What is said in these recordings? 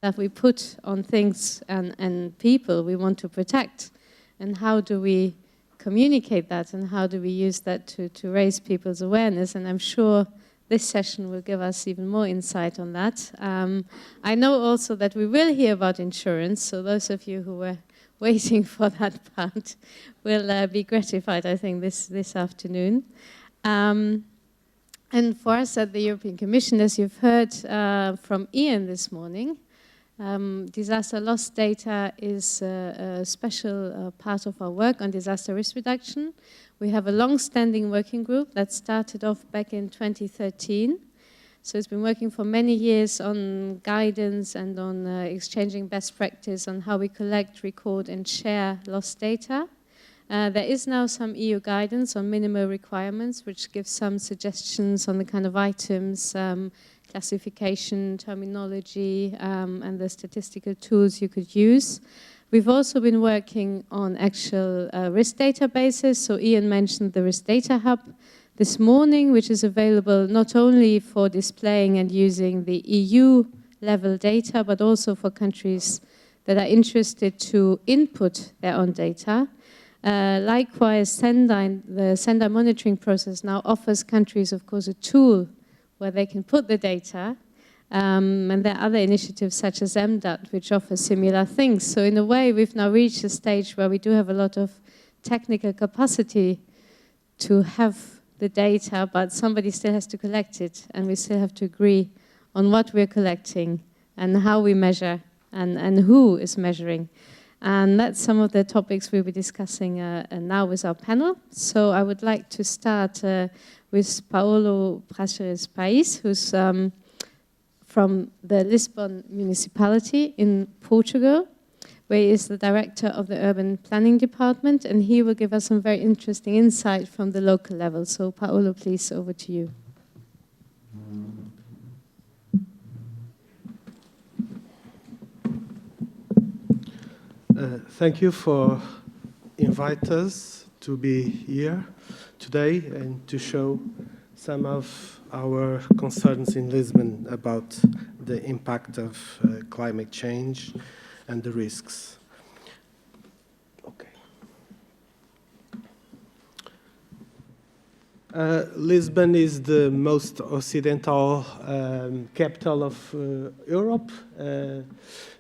that we put on things and people we want to protect. And how do we communicate that, and how do we use that to raise people's awareness? And I'm sure this session will give us even more insight on that. I know also that we will hear about insurance, so those of you who were waiting for that part will be gratified, I think, this afternoon. And for us at the European Commission, as you've heard from Ian this morning, disaster loss data is a special part of our work on disaster risk reduction. We have a long-standing working group that started off back in 2013. So it's been working for many years on guidance and on exchanging best practice on how we collect, record, and share loss data. There is now some EU guidance on minimal requirements, which gives some suggestions on the kind of items, classification, terminology, and the statistical tools you could use. We've also been working on actual risk databases. So Ian mentioned the Risk Data Hub this morning, which is available not only for displaying and using the EU level data, but also for countries that are interested to input their own data. Likewise, the Sendai monitoring process now offers countries, of course, a tool where they can put the data. And there are other initiatives such as MDAT, which offer similar things. So in a way, we've now reached a stage where we do have a lot of technical capacity to have the data, but somebody still has to collect it, and we still have to agree on what we're collecting and how we measure and who is measuring. And that's some of the topics we'll be discussing now with our panel. So I would like to start with Paulo Praxedes Pais, who's from the Lisbon municipality in Portugal, where he is the director of the urban planning department, and he will give us some very interesting insight from the local level. So Paulo, please, over to you. Thank you for inviting us to be here today and to show some of our concerns in Lisbon about the impact of climate change and the risks. Okay. Lisbon is the most occidental capital of Europe,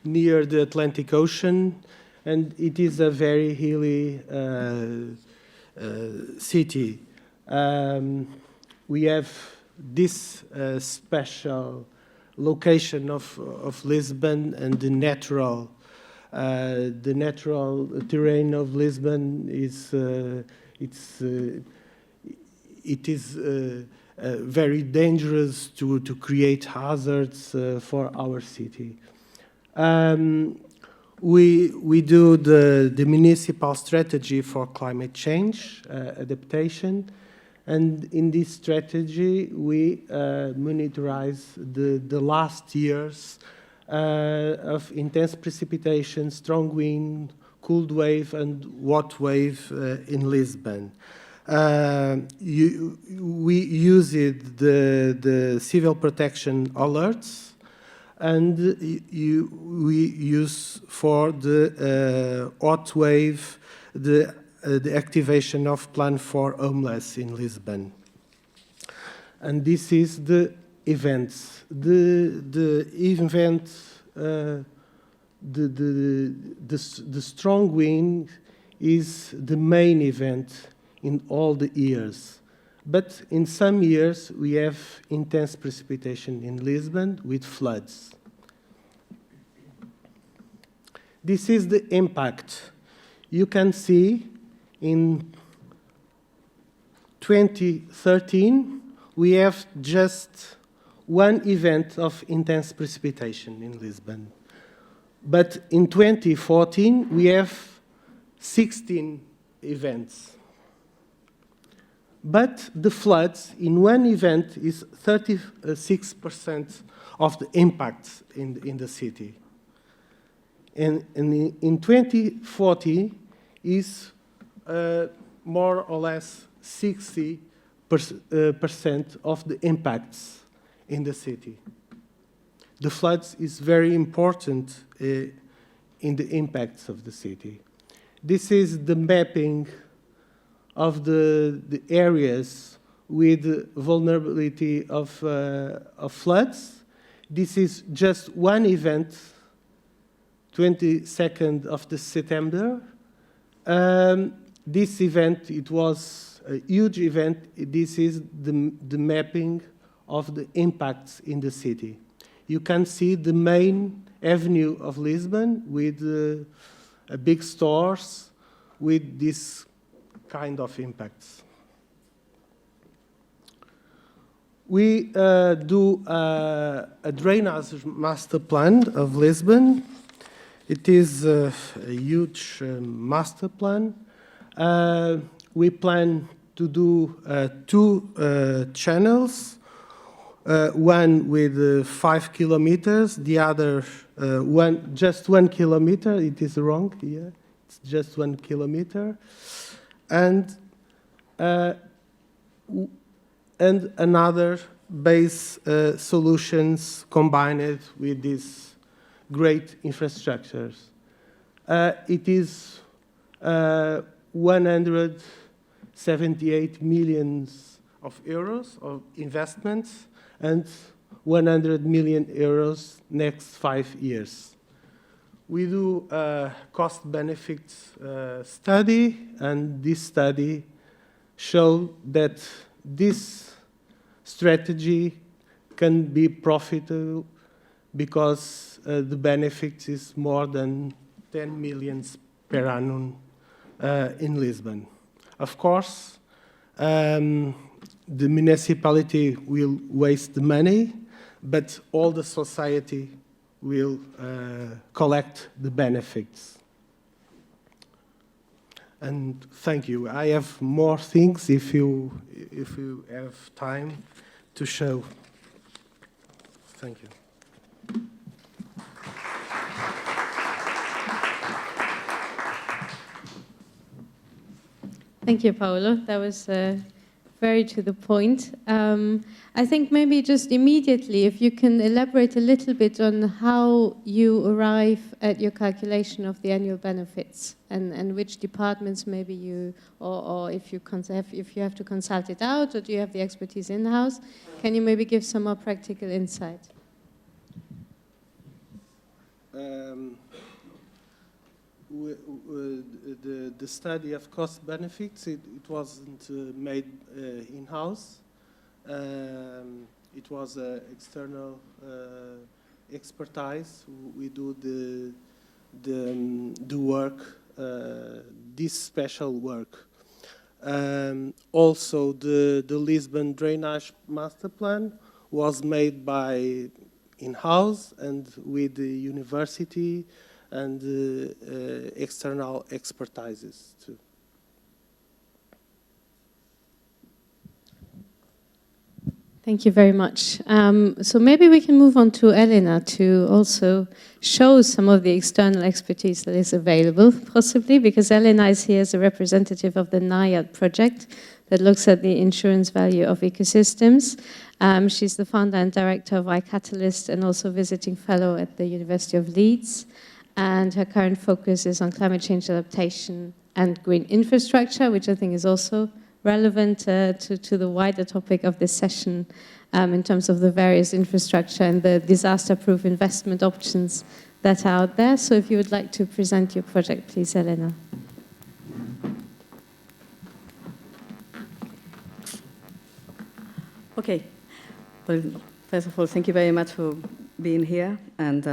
near the Atlantic Ocean, and it is a very hilly city. We have this special location of Lisbon, and the natural terrain of Lisbon is very dangerous to create hazards for our city. We do the municipal strategy for climate change adaptation, and in this strategy we monitorize the last years of intense precipitation, strong wind, cold wave, and hot wave in Lisbon. We used the civil protection alerts, and we use for the hot wave the activation of Plan for Homeless in Lisbon. And this is the events. The event, the strong wind is the main event in all the years. But in some years, we have intense precipitation in Lisbon with floods. This is the impact. You can see in 2013, we have just one event of intense precipitation in Lisbon. But in 2014, we have 16 events. But the floods in one event is 36% of the impact in the city. And in 2040 is more or less 60% of the impacts in the city. the floods is very important in the impacts of the city. This is the mapping of the areas with vulnerability of floods. This is just one event, 22nd of September. This event, it was a huge event. This is the mapping of the impacts in the city. You can see the main avenue of Lisbon with big stores with this kind of impacts. We do a drainage master plan of Lisbon. It is a huge master plan. We plan to do 2 channels, one with 5 kilometers, the other just 1 kilometer. It is wrong here. It's just 1 kilometer, and another base solutions combined with these great infrastructures. It is 178 million euros of investments and 100 million euros next 5 years. We do a cost-benefit study, and this study shows that this strategy can be profitable because the benefit is more than 10 million per annum in Lisbon. Of course, the municipality will waste the money, but all the society will collect the benefits. And thank you. I have more things if you have time to show. Thank you. Thank you, Paolo. That was very to the point. I think maybe just immediately, if you can elaborate a little bit on how you arrive at your calculation of the annual benefits, and which departments maybe you, or if you have to consult it out, or do you have the expertise in-house? Can you maybe give some more practical insight? The study of cost benefits, it wasn't made in-house. It was external expertise. We do the work, this special work. Also, the Lisbon Drainage Master Plan was made by in-house and with the university and external expertises too. Thank you very much. So maybe we can move on to Elena to also show some of the external expertise that is available, possibly, because Elena is here as a representative of the NIAD project that looks at the insurance value of ecosystems. She's the founder and director of iCatalyst and also visiting fellow at the University of Leeds. And her current focus is on climate change adaptation and green infrastructure, which I think is also relevant to the wider topic of this session in terms of the various infrastructure and the disaster-proof investment options that are out there. So if you would like to present your project, please, Elena. Okay. Well, first of all, thank you very much for being here. And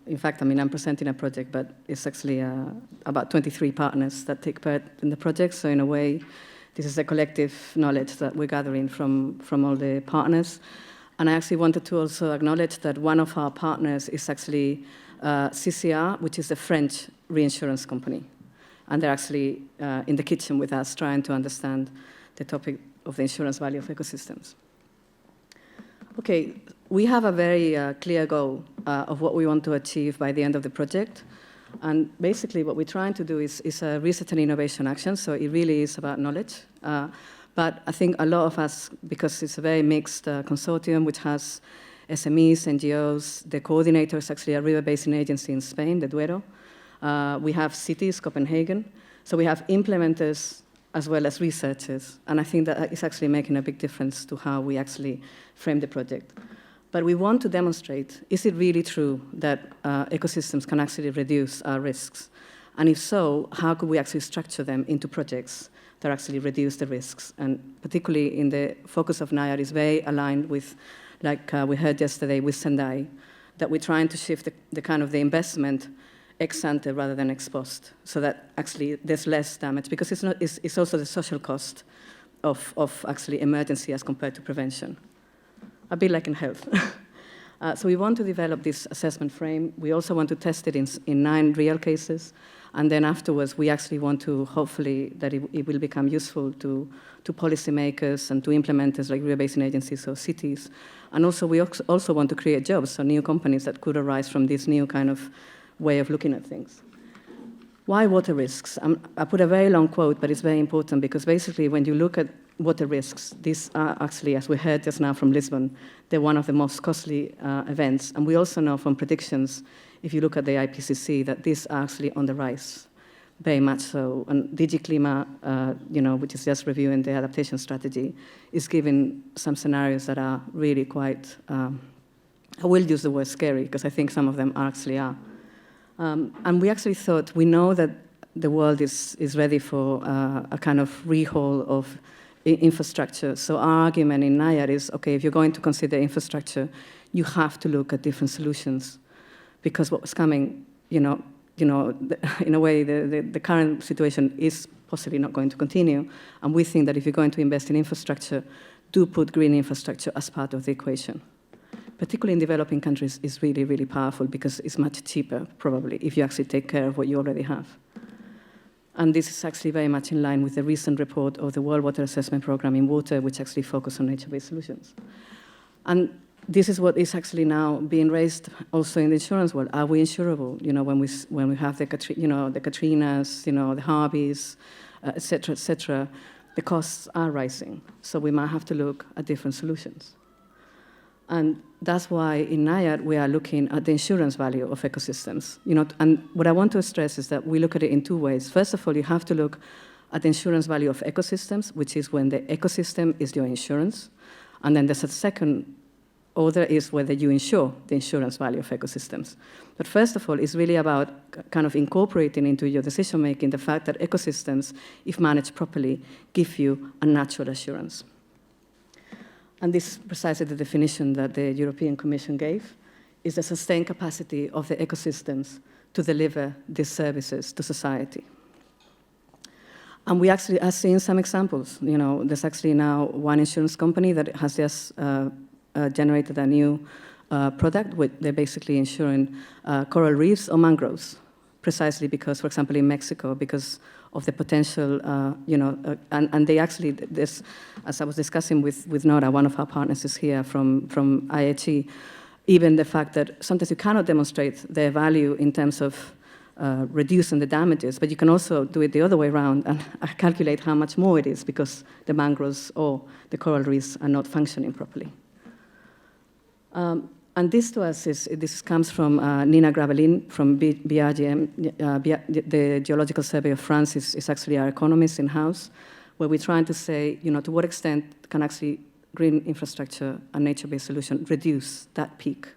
in fact, I mean, I'm presenting a project, but it's actually about 23 partners that take part in the project. So in a way, this is a collective knowledge that we're gathering from all the partners. And I actually wanted to also acknowledge that one of our partners is actually CCR, which is a French reinsurance company. And they're actually in the kitchen with us trying to understand the topic of the insurance value of ecosystems. Okay, we have a very clear goal of what we want to achieve by the end of the project. And basically what we're trying to do is a research and innovation action, so it really is about knowledge. But I think a lot of us, because it's a very mixed consortium which has SMEs, NGOs. The coordinator is actually a river basin agency in Spain, the Duero. We have cities, Copenhagen. So we have implementers as well as researchers. And I think that is actually making a big difference to how we actually frame the project. But we want to demonstrate, is it really true that ecosystems can actually reduce our risks? And if so, how could we actually structure them into projects that actually reduce the risks? And particularly in the focus of NIAR is very aligned with, like we heard yesterday with Sendai, that we're trying to shift the kind of the investment ex ante rather than ex post, so that actually there's less damage, because it's also the social cost of actually emergency as compared to prevention. A bit like in health. So we want to develop this assessment frame. We also want to test it in 9 real cases. And then afterwards, we actually want to, hopefully, that it will become useful to policymakers and to implementers like river basin agencies or cities. And also, we also want to create jobs, so new companies that could arise from this new kind of way of looking at things. Why water risks? I put a very long quote, but it's very important, because basically when you look at water risks, these are actually, as we heard just now from Lisbon, they're one of the most costly events. And we also know from predictions, if you look at the IPCC, that these are actually on the rise, very much so. And DG Clima, which is just reviewing the adaptation strategy, is giving some scenarios that are really quite, I will use the word scary, because I think some of them actually are. And we actually thought, we know that the world is ready for a kind of rehaul of infrastructure. So our argument in NIAR is, okay, if you're going to consider infrastructure, you have to look at different solutions, because what's coming, in a way, the current situation is possibly not going to continue. And we think that if you're going to invest in infrastructure, do put green infrastructure as part of the equation. Particularly in developing countries, is really, really powerful, because it's much cheaper, probably, if you actually take care of what you already have. And this is actually very much in line with the recent report of the World Water Assessment Programme in Water, which actually focused on nature-based solutions. And this is what is actually now being raised also in the insurance world. Are we insurable? When we have the Katrinas, the Harveys, et cetera, the costs are rising. So we might have to look at different solutions. And that's why in NIAD we are looking at the insurance value of ecosystems. And what I want to stress is that we look at it in 2 ways. First of all, you have to look at the insurance value of ecosystems, which is when the ecosystem is your insurance. And then there's a second order is whether you insure the insurance value of ecosystems. But first of all, it's really about kind of incorporating into your decision-making the fact that ecosystems, if managed properly, give you a natural assurance. And this is precisely the definition that the European Commission gave, is the sustained capacity of the ecosystems to deliver these services to society. And we actually are seeing some examples. There's actually now one insurance company that has just generated a new product. They're basically insuring coral reefs or mangroves, precisely because, for example, in Mexico, because of the potential, and they actually, this, as I was discussing with Nora, one of our partners is here from IHE, even the fact that sometimes you cannot demonstrate their value in terms of reducing the damages, but you can also do it the other way around and calculate how much more it is because the mangroves or the coral reefs are not functioning properly. And this to us this comes from Nina Gravelin from BRGM. The Geological Survey of France is actually our economist in-house, where we're trying to say, to what extent can actually green infrastructure and nature-based solution reduce that peak?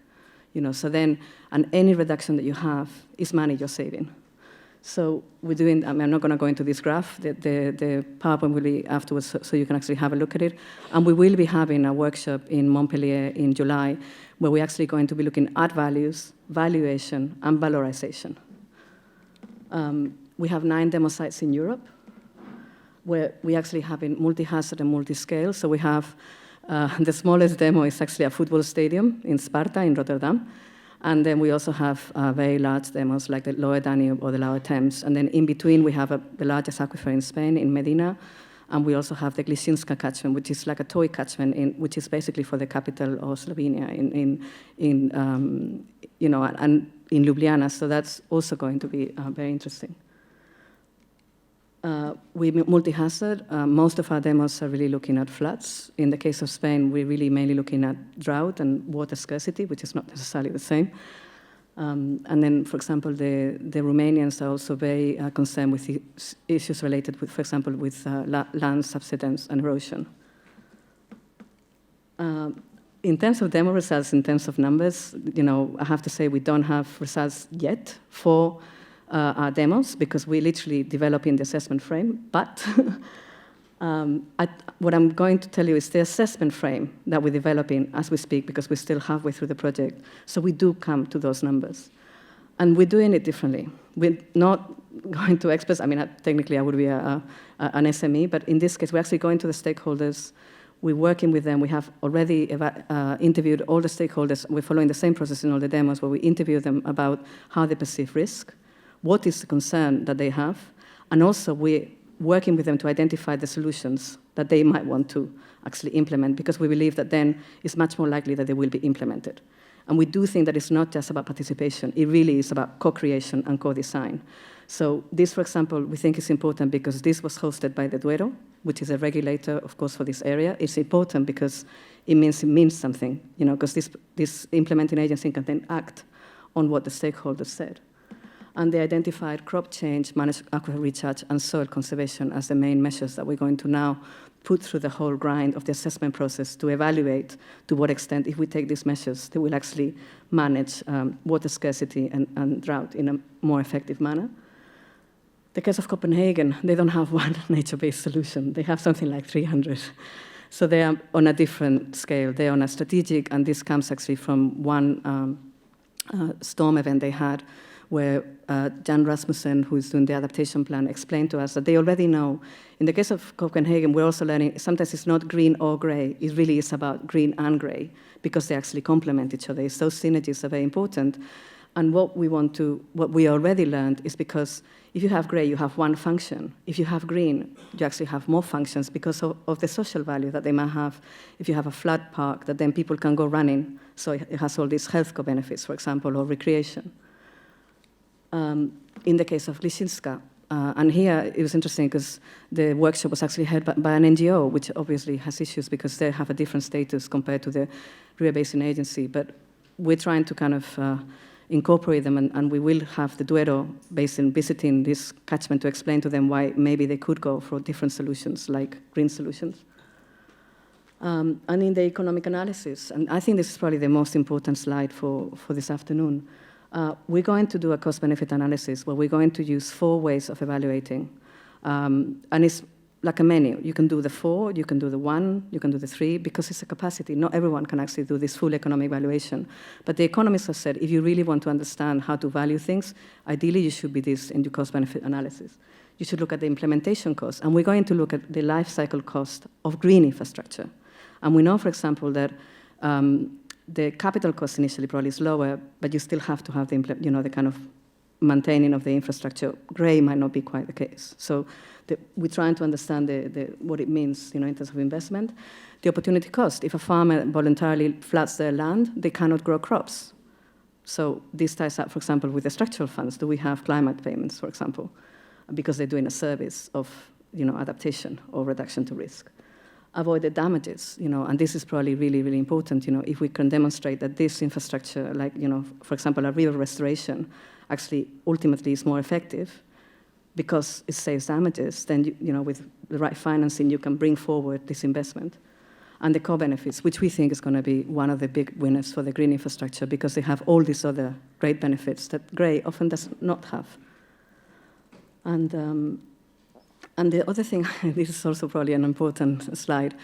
So then, and any reduction that you have is money you're saving. So we're doing, I'm not going to go into this graph, the PowerPoint will be afterwards so you can actually have a look at it. And we will be having a workshop in Montpellier in July where we're actually going to be looking at values, valuation, and valorization. We have 9 demo sites in Europe where we actually have in multi-hazard and multi-scale. So we have, the smallest demo is actually a football stadium in Sparta in Rotterdam. And then we also have very large demos like the Lower Danube or the Lower Thames. And then in between, we have the largest aquifer in Spain, in Medina. And we also have the Gliszinska catchment, which is like a toy catchment, which is basically for the capital of Slovenia, and in Ljubljana. So that's also going to be very interesting. We multi-hazard. Most of our demos are really looking at floods. In the case of Spain, we're really mainly looking at drought and water scarcity, which is not necessarily the same. And then, for example, the Romanians are also very concerned with issues related with, for example, with land subsidence and erosion. In terms of demo results, in terms of numbers, I have to say we don't have results yet for our demos because we're literally developing the assessment frame. But what I'm going to tell you is the assessment frame that we're developing as we speak, because we're still halfway through the project. So we do come to those numbers. And we're doing it differently. We're not going to express, technically I would be an SME, but in this case, we're actually going to the stakeholders. We're working with them. We have already interviewed all the stakeholders. We're following the same process in all the demos where we interview them about how they perceive risk, what is the concern that they have, and also we're working with them to identify the solutions that they might want to actually implement, because we believe that then it's much more likely that they will be implemented. And we do think that it's not just about participation. It really is about co-creation and co-design. So this, for example, we think is important because this was hosted by the Duero, which is a regulator, of course, for this area. It's important because it means something, because this implementing agency can then act on what the stakeholders said. And they identified crop change, managed aquifer recharge, and soil conservation as the main measures that we're going to now put through the whole grind of the assessment process to evaluate to what extent, if we take these measures, they will actually manage water scarcity and drought in a more effective manner. The case of Copenhagen, they don't have one nature-based solution. They have something like 300. So they are on a different scale. They're on a strategic, and this comes actually from one storm event they had where Jan Rasmussen, who is doing the adaptation plan, explained to us that they already know. In the case of Copenhagen, we're also learning sometimes it's not green or gray. It really is about green and gray because they actually complement each other. Those synergies are very important. And what we already learned is because if you have gray, you have one function. If you have green, you actually have more functions because of the social value that they might have. If you have a flood park, that then people can go running, so it has all these health benefits, for example, or recreation. In the case of Lishinska, and here it was interesting because the workshop was actually held by an NGO, which obviously has issues because they have a different status compared to the River Basin Agency. But we're trying to kind of incorporate them, and we will have the Duero Basin visiting this catchment to explain to them why maybe they could go for different solutions, like green solutions. And in the economic analysis, and I think this is probably the most important slide for this afternoon, we're going to do a cost-benefit analysis where we're going to use 4 ways of evaluating. And it's like a menu. You can do the 4, you can do the 1, you can do the 3, because it's a capacity. Not everyone can actually do this full economic valuation. But the economists have said, if you really want to understand how to value things, ideally you should be this in your cost-benefit analysis. You should look at the implementation cost. And we're going to look at the life cycle cost of green infrastructure. And we know, for example, that the capital cost initially probably is lower, but you still have to have the kind of maintaining of the infrastructure. Gray might not be quite the case. So we're trying to understand what it means, in terms of investment. The opportunity cost. If a farmer voluntarily floods their land, they cannot grow crops. So this ties up, for example, with the structural funds. Do we have climate payments, for example, because they're doing a service of, adaptation or reduction to risk? Avoid the damages, and this is probably really, really important, if we can demonstrate that this infrastructure, like, for example, a river restoration, actually ultimately is more effective because it saves damages, then, with the right financing, you can bring forward this investment. And the co-benefits, which we think is going to be one of the big winners for the green infrastructure because they have all these other great benefits that grey often does not have. And the other thing, this is also probably an important slide,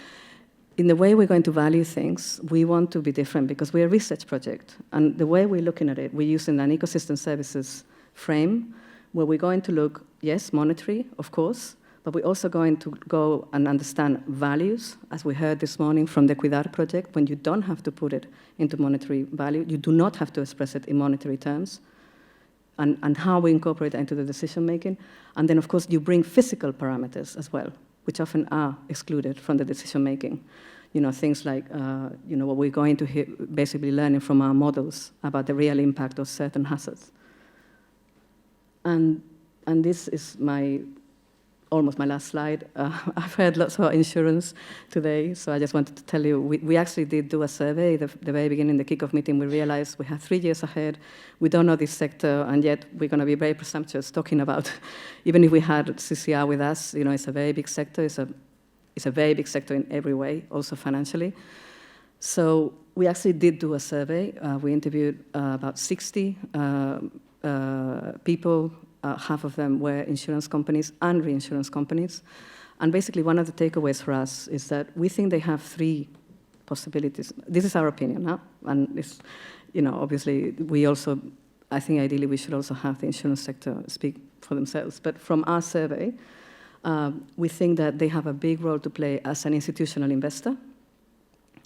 in the way we're going to value things, we want to be different because we're a research project. And the way we're looking at it, we're using an ecosystem services frame where we're going to look, yes, monetary, of course, but we're also going to go and understand values, as we heard this morning from the Cuidar project, when you don't have to put it into monetary value, you do not have to express it in monetary terms. And how we incorporate that into the decision-making. And then, of course, you bring physical parameters as well, which often are excluded from the decision-making. Things like, what we're going to basically learning from our models about the real impact of certain hazards. And this is my almost my last slide. I've heard lots about insurance today, so I just wanted to tell you, we actually did do a survey. The very beginning, the kickoff meeting, we realized we have 3 years ahead. We don't know this sector, and yet we're going to be very presumptuous talking about, even if we had CCR with us, it's a very big sector. It's a very big sector in every way, also financially. So we actually did do a survey. We interviewed about 60 people. Half of them were insurance companies and reinsurance companies. And basically, one of the takeaways for us is that we think they have 3 possibilities. This is our opinion, huh? And it's, obviously, I think ideally we should also have the insurance sector speak for themselves. But from our survey, we think that they have a big role to play as an institutional investor.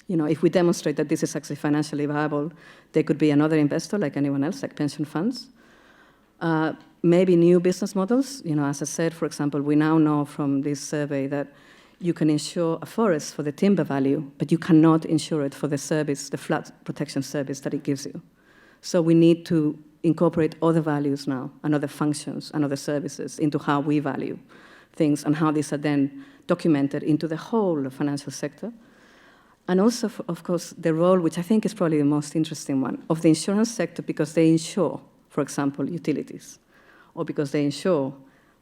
If we demonstrate that this is actually financially viable, they could be another investor like anyone else, like pension funds. Maybe new business models. As I said, for example, we now know from this survey that you can insure a forest for the timber value, but you cannot insure it for the service, the flood protection service that it gives you. So we need to incorporate other values now, and other functions, and other services into how we value things, and how these are then documented into the whole financial sector. And also, of course, the role, which I think is probably the most interesting one, of the insurance sector, because they insure, for example, utilities, or because they insure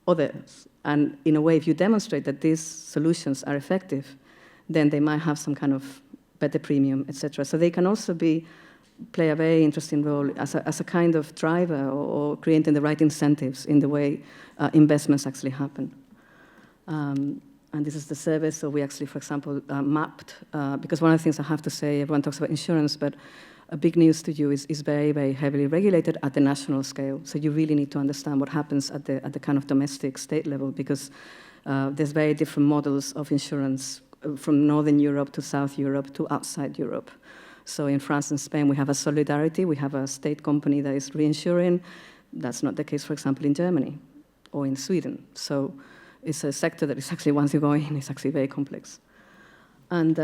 others. And in a way, if you demonstrate that these solutions are effective, then they might have some kind of better premium, etc. So they can also play a very interesting role as a kind of driver, or creating the right incentives in the way investments actually happen. And this is the service. So we actually, for example, mapped, because one of the things I have to say, everyone talks about insurance, but a big news to you is very, very heavily regulated at the national scale. So you really need to understand what happens at the kind of domestic state level, because there's very different models of insurance from Northern Europe to South Europe to outside Europe. So in France and Spain, we have a solidarity. We have a state company that is reinsuring. That's not the case, for example, in Germany or in Sweden. So it's a sector that is actually, once you go in, it's actually very complex. And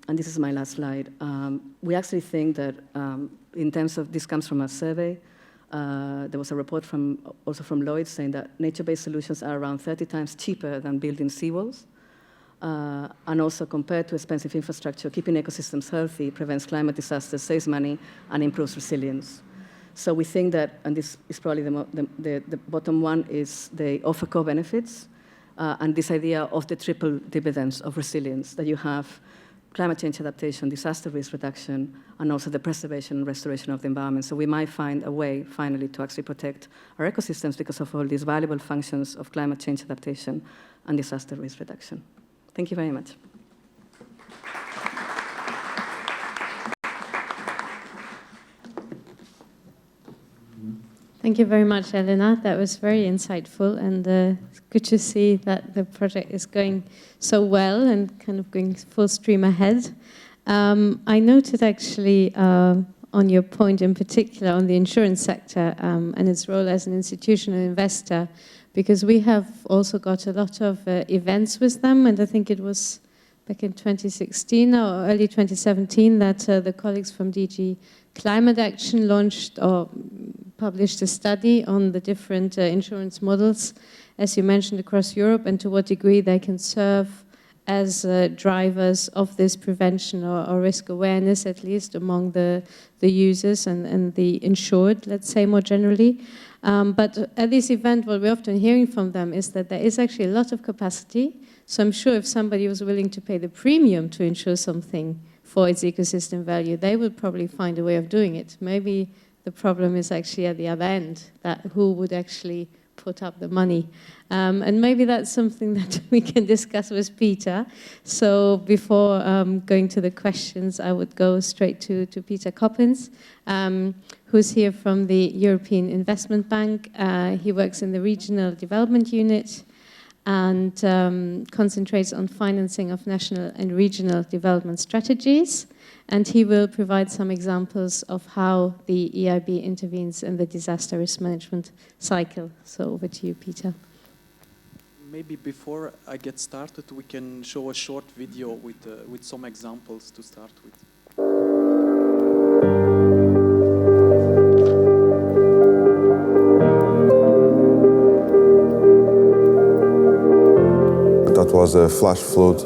this is my last slide. We actually think that in terms of, this comes from a survey. There was a report also from Lloyd's saying that nature-based solutions are around 30 times cheaper than building seawalls. And also, compared to expensive infrastructure, keeping ecosystems healthy prevents climate disasters, saves money, and improves resilience. So we think that, and this is probably the bottom one, is they offer core benefits. And this idea of the triple dividends of resilience, that you have climate change adaptation, disaster risk reduction, and also the preservation and restoration of the environment. So we might find a way, finally, to actually protect our ecosystems because of all these valuable functions of climate change adaptation and disaster risk reduction. Thank you very much. Thank you very much, Elena. That was very insightful, and it's good to see that the project is going so well and kind of going full stream ahead. I noted actually on your point in particular on the insurance sector and its role as an institutional investor, because we have also got a lot of events with them, and I think it was back in 2016 or early 2017 that the colleagues from DG Climate Action launched or published a study on the different insurance models, as you mentioned, across Europe, and to what degree they can serve as drivers of this prevention or risk awareness, at least among the users and the insured, let's say more generally. But at this event, what we're often hearing from them is that there is actually a lot of capacity. So I'm sure if somebody was willing to pay the premium to insure something for its ecosystem value, they would probably find a way of doing it. Maybe the problem is actually at the other end, that who would actually put up the money. And maybe that's something that we can discuss with Peter. So before going to the questions, I would go straight to Peter Coppens, who's here from the European Investment Bank. He works in the Regional Development Unit and concentrates on financing of national and regional development strategies. And he will provide some examples of how the EIB intervenes in the disaster risk management cycle. So over to you, Peter. Maybe before I get started, we can show a short video with some examples to start with. was a flash flood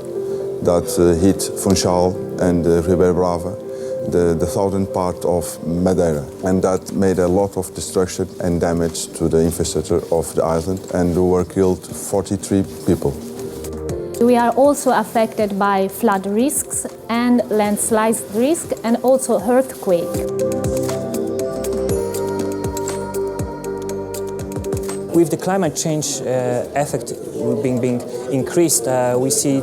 that hit Funchal and Ribeira Brava, the southern part of Madeira, and that made a lot of destruction and damage to the infrastructure of the island, and there were killed 43 people. We are also affected by flood risks and landslide risk, and also earthquake. With the climate change effect being increased, we see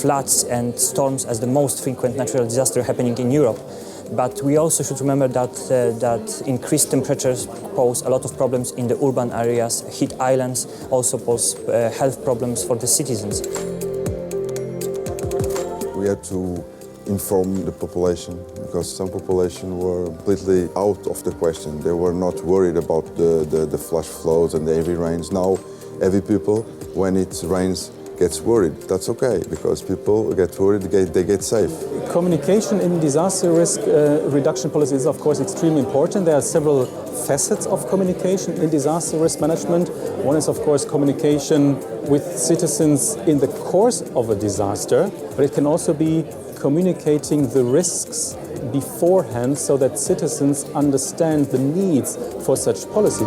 floods and storms as the most frequent natural disaster happening in Europe. But we also should remember that increased temperatures pose a lot of problems in the urban areas. Heat islands also pose health problems for the citizens. We had to inform the population because some population were completely out of the question. They were not worried about the flash floods and the heavy rains. Now, every people, when it rains, gets worried. That's okay, because people get worried, they get safe. Communication in disaster risk reduction policy is, of course, extremely important. There are several facets of communication in disaster risk management. One is, of course, communication with citizens in the course of a disaster, but it can also be communicating the risks beforehand so that citizens understand the needs for such policy.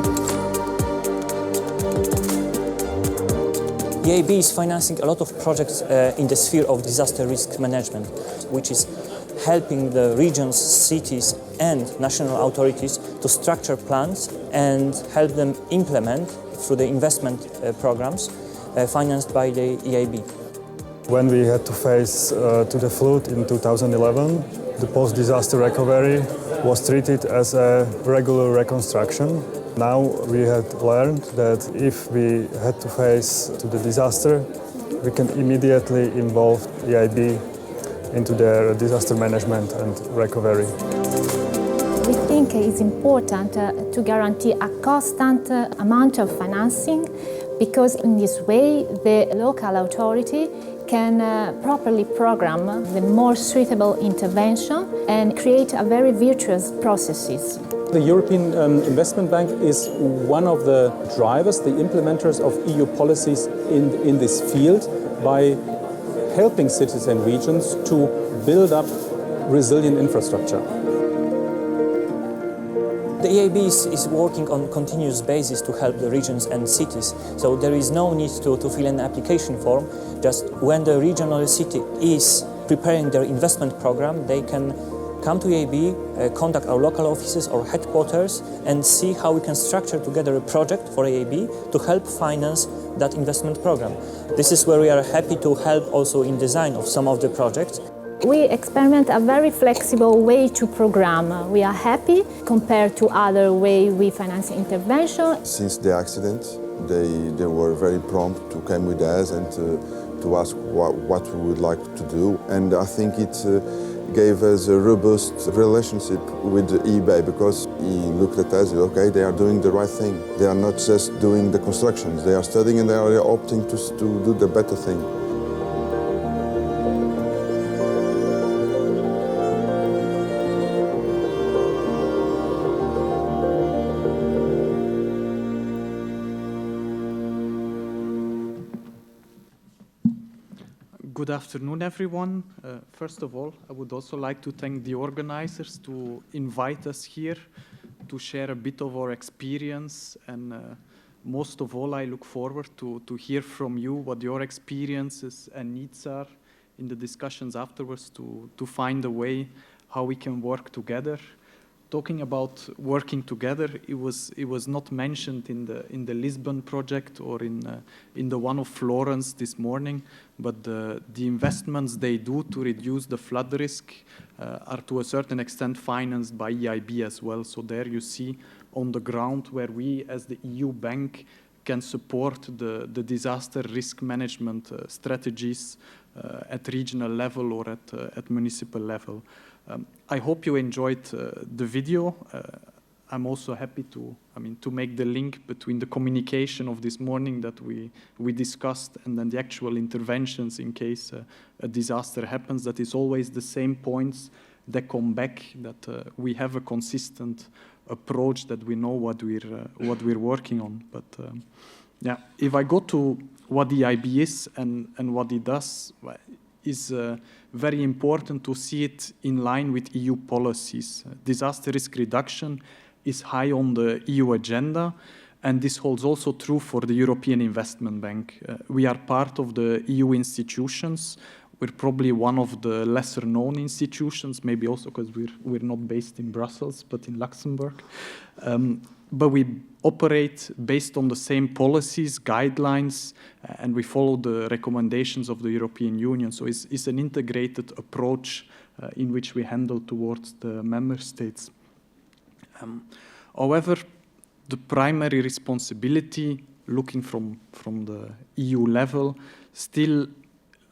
The EIB is financing a lot of projects in the sphere of disaster risk management, which is helping the regions, cities and national authorities to structure plans and help them implement through the investment programs financed by the EIB. When we had to face to the flood in 2011, the post-disaster recovery was treated as a regular reconstruction. Now we had learned that if we had to face to the disaster, we can immediately involve EIB into their disaster management and recovery. We think it's important to guarantee a constant amount of financing, because in this way the local authority can properly program the more suitable intervention and create a very virtuous processes. The European Investment Bank is one of the drivers, the implementers of EU policies in this field by helping cities and regions to build up resilient infrastructure. The EIB is working on a continuous basis to help the regions and cities, so there is no need to fill an application form. Just when the region or the city is preparing their investment program, they can come to EIB, contact our local offices or headquarters and see how we can structure together a project for EIB to help finance that investment program. This is where we are happy to help also in design of some of the projects. We experiment a very flexible way to program. We are happy compared to other way we finance intervention. Since the accident, they were very prompt to come with us and to ask what we would like to do. And I think it gave us a robust relationship with the eBay, because he looked at us, okay, they are doing the right thing. They are not just doing the constructions, they are studying and they are opting to do the better thing. Good afternoon, everyone. First of all, I would also like to thank the organizers to invite us here to share a bit of our experience, and most of all, I look forward to hear from you what your experiences and needs are in the discussions afterwards to find a way how we can work together. Talking about working together, it was not mentioned in the Lisbon project or in the one of Florence this morning, but the investments they do to reduce the flood risk are to a certain extent financed by EIB as well. So there you see on the ground where we as the EU bank can support the disaster risk management strategies at regional level or at municipal level. I hope you enjoyed the video. I'm also happy to make the link between the communication of this morning that we discussed and then the actual interventions in case a disaster happens. That is always the same points that come back, that we have a consistent approach, that we know what we're working on. But Yeah, if I go to what the IB is and what it does, is very important to see it in line with EU policies. Disaster risk reduction is high on the EU agenda, and this holds also true for the European Investment Bank. We are part of the EU institutions. We're probably one of the lesser known institutions, maybe also because we're not based in Brussels, but in Luxembourg. But we operate based on the same policies, guidelines, and we follow the recommendations of the European Union. So it's an integrated approach in which we handle towards the member states. However, the primary responsibility, looking from the EU level, still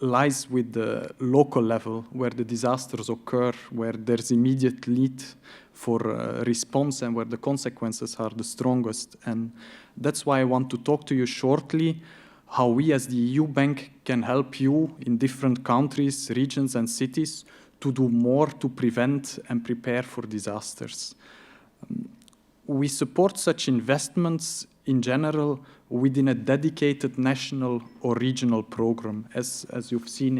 lies with the local level, where the disasters occur, where there's immediate need for response and where the consequences are the strongest. And that's why I want to talk to you shortly how we as the EU Bank can help you in different countries, regions and cities to do more to prevent and prepare for disasters. We support such investments in general within a dedicated national or regional program. As you've seen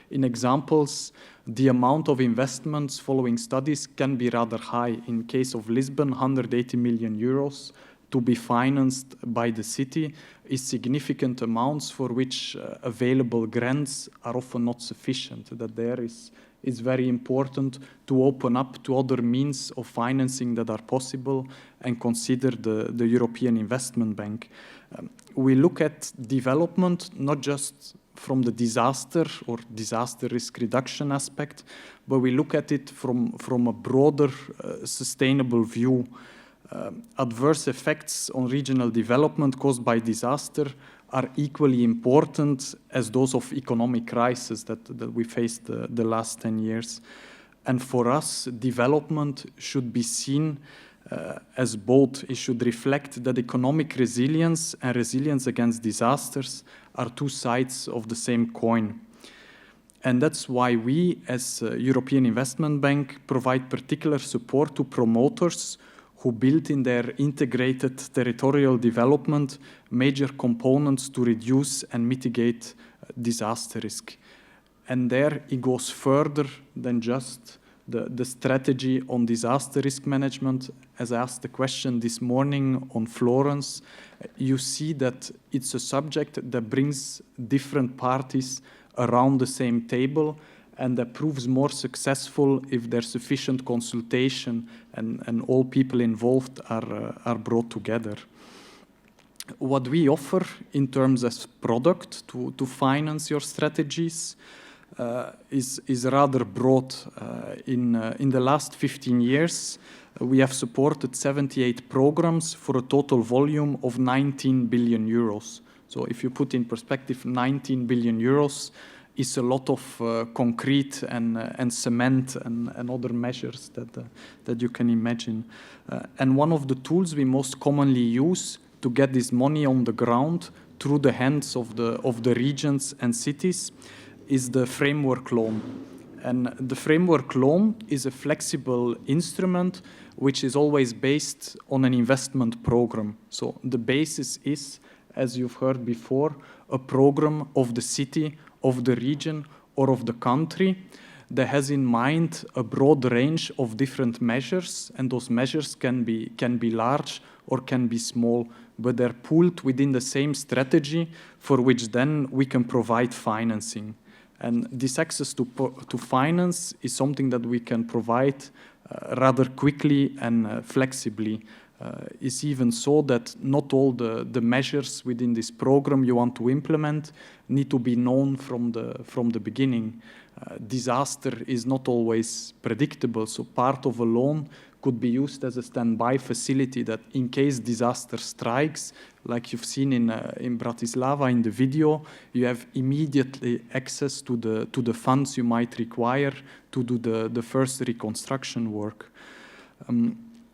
in examples, the amount of investments following studies can be rather high. In case of Lisbon, 180 million euros to be financed by the city is significant amounts for which available grants are often not sufficient. That there is very important to open up to other means of financing that are possible and consider the European Investment Bank. We look at development not just from the disaster or disaster risk reduction aspect, but we look at it from a broader sustainable view. Adverse effects on regional development caused by disaster are equally important as those of economic crisis that we faced the last 10 years. And for us, development should be seen as both. It should reflect that economic resilience and resilience against disasters are two sides of the same coin. And that's why we, as European Investment Bank, provide particular support to promoters who build in their integrated territorial development major components to reduce and mitigate disaster risk. And there it goes further than just the strategy on disaster risk management. As I asked the question this morning on Florence, you see that it's a subject that brings different parties around the same table, and that proves more successful if there's sufficient consultation and all people involved are brought together. What we offer in terms of product to finance your strategies is rather broad. In the last 15 years, we have supported 78 programs for a total volume of 19 billion euros. So if you put in perspective, 19 billion euros is a lot of concrete and cement and other measures that you can imagine. And one of the tools we most commonly use to get this money on the ground through the hands of the regions and cities is the framework loan. And the framework loan is a flexible instrument which is always based on an investment program. So the basis is, as you've heard before, a program of the city, of the region, or of the country that has in mind a broad range of different measures, and those measures can be large or can be small, but they're pooled within the same strategy for which then we can provide financing. And this access to finance is something that we can provide rather quickly and flexibly. It's even so that not all the measures within this program you want to implement need to be known from the beginning. Disaster is not always predictable, so part of a loan could be used as a standby facility that in case disaster strikes, like you've seen in Bratislava in the video, you have immediately access to the funds you might require to do the first reconstruction work.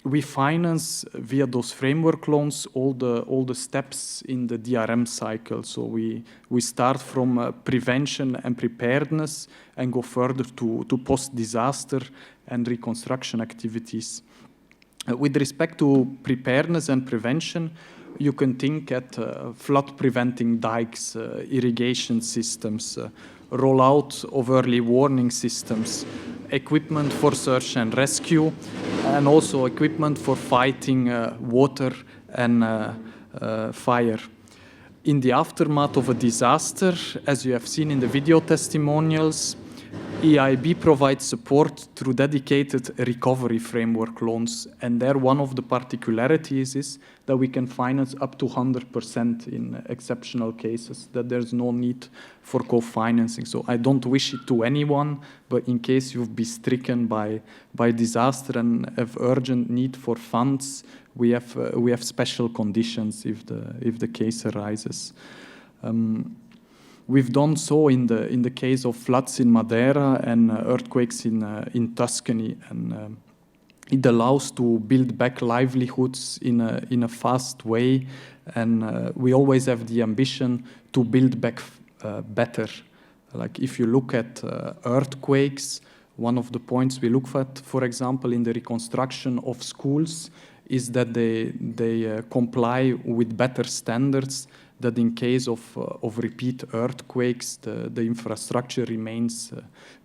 We finance via those framework loans all the steps in the DRM cycle. So we start from prevention and preparedness and go further to post-disaster and reconstruction activities. With respect to preparedness and prevention, you can think at flood-preventing dikes, irrigation systems, rollout of early warning systems, equipment for search and rescue, and also equipment for fighting water and fire. In the aftermath of a disaster, as you have seen in the video testimonials, EIB provides support through dedicated recovery framework loans. And there, one of the particularities is that we can finance up to 100% in exceptional cases, that there's no need for co-financing. So I don't wish it to anyone, but in case you've been stricken by disaster and have urgent need for funds, we have special conditions if the case arises. We've done so in the case of floods in Madeira and earthquakes in Tuscany, and it allows to build back livelihoods in a fast way, and we always have the ambition to build back better. Like if you look at earthquakes, one of the points we look at, for example, in the reconstruction of schools, is that they comply with better standards, that in case of repeat earthquakes, the infrastructure remains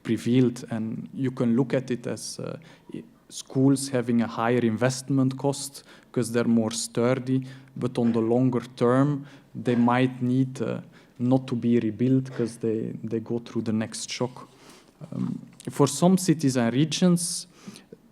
prevailed. And you can look at it as schools having a higher investment cost because they're more sturdy, but on the longer term, they might need not to be rebuilt because they go through the next shock. For some cities and regions,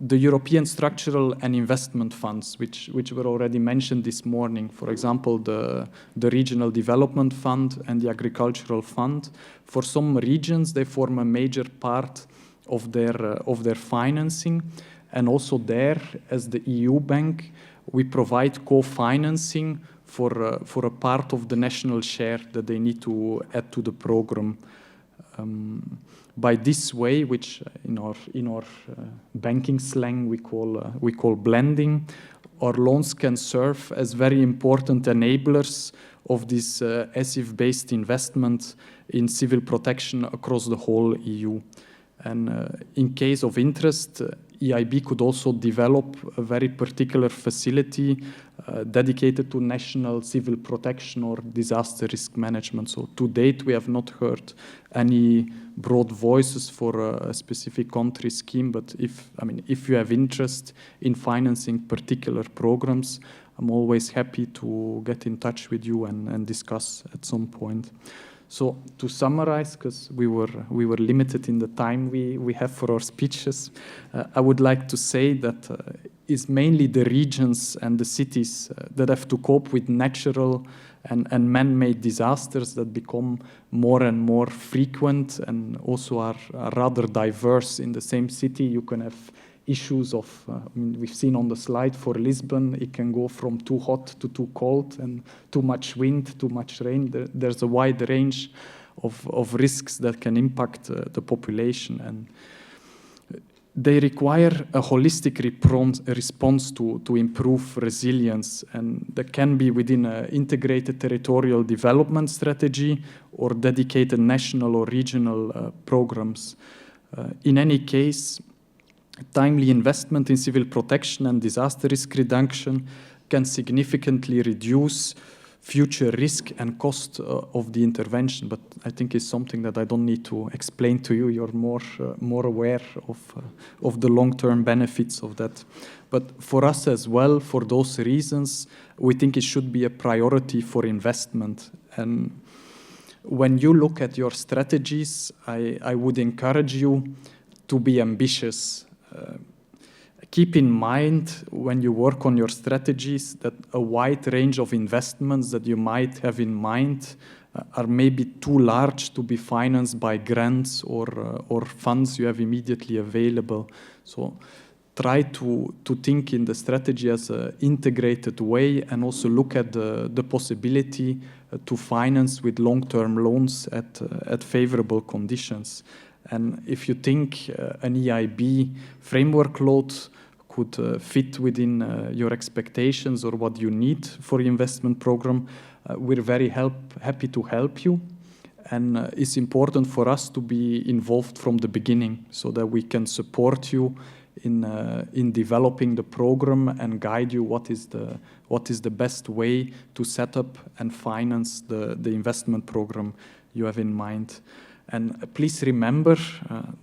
the European structural and investment funds, which were already mentioned this morning, for example, the Regional Development Fund and the Agricultural Fund, for some regions, they form a major part of their financing. And also there, as the EU bank, we provide co-financing for a part of the national share that they need to add to the program. By this way, which in our banking slang we call blending, our loans can serve as very important enablers of this ESIF-based investment in civil protection across the whole EU. And in case of interest, EIB could also develop a very particular facility dedicated to national civil protection or disaster risk management. So to date, we have not heard any broad voices for a specific country scheme, but if you have interest in financing particular programs, I'm always happy to get in touch with you and discuss at some point. So to summarize, because we were limited in the time we have for our speeches, I would like to say that it's mainly the regions and the cities that have to cope with natural and man-made disasters that become more and more frequent and also are rather diverse. In the same city, you can have issues of, we've seen on the slide for Lisbon, it can go from too hot to too cold and too much wind, too much rain. There's a wide range of risks that can impact the population, and they require a holistic response to improve resilience, and that can be within an integrated territorial development strategy or dedicated national or regional programs. In any case, timely investment in civil protection and disaster risk reduction can significantly reduce future risk and cost of the intervention, but I think it's something that I don't need to explain to you. You're more aware of the long-term benefits of that. But for us as well, for those reasons, we think it should be a priority for investment. And when you look at your strategies, I would encourage you to be ambitious. Keep in mind when you work on your strategies that a wide range of investments that you might have in mind are maybe too large to be financed by grants or funds you have immediately available. So try to think in the strategy as an integrated way, and also look at the possibility to finance with long-term loans at favorable conditions. And if you think an EIB framework loan could fit within your expectations or what you need for your investment program, we're very happy to help you. And it's important for us to be involved from the beginning so that we can support you in developing the program and guide you what is the best way to set up and finance the investment program you have in mind. And please remember,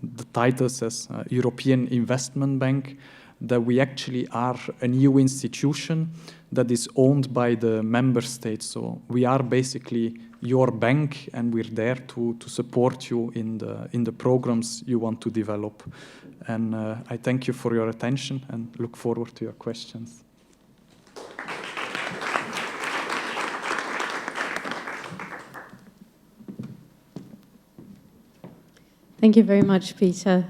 the title says European Investment Bank, that we actually are an EU institution that is owned by the member states. So we are basically your bank, and we're there to support you in the programs you want to develop. And I thank you for your attention and look forward to your questions. Thank you very much, Peter.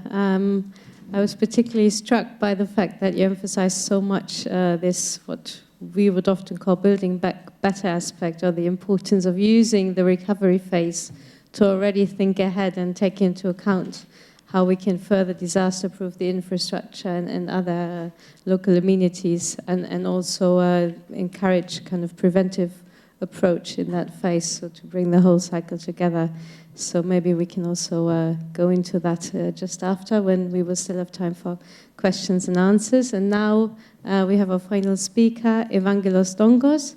I was particularly struck by the fact that you emphasized so much this, what we would often call building back better aspect, or the importance of using the recovery phase to already think ahead and take into account how we can further disaster-proof the infrastructure and other local amenities, and also encourage kind of preventive approach in that phase, so to bring the whole cycle together. So maybe we can also go into that just after, when we will still have time for questions and answers. And now we have our final speaker, Evangelos Dongos.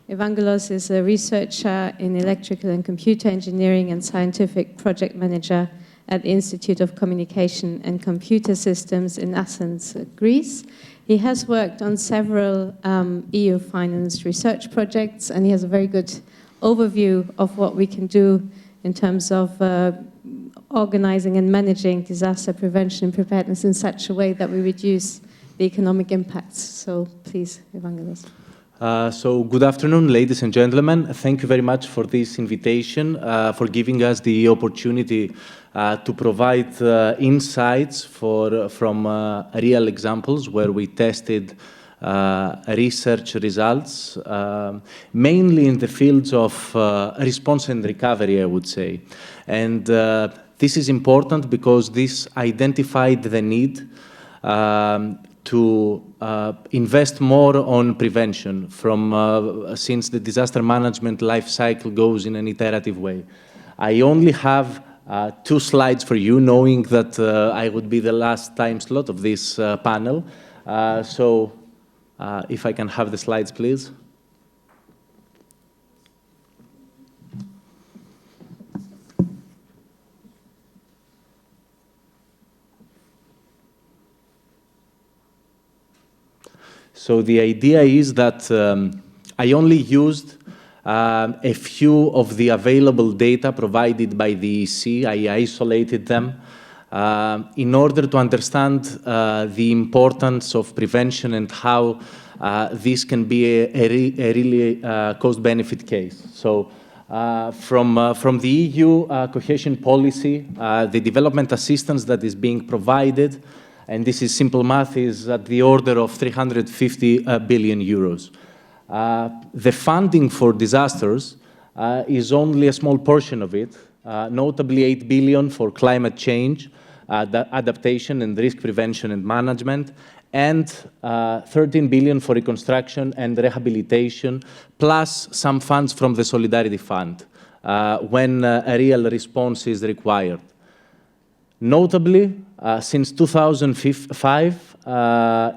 Evangelos is a researcher in electrical and computer engineering and scientific project manager at the Institute of Communication and Computer Systems in Athens, Greece. He has worked on several EU-financed research projects, and he has a very good overview of what we can do in terms of organizing and managing disaster prevention and preparedness in such a way that we reduce the economic impacts. So please, Evangelos. So good afternoon, ladies and gentlemen. Thank you very much for this invitation, for giving us the opportunity to provide insights from real examples where we tested research results, mainly in the fields of response and recovery, I would say. And this is important because this identified the need to invest more on prevention since the disaster management life cycle goes in an iterative way. I only have 2 slides for you, knowing that I would be the last time slot of this panel. So if I can have the slides, please. So the idea is that I only used a few of the available data provided by the EC. I isolated them in order to understand the importance of prevention and how this can be a really cost-benefit case. So from the EU cohesion policy, the development assistance that is being provided, and this is simple math, is at the order of 350 billion euros. The funding for disasters is only a small portion of it, notably 8 billion for climate change, adaptation and risk prevention and management, and 13 billion for reconstruction and rehabilitation, plus some funds from the Solidarity Fund when a real response is required. Notably, since 2005,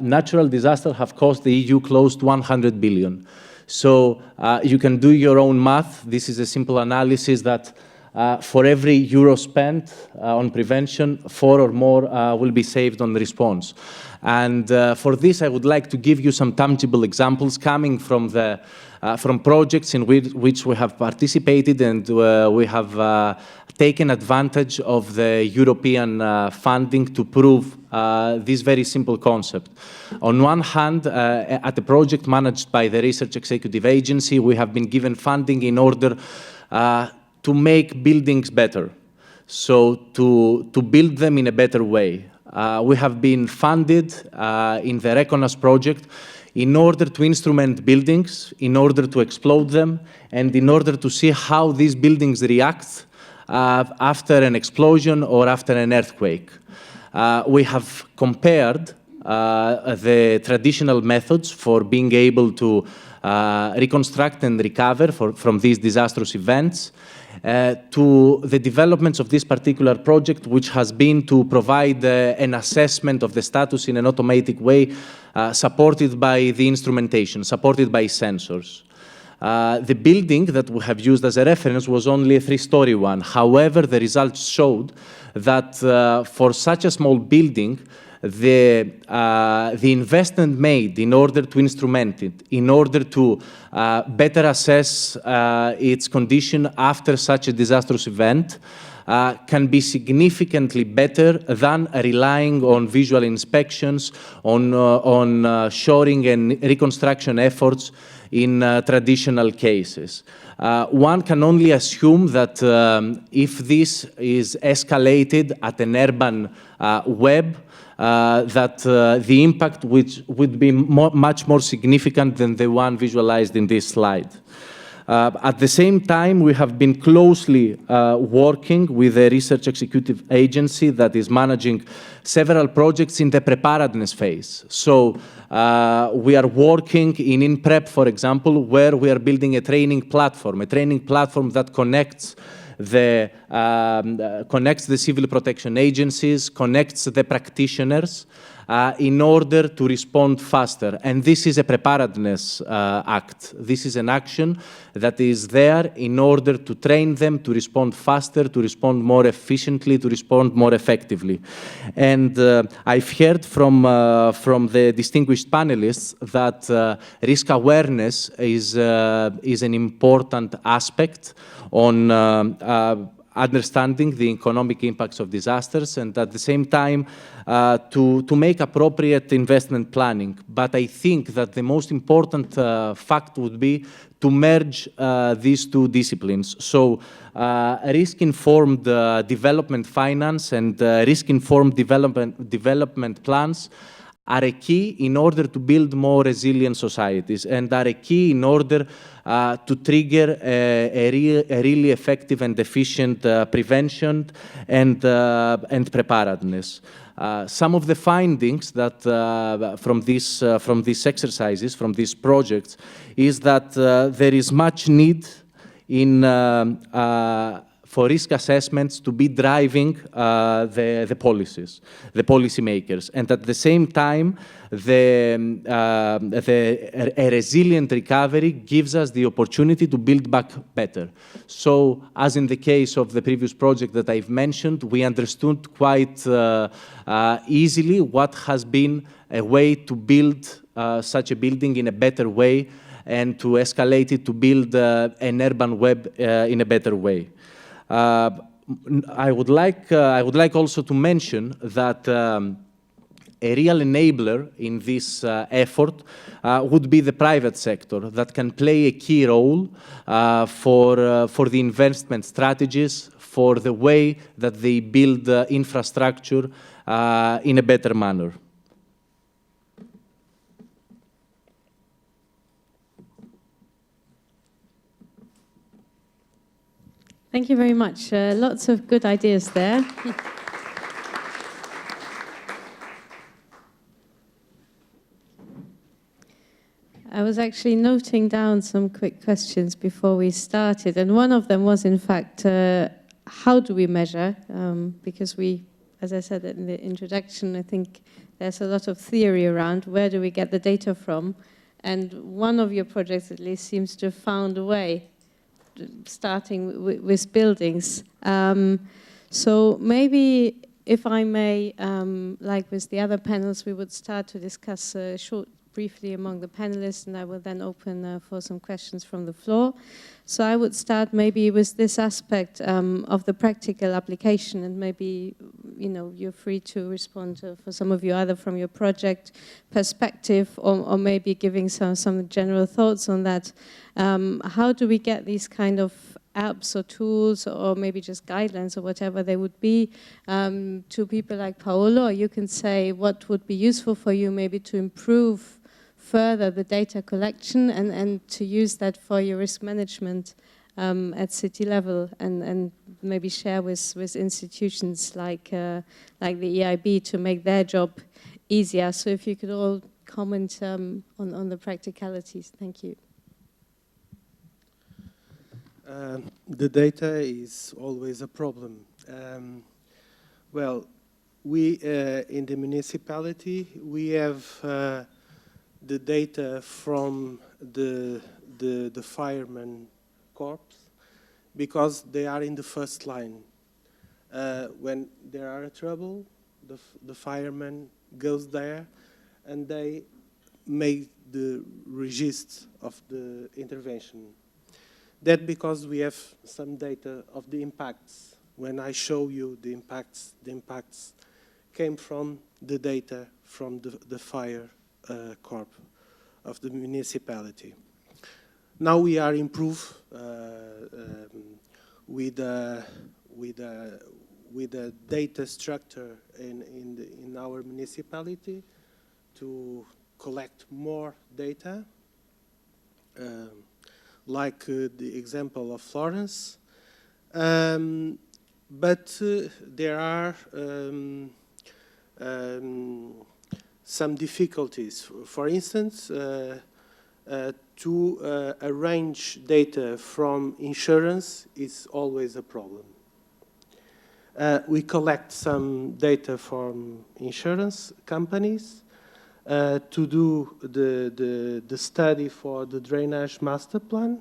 natural disasters have cost the EU close to 100 billion. So you can do your own math. This is a simple analysis that for every euro spent on prevention, 4 or more will be saved on response. And for this, I would like to give you some tangible examples coming from projects in which we have participated, and we have taken advantage of the European funding to prove this very simple concept. On one hand, at a project managed by the Research Executive Agency, we have been given funding in order to make buildings better, so to build them in a better way. We have been funded in the Reconas project in order to instrument buildings, in order to explode them, and in order to see how these buildings react after an explosion or after an earthquake. We have compared the traditional methods for being able to reconstruct and recover from these disastrous events, to the developments of this particular project, which has been to provide an assessment of the status in an automatic way, supported by the instrumentation, supported by sensors. The building that we have used as a reference was only a 3-story one. However, the results showed that for such a small building, the investment made in order to instrument it, in order to better assess its condition after such a disastrous event, can be significantly better than relying on visual inspections, on shoring and reconstruction efforts in traditional cases. One can only assume that if this is escalated at an urban web, that the impact would be much more significant than the one visualized in this slide. At the same time, we have been closely working with a research executive agency that is managing several projects in the preparedness phase. So we are working in prep, for example, where we are building a training platform that connects the civil protection agencies, connects the practitioners, in order to respond faster. And this is a preparedness act. This is an action that is there in order to train them to respond faster, to respond more efficiently, to respond more effectively. And I've heard from the distinguished panelists that risk awareness is an important aspect on understanding the economic impacts of disasters, and at the same time to make appropriate investment planning. But I think that the most important fact would be to merge these two disciplines. So risk-informed development finance and risk-informed development plans are a key in order to build more resilient societies, and are a key in order to trigger a really effective and efficient prevention and preparedness. Some of the findings that from these exercises, from these projects, is that there is much need for risk assessments to be driving the policies, the policymakers, and at the same time, a resilient recovery gives us the opportunity to build back better. So, as in the case of the previous project that I've mentioned, we understood quite easily what has been a way to build such a building in a better way, and to escalate it to build an urban web in a better way. I would like also to mention that a real enabler in this effort would be the private sector, that can play a key role for the investment strategies, for the way that they build infrastructure in a better manner. Thank you very much. Lots of good ideas there. I was actually noting down some quick questions before we started, and one of them was, in fact, how do we measure? Because we, as I said in the introduction, I think there's a lot of theory around where do we get the data from, and one of your projects at least seems to have found a way, starting with buildings. So maybe, if I may, like with the other panels, we would start to discuss briefly among the panelists, and I will then open for some questions from the floor. So I would start maybe with this aspect of the practical application, and maybe you're free to respond for some of you, either from your project perspective or maybe giving some general thoughts on that. How do we get these kind of apps or tools, or maybe just guidelines or whatever they would be, to people like Paolo? Or you can say what would be useful for you maybe to improve further the data collection and to use that for your risk management at city level, and maybe share with institutions like the EIB to make their job easier. So if you could all comment on the practicalities. Thank you. The data is always a problem. Well, we in the municipality, we have the data from the fireman corps because they are in the first line. When there are a trouble, the fireman goes there and they make the register of the intervention. That because we have some data of the impacts. When I show you the impacts came from the data from the fire corp of the municipality. Now we are improved with a data structure in our municipality to collect more data, like the example of Florence. But there are some difficulties. For instance, to arrange data from insurance is always a problem. We collect some data from insurance companies to do the study for the drainage master plan,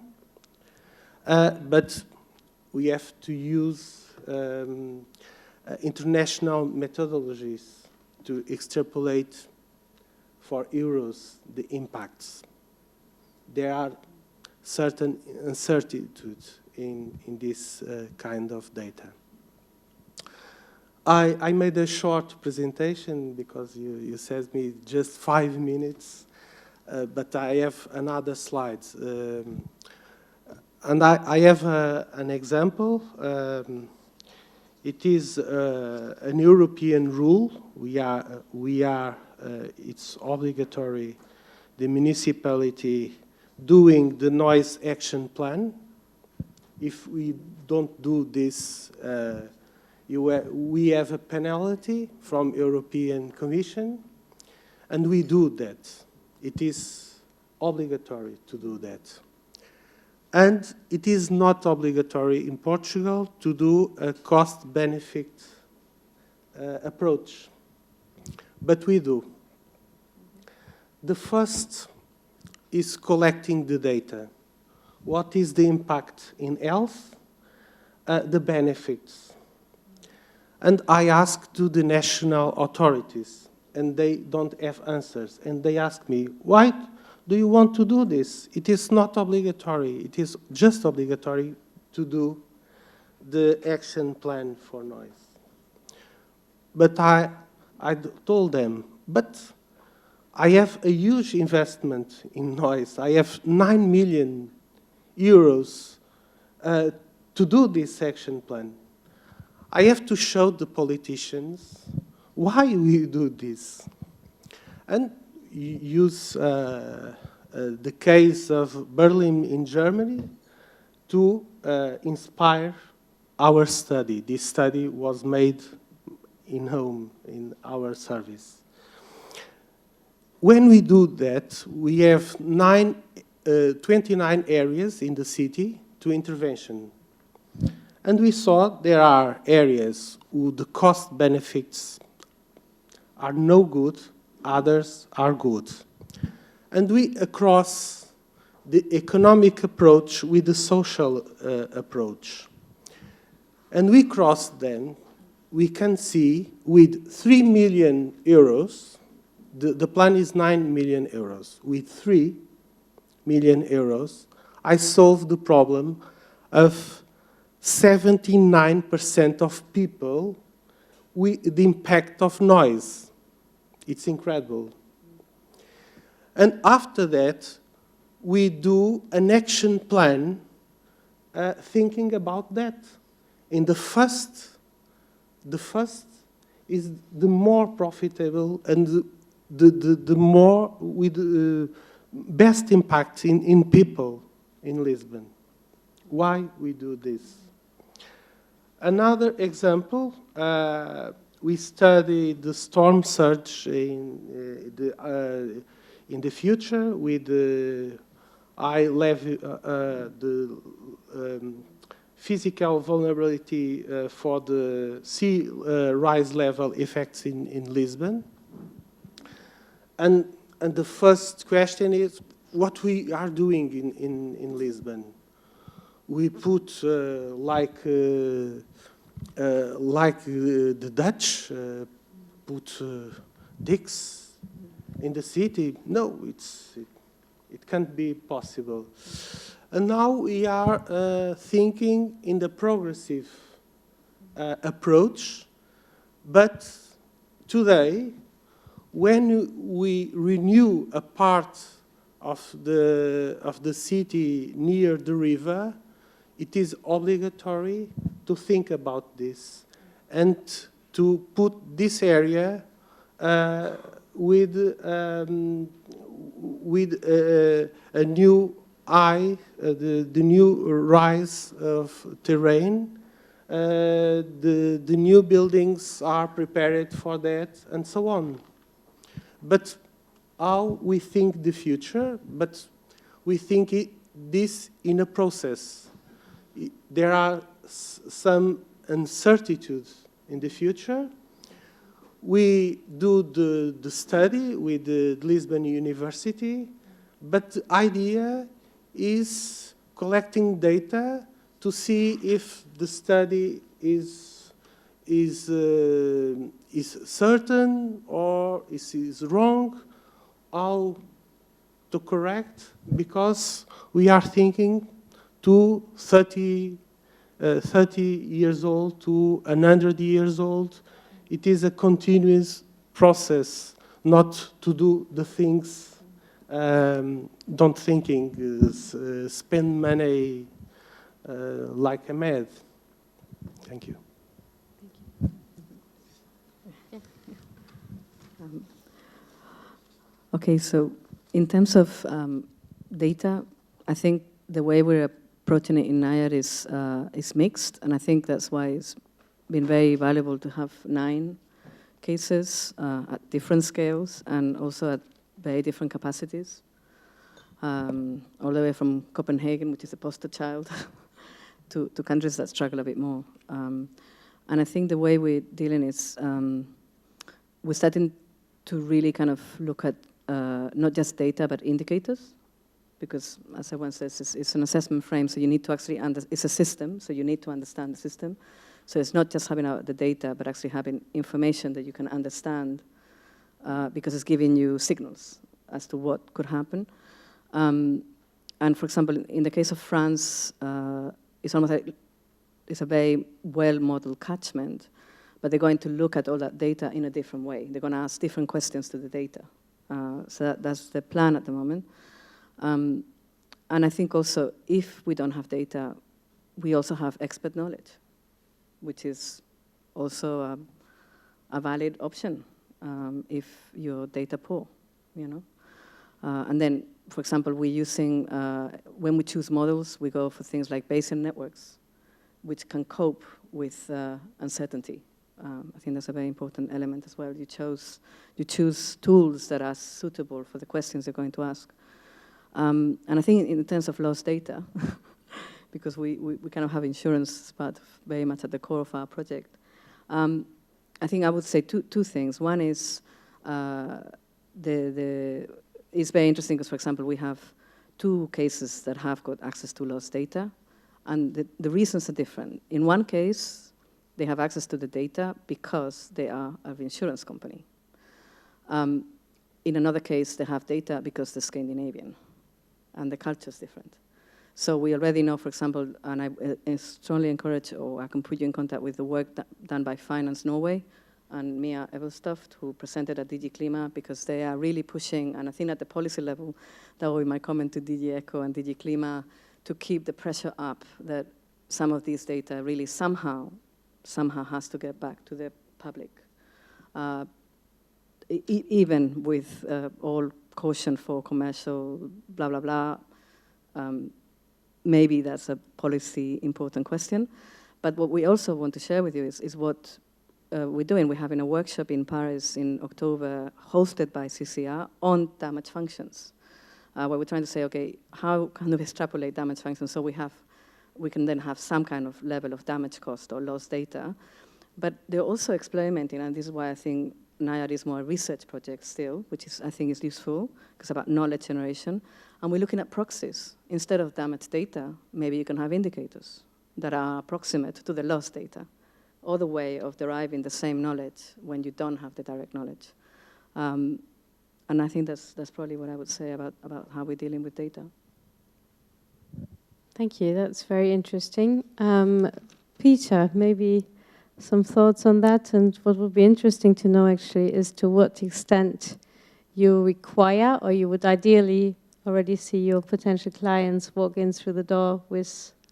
but we have to use international methodologies to extrapolate for euros the impacts. There are certain uncertainties in this kind of data. I made a short presentation because you said me just 5 minutes, but I have another slide. And I have an example. It is an European rule. It's obligatory, the municipality doing the noise action plan. If we don't do this, we have a penalty from European Commission, and we do that. It is obligatory to do that. And it is not obligatory in Portugal to do a cost-benefit approach, but we do. The first is collecting the data. What is the impact in health? The benefits. And I ask to the national authorities, and they don't have answers. And they ask me, why do you want to do this? It is not obligatory. It is just obligatory to do the action plan for noise. But I told them, but I have a huge investment in noise. I have 9 million euros to do this action plan. I have to show the politicians why we do this. And use the case of Berlin in Germany to inspire our study. This study was made in home, in our service. When we do that, we have 29 areas in the city to intervention. And we saw there are areas where the cost benefits are no good, others are good. And we across the economic approach with the social approach. And we cross then, we can see with 3 million euros, the plan is 9 million euros. With 3 million euros, I solved the problem of 79% of people with the impact of noise. It's incredible. And after that, we do an action plan thinking about that. In the first is the more profitable and the more with the best impact in people in Lisbon. Why we do this? Another example, we study the storm surge in the future with the high level, the physical vulnerability for the sea rise level effects in Lisbon. And the first question is what we are doing in Lisbon. We put like the Dutch put dikes in the city. No, it can't be possible. And now we are thinking in the progressive approach, but today, when we renew a part of the city near the river, it is obligatory to think about this and to put this area with a new eye, the new rise of terrain. The new buildings are prepared for that, and so on. But how we think the future, but we think this in a process. There are some uncertainties in the future. We do the study with the Lisbon University, but the idea is collecting data to see if the study is certain or is wrong, how to correct, because we are thinking to 30 years old to 100 years old. It is a continuous process, not to do the things, don't thinking, spend money like a mad. Thank you. Okay, so in terms of data, I think the way we're approaching it in NIAD is mixed, and I think that's why it's been very valuable to have 9 cases at different scales and also at very different capacities, all the way from Copenhagen, which is a poster child, to countries that struggle a bit more. And I think the way we're dealing is we're starting to really kind of look at not just data, but indicators, because as everyone says, it's an assessment frame, so you need to actually, it's a system, so you need to understand the system. So it's not just having the data, but actually having information that you can understand, because it's giving you signals as to what could happen. And for example, in the case of France, it's almost like it's a very well-modeled catchment, but they're going to look at all that data in a different way. They're going to ask different questions to the data. So that's the plan at the moment. And I think also, if we don't have data, we also have expert knowledge, which is also a valid option if you're data poor, you know. And then, for example, we're using, when we choose models, we go for things like Bayesian networks, which can cope with uncertainty. I think that's a very important element as well. You choose tools that are suitable for the questions you're going to ask. And I think in terms of lost data, because we kind of have insurance part of very much at the core of our project, I think I would say two things. One is it's very interesting because, for example, we have 2 cases that have got access to lost data, and the reasons are different. In one case, they have access to the data because they are an insurance company. In another case, they have data because they're Scandinavian, and the culture is different. So we already know, for example, and I strongly encourage, or I can put you in contact with the work done by Finance Norway and Mia Evelstoft, who presented at DG Klima, because they are really pushing, and I think at the policy level, that will be my comment to DG ECHO and DG Klima, to keep the pressure up that some of these data really somehow has to get back to the public. Even with all caution for commercial blah, blah, blah, maybe that's a policy important question. But what we also want to share with you is what we're doing. We're having a workshop in Paris in October, hosted by CCR, on damage functions, where we're trying to say, okay, how can we extrapolate damage functions so we can then have some kind of level of damage cost or loss data. But they're also experimenting, and this is why I think NIAD is more a research project still, which is, I think is useful, because it's about knowledge generation. And we're looking at proxies. Instead of damage data, maybe you can have indicators that are approximate to the loss data, or the way of deriving the same knowledge when you don't have the direct knowledge. And I think that's probably what I would say about how we're dealing with data. Thank you, that's very interesting. Peter, maybe some thoughts on that, and what would be interesting to know actually is to what extent you require, or you would ideally already see your potential clients walk in through the door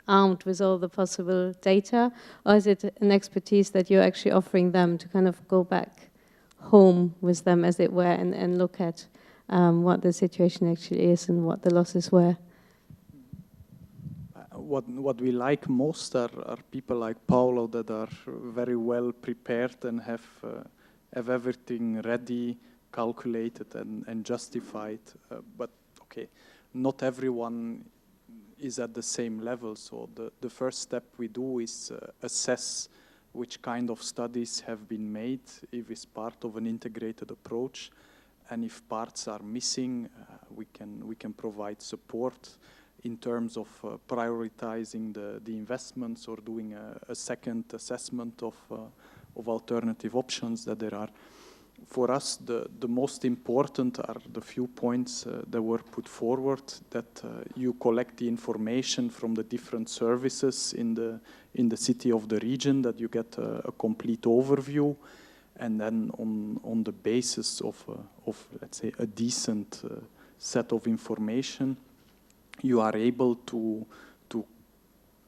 armed with all the possible data, or is it an expertise that you're actually offering them to kind of go back home with them, as it were, and look at what the situation actually is and what the losses were? What we like most are people like Paolo that are very well prepared and have everything ready, calculated and justified. But okay, not everyone is at the same level. So the first step we do is assess which kind of studies have been made, if it's part of an integrated approach, and if parts are missing, we can provide support in terms of prioritizing the investments or doing a second assessment of alternative options that there are. For us, the most important are the few points that were put forward, that you collect the information from the different services in the city of the region, that you get a complete overview, and then on the basis of let's say, a decent set of information, you are able to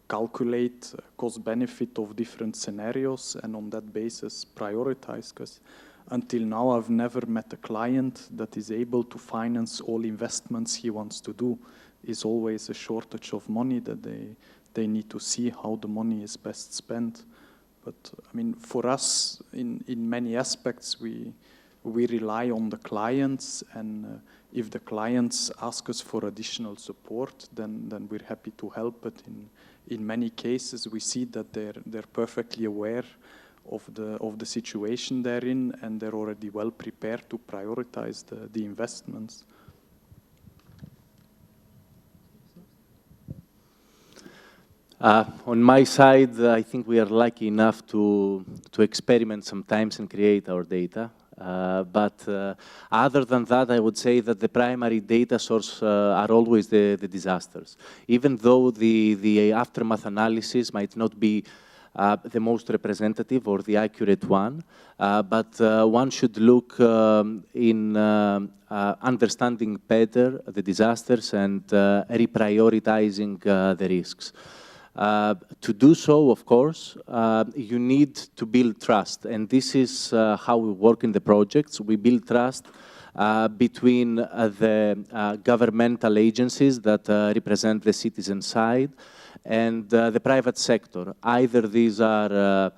calculate cost-benefit of different scenarios, and on that basis prioritize. Because until now, I've never met a client that is able to finance all investments he wants to do. It's always a shortage of money that they need to see how the money is best spent. But I mean, for us, in many aspects, we rely on the clients, and if the clients ask us for additional support, then we're happy to help. But in many cases, we see that they're perfectly aware of the situation they're in, and they're already well prepared to prioritize the investments. On my side, I think we are lucky enough to experiment sometimes and create our data. But other than that, I would say that the primary data source are always the disasters. Even though the aftermath analysis might not be the most representative or the accurate one, but one should look in understanding better the disasters and reprioritizing the risks. To do so, of course, you need to build trust, and this is how we work in the projects. We build trust between the governmental agencies that represent the citizen side and the private sector. Either these are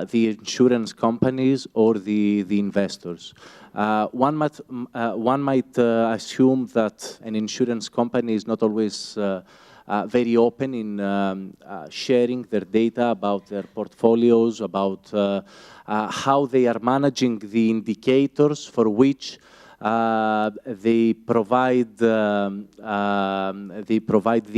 the insurance companies or the investors. One might assume that an insurance company is not always very open in sharing their data about their portfolios, about how they are managing the indicators for which they provide the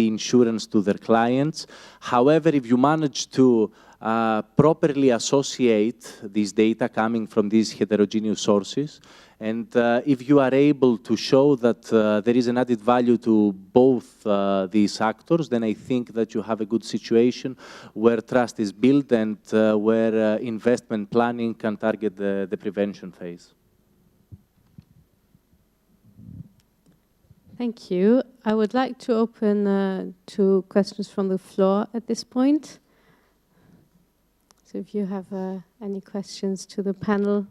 insurance to their clients. However, if you manage to properly associate these data coming from these heterogeneous sources, and if you are able to show that there is an added value to both these actors, then I think that you have a good situation where trust is built and where investment planning can target the prevention phase. Thank you. I would like to open to questions from the floor at this point. So if you have any questions to the panel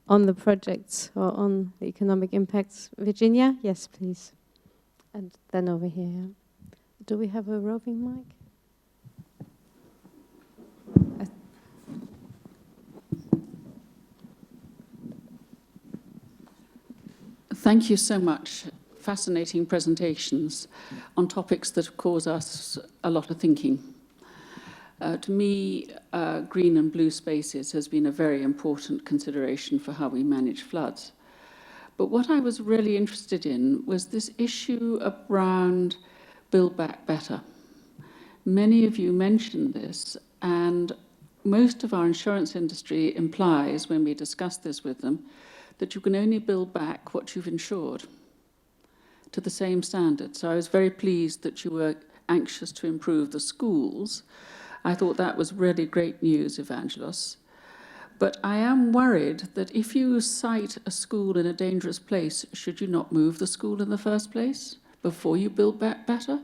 on the projects or on the economic impacts. Virginia? Yes, please. And then over here. Do we have a roving mic? Thank you so much. Fascinating presentations on topics that cause us a lot of thinking. To me, green and blue spaces has been a very important consideration for how we manage floods. But what I was really interested in was this issue around Build Back Better. Many of you mentioned this, and most of our insurance industry implies, when we discuss this with them, that you can only build back what you've insured to the same standard. So I was very pleased that you were anxious to improve the schools. I thought that was really great news, Evangelos. But I am worried that if you site a school in a dangerous place, should you not move the school in the first place before you build back better?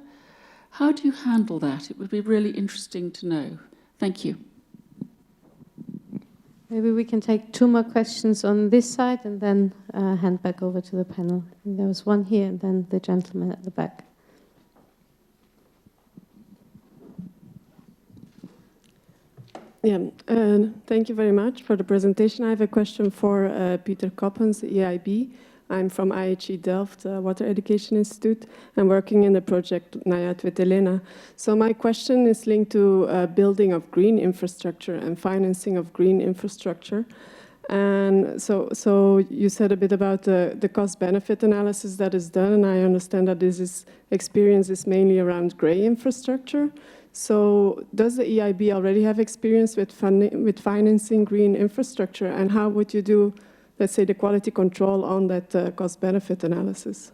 How do you handle that? It would be really interesting to know. Thank you. Maybe we can take 2 more questions on this side and then hand back over to the panel. And there was one here and then the gentleman at the back. Yeah, thank you very much for the presentation. I have a question for Peter Koppens, EIB. I'm from IHE Delft Water Education Institute. I'm working in the project NIAD with Elena. So my question is linked to building of green infrastructure and financing of green infrastructure. And so you said a bit about the cost-benefit analysis that is done, and I understand that experience is mainly around grey infrastructure. So does the EIB already have experience with financing green infrastructure, and how would you do, let's say, the quality control on that cost-benefit analysis?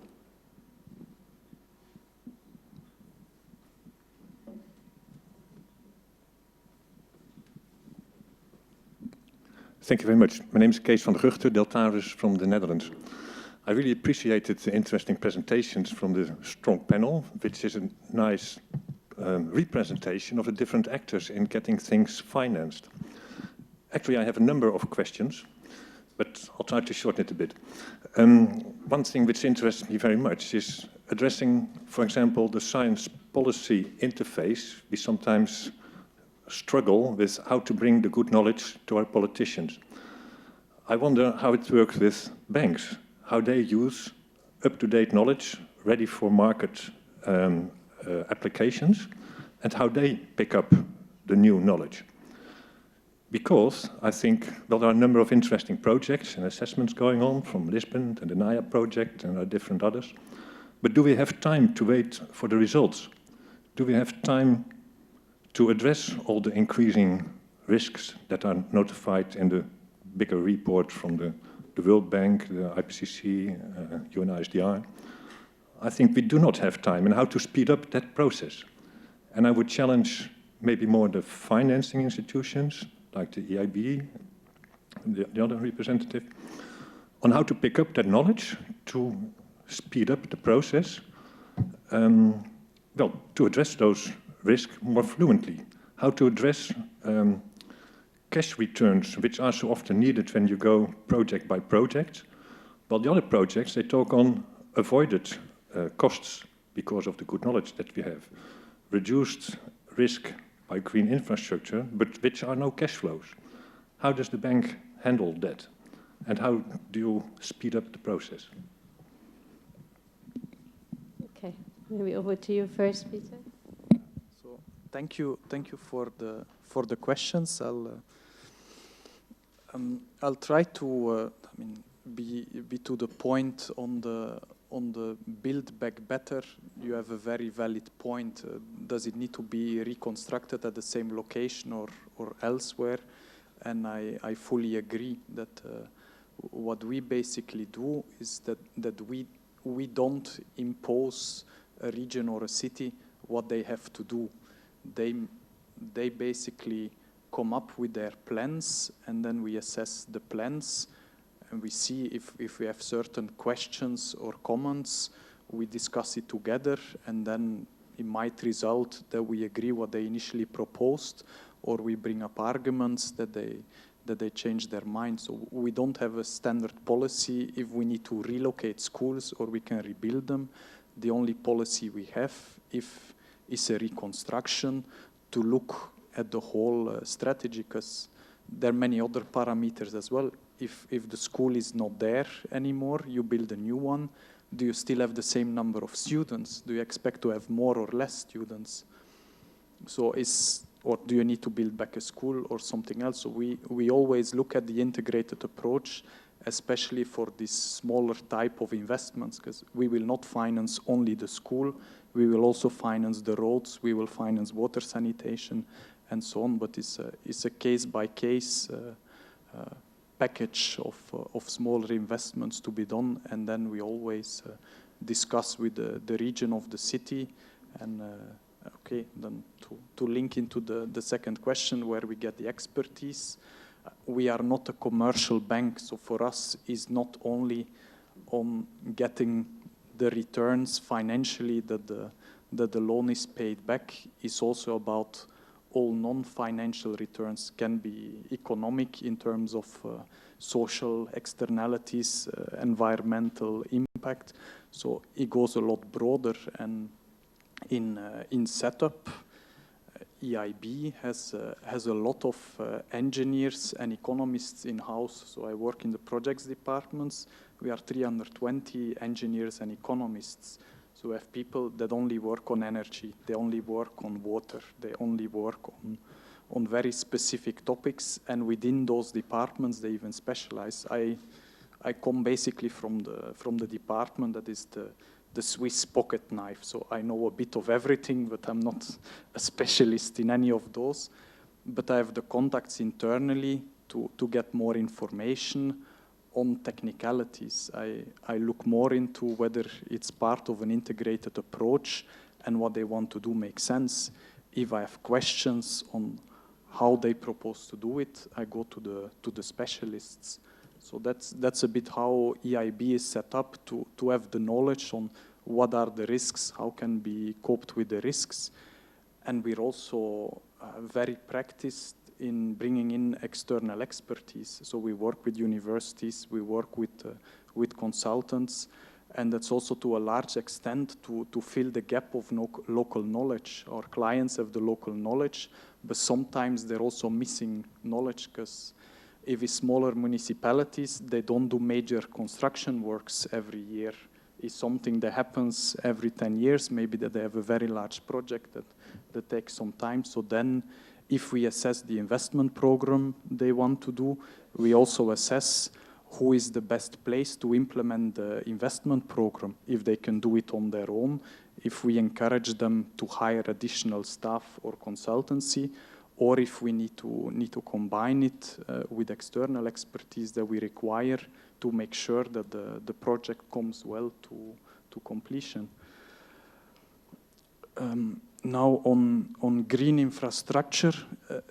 Thank you very much. My name is Kees van der Guchten, Deltaris from the Netherlands. I really appreciated the interesting presentations from the strong panel, which is a nice representation of the different actors in getting things financed. Actually, I have a number of questions, but I'll try to shorten it a bit. One thing which interests me very much is addressing, for example, the science policy interface. We sometimes struggle with how to bring the good knowledge to our politicians. I wonder how it works with banks, how they use up-to-date knowledge ready for market applications, and how they pick up the new knowledge. Because I think, well, there are a number of interesting projects and assessments going on from Lisbon and the NIAD project and different others. But do we have time to wait for the results? Do we have time to address all the increasing risks that are notified in the bigger report from the World Bank, the IPCC, UNISDR? I think we do not have time, and how to speed up that process. And I would challenge maybe more the financing institutions, like the EIB, the other representative, on how to pick up that knowledge to speed up the process, well, to address those risks more fluently, how to address cash returns, which are so often needed when you go project by project. While the other projects, they talk on avoided costs because of the good knowledge that we have, reduced risk by green infrastructure, but which are no cash flows. How does the bank handle that? And how do you speed up the process? Okay, maybe over to you first, Peter. So thank you for the questions. I'll try to be to the point on the Build Back Better. You have a very valid point. Does it need to be reconstructed at the same location or elsewhere? And I fully agree that what we basically do is that we don't impose a region or a city what they have to do. They basically come up with their plans, and then we assess the plans, and we see if we have certain questions or comments, we discuss it together, and then it might result that we agree what they initially proposed, or we bring up arguments that they change their mind. So we don't have a standard policy if we need to relocate schools or we can rebuild them. The only policy we have is a reconstruction to look at the whole strategy, because there are many other parameters as well. if the school is not there anymore, you build a new one, do you still have the same number of students? Do you expect to have more or less students? So or do you need to build back a school or something else? So we always look at the integrated approach, especially for this smaller type of investments, because we will not finance only the school, we will also finance the roads, we will finance water sanitation, and so on, but it's a case-by-case package of smaller investments to be done, and then we always discuss with the region of the city, and okay, then to link into the second question where we get the expertise, we are not a commercial bank, so for us it's not only on getting the returns financially that the loan is paid back, it's also about all non-financial returns, can be economic in terms of social externalities, environmental impact. So it goes a lot broader, and in setup, EIB has a lot of engineers and economists in-house. So I work in the projects departments. We are 320 engineers and economists. So we have people that only work on energy, they only work on water, they only work on very specific topics, and within those departments they even specialize. I come basically from the department that is the Swiss pocket knife, so I know a bit of everything, but I'm not a specialist in any of those. But I have the contacts internally to get more information on technicalities. I look more into whether it's part of an integrated approach and what they want to do makes sense. If I have questions on how they propose to do it, I go to the specialists. So that's a bit how EIB is set up, to have the knowledge on what are the risks, how can be coped with the risks. And we're also very practiced in bringing in external expertise. So we work with universities, we work with consultants, and that's also to a large extent to fill the gap of local knowledge. Our clients have the local knowledge, but sometimes they're also missing knowledge, because if it's smaller municipalities, they don't do major construction works every year. It's something that happens every 10 years, maybe that they have a very large project that takes some time. So then if we assess the investment program they want to do, we also assess who is the best place to implement the investment program, if they can do it on their own, if we encourage them to hire additional staff or consultancy, or if we need to combine it with external expertise that we require to make sure that the project comes well to completion. Now on green infrastructure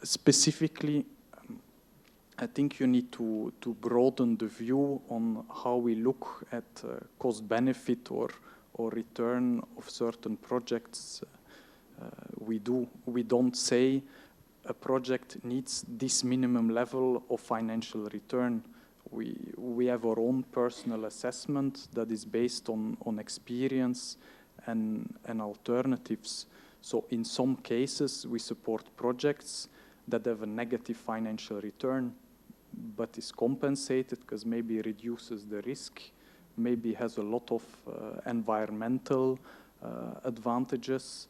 specifically, I think you need to broaden the view on how we look at cost benefit or return of certain projects. We don't say a project needs this minimum level of financial return. We have our own personal assessment that is based on experience and alternatives. So in some cases, we support projects that have a negative financial return, but is compensated because maybe it reduces the risk, maybe has a lot of environmental advantages,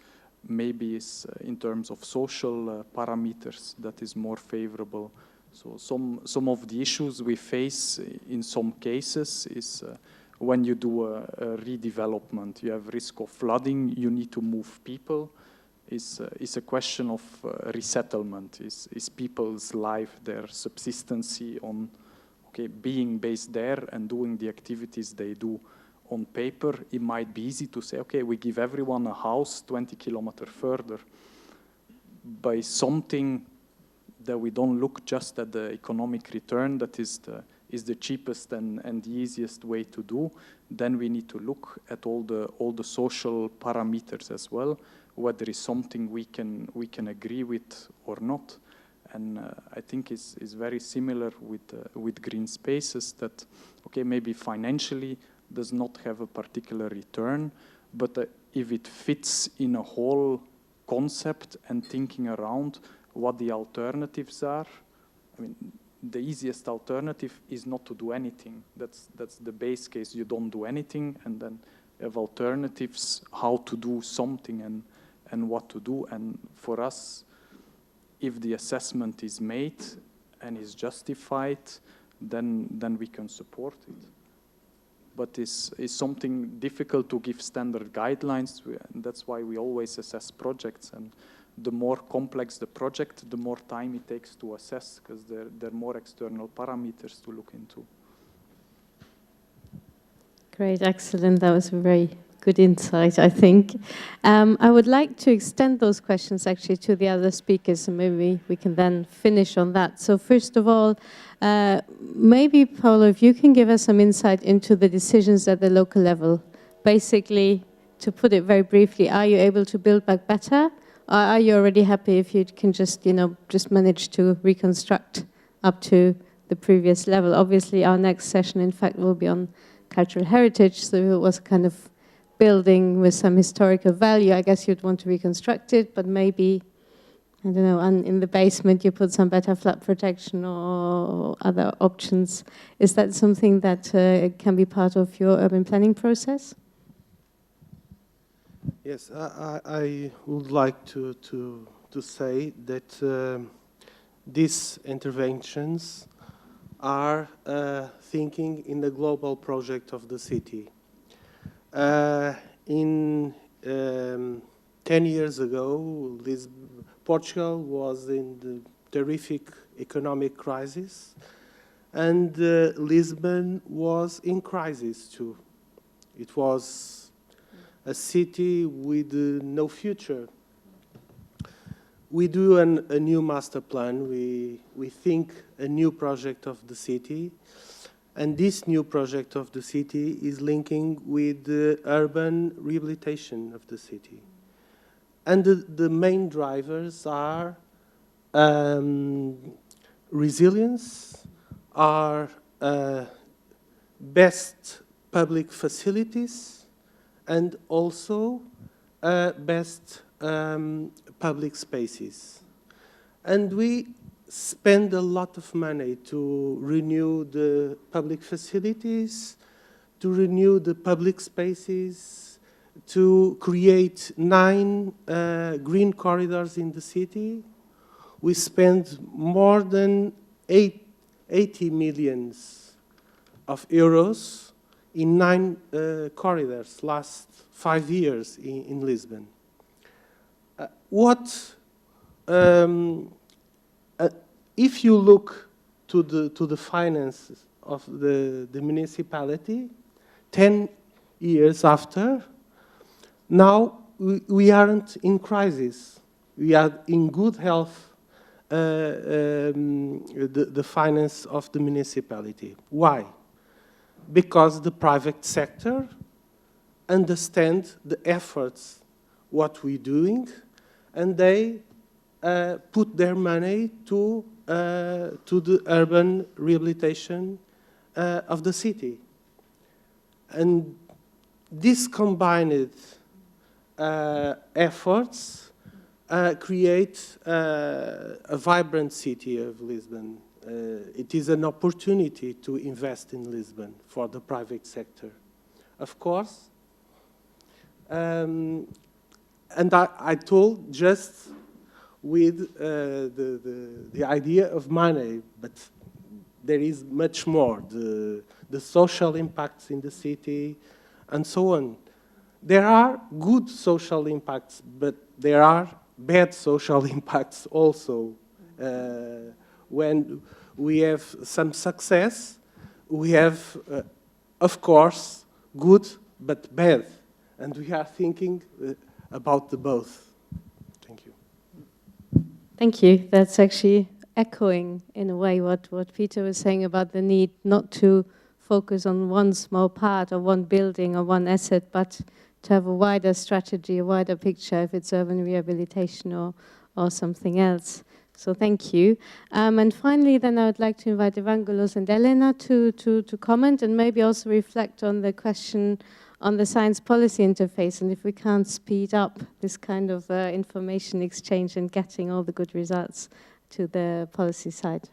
maybe is in terms of social parameters that is more favorable. So some of the issues we face in some cases is when you do a redevelopment, you have risk of flooding, you need to move people. Is a question of resettlement. Is people's life, their subsistency on being based there and doing the activities they do. On paper, it might be easy to say, okay, we give everyone a house 20 kilometers further. By something that we don't look just at the economic return, that is the cheapest and the easiest way to do, then we need to look at all the social parameters as well, whether it's something we can agree with or not. And I think it's very similar with green spaces, that maybe financially does not have a particular return, but if it fits in a whole concept and thinking around what the alternatives are, I mean, the easiest alternative is not to do anything. That's the base case. You don't do anything, and then you have alternatives how to do something and what to do. And for us, if the assessment is made and is justified, then we can support it. But it's something difficult to give standard guidelines. And that's why we always assess projects. And the more complex the project, the more time it takes to assess, because there are more external parameters to look into. Great, excellent. That was a very good insight, I think. I would like to extend those questions actually to the other speakers, and maybe we can then finish on that. So first of all, maybe, Paolo, if you can give us some insight into the decisions at the local level. Basically, to put it very briefly, are you able to build back better? Or are you already happy if you can just, just manage to reconstruct up to the previous level? Obviously, our next session, in fact, will be on cultural heritage, so it was kind of building with some historical value. I guess you'd want to reconstruct it, but maybe, I don't know, in the basement you put some better flood protection or other options. Is that something that can be part of your urban planning process? Yes, I would like to say that these interventions are thinking in the global project of the city. 10 years ago, Portugal was in the terrific economic crisis, and Lisbon was in crisis too. It was a city with no future. We do a new master plan. We think a new project of the city. And this new project of the city is linking with the urban rehabilitation of the city. And the main drivers are resilience, are best public facilities, and also best public spaces. And we spend a lot of money to renew the public facilities, to renew the public spaces, to create 9 green corridors in the city. We spend more than 80 million of euros in 9 corridors last 5 years in Lisbon. If you look to the finances of the municipality, 10 years after, now we aren't in crisis. We are in good health, the finance of the municipality. Why? Because the private sector understands the efforts, what we're doing, and they put their money to the urban rehabilitation of the city. And these combined efforts create a vibrant city of Lisbon. It is an opportunity to invest in Lisbon for the private sector. Of course, and I told just with the idea of money, but there is much more, the social impacts in the city and so on. There are good social impacts, but there are bad social impacts also. When we have some success, we have, of course, good but bad. And we are thinking about the both. Thank you. Thank you. That's actually echoing, in a way, what Peter was saying about the need not to focus on one small part or one building or one asset, but to have a wider strategy, a wider picture, if it's urban rehabilitation or something else. So thank you. And finally, then I would like to invite Evangelos and Elena to comment and maybe also reflect on the question on the science policy interface, and if we can't speed up this kind of information exchange and getting all the good results to the policy side.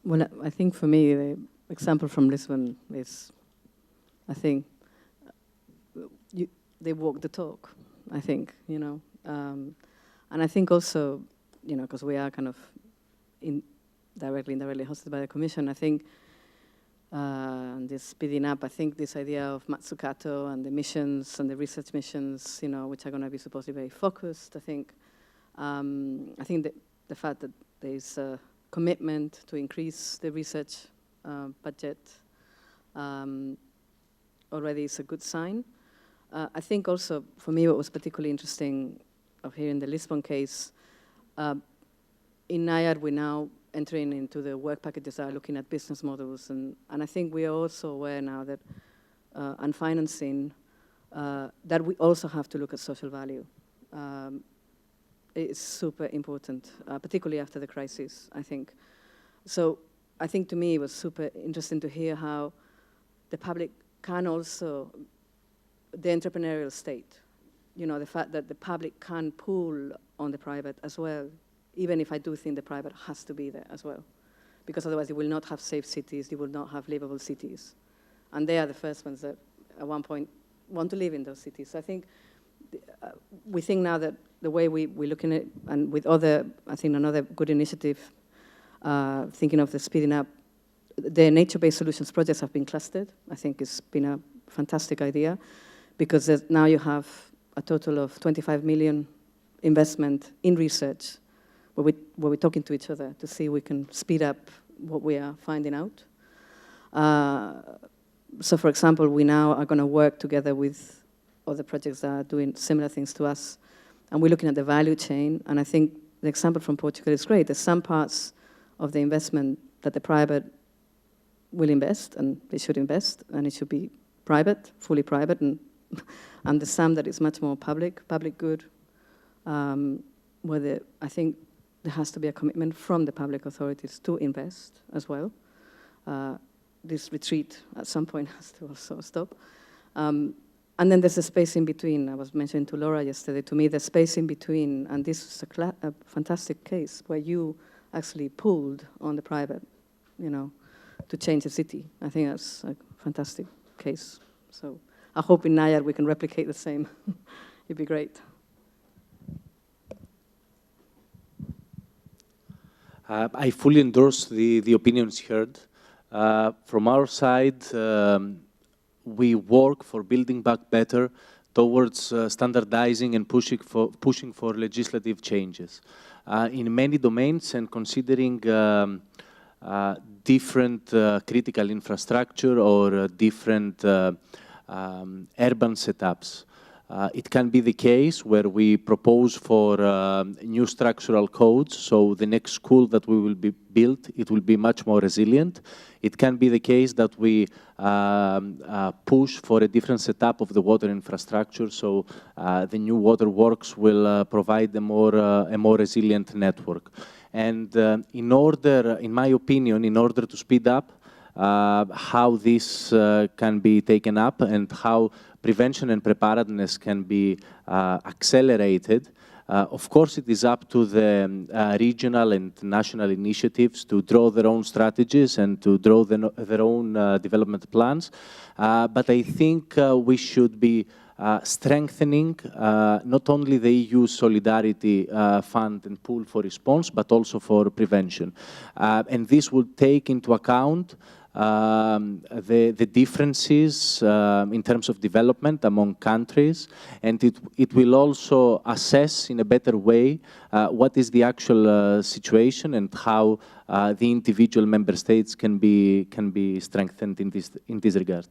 Well, I think for me, the example from Lisbon is, I think, they walk the talk, I think, you know. And I think also, you know, because we are kind of directly, indirectly hosted by the Commission, I think this speeding up, I think this idea of Matsukato and the missions and the research missions, you know, which are going to be supposedly very focused, I think that the fact that there is a commitment to increase the research budget already is a good sign. I think also, for me, what was particularly interesting of hearing the Lisbon case, in NIAD, we're now entering into the work packages that are looking at business models, and I think we are also aware now that, and financing, that we also have to look at social value. It's super important, particularly after the crisis, I think. So I think to me it was super interesting to hear how the public can also, the entrepreneurial state, you know, the fact that the public can pull on the private as well, even if I do think the private has to be there as well, because otherwise you will not have safe cities, you will not have livable cities. And they are the first ones that at one point want to live in those cities. So I think we think now that the way we're looking at it, and with other, I think another good initiative, thinking of the speeding up, the nature-based solutions projects have been clustered. I think it's been a fantastic idea, because now you have a total of 25 million investment in research, where we're talking to each other to see if we can speed up what we are finding out. So for example, we now are going to work together with other projects that are doing similar things to us, and we're looking at the value chain, and I think the example from Portugal is great. There's some parts of the investment that the private will invest, and they should invest, and it should be private, fully private, and there's some that is much more public good, where I think there has to be a commitment from the public authorities to invest as well. This retreat at some point has to also stop. And then there's a space in between. I was mentioning to Laura yesterday, to me, the space in between, and this is a fantastic case where you actually pulled on the private, you know, to change the city. I think that's a fantastic case. So I hope in NIAD we can replicate the same. It'd be great. I fully endorse the opinions heard. From our side, we work for building back better towards standardizing and pushing for legislative changes. In many domains, and considering different critical infrastructure or different urban setups. It can be the case where we propose for new structural codes, so the next school that we will be built, it will be much more resilient. It can be the case that we push for a different setup of the water infrastructure, so the new waterworks will provide a more resilient network. And in my opinion, in order to speed up how this can be taken up and how prevention and preparedness can be accelerated. Of course, it is up to the regional and national initiatives to draw their own strategies and to draw their own development plans. But I think we should be strengthening not only the EU Solidarity Fund and Pool for Response, but also for prevention. And this will take into account the differences in terms of development among countries, and it will also assess in a better way what is the actual situation and how the individual member states can be strengthened in this regard.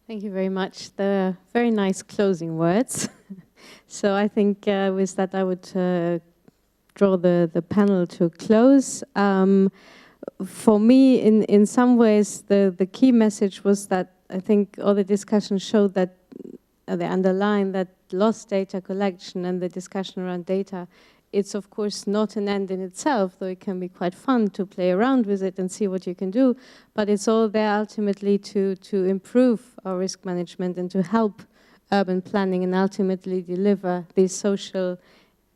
Thank you very much. The very nice closing words. So I think with that I would draw the panel to a close. For me, in some ways, the key message was that I think all the discussion showed that they underline that lost data collection and the discussion around data, it's of course not an end in itself, though it can be quite fun to play around with it and see what you can do, but it's all there ultimately to improve our risk management and to help urban planning and ultimately deliver these social,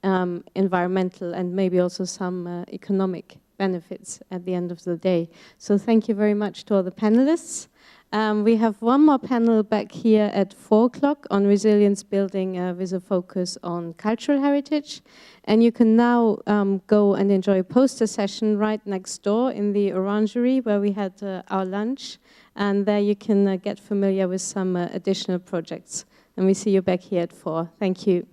environmental and maybe also some economic benefits at the end of the day. So thank you very much to all the panelists. We have one more panel back here at 4 o'clock on resilience building with a focus on cultural heritage. And you can now go and enjoy a poster session right next door in the orangery where we had our lunch. And there you can get familiar with some additional projects. And we see you back here at 4. Thank you.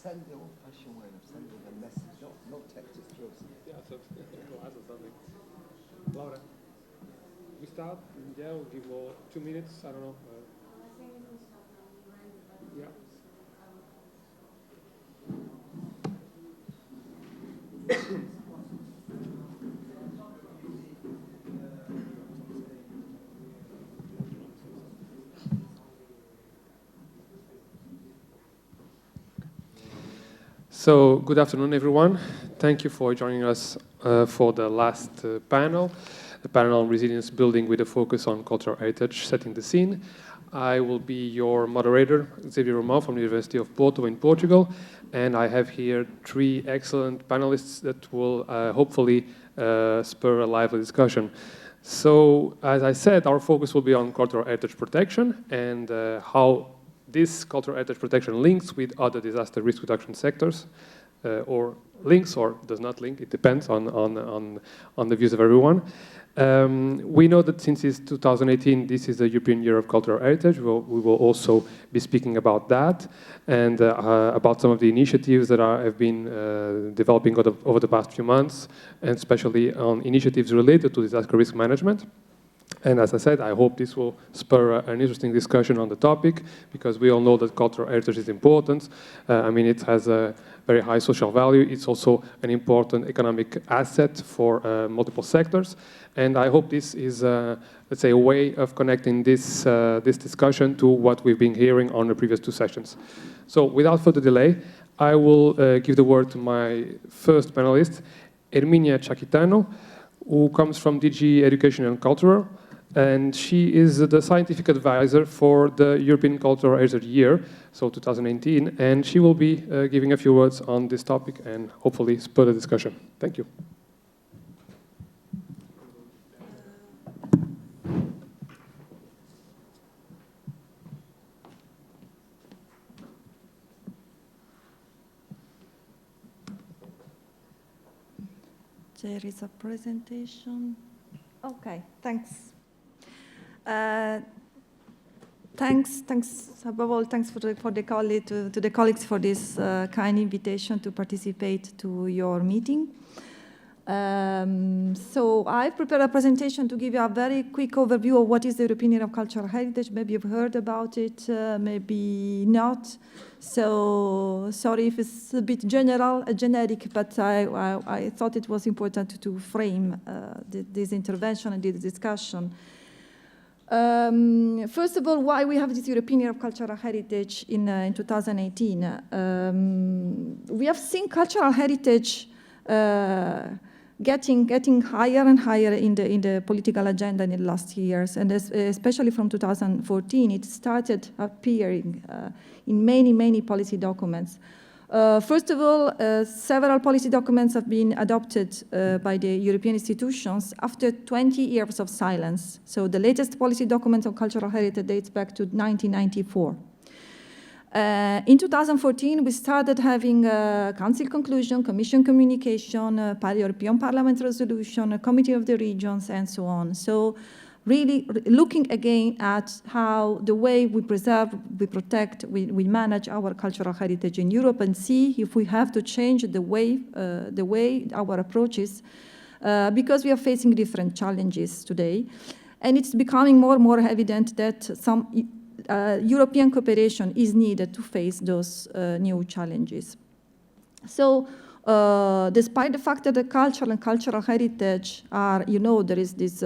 Send the old-fashioned way of sending a message, not text it through. Yeah, so something. Laura, we start. Yeah, we'll give more 2 minutes. I don't know. Yeah. So, good afternoon, everyone. Thank you for joining us for the last panel, the panel on resilience building with a focus on cultural heritage, setting the scene. I will be your moderator, Xavier Romão from the University of Porto in Portugal, and I have here 3 excellent panelists that will hopefully spur a lively discussion. So, as I said, our focus will be on cultural heritage protection and how this cultural heritage protection links with other disaster risk reduction sectors, or links or does not link. It depends on the views of everyone. We know that since it's 2018, this is the European Year of Cultural Heritage. We will also be speaking about that and about some of the initiatives that have been developing over the past few months, and especially on initiatives related to disaster risk management. And as I said, I hope this will spur an interesting discussion on the topic, because we all know that cultural heritage is important. I mean, it has a very high social value. It's also an important economic asset for multiple sectors. And I hope this is, let's say, a way of connecting this discussion to what we've been hearing on the previous 2 sessions. So without further delay, I will give the word to my first panelist, Herminia Chakitano, who comes from DG Education and Culture, and she is the scientific advisor for the European Cultural Heritage Year, so 2018, and she will be giving a few words on this topic and hopefully spur the discussion. Thank you. There is a presentation. Okay, thanks. Thanks above all, thanks to the colleagues for this kind invitation to participate to your meeting. So I prepared a presentation to give you a very quick overview of what is the European Year of Cultural Heritage. Maybe you've heard about it, maybe not. So sorry if it's a bit generic, but I thought it was important to frame this intervention and this discussion. First of all, why we have this European Year of Cultural Heritage in 2018? We have seen cultural heritage getting higher and higher in the political agenda in the last years, and especially from 2014, it started appearing in many policy documents. First of all, several policy documents have been adopted by the European institutions after 20 years of silence. So the latest policy document on cultural heritage dates back to 1994. In 2014, we started having a Council conclusion, Commission communication, European Parliament resolution, a Committee of the Regions, and so on. So really looking again at how the way we preserve, we protect, we manage our cultural heritage in Europe, and see if we have to change the way our approach is, because we are facing different challenges today. And it's becoming more and more evident that some European cooperation is needed to face those new challenges. So despite the fact that the culture and cultural heritage are, there is this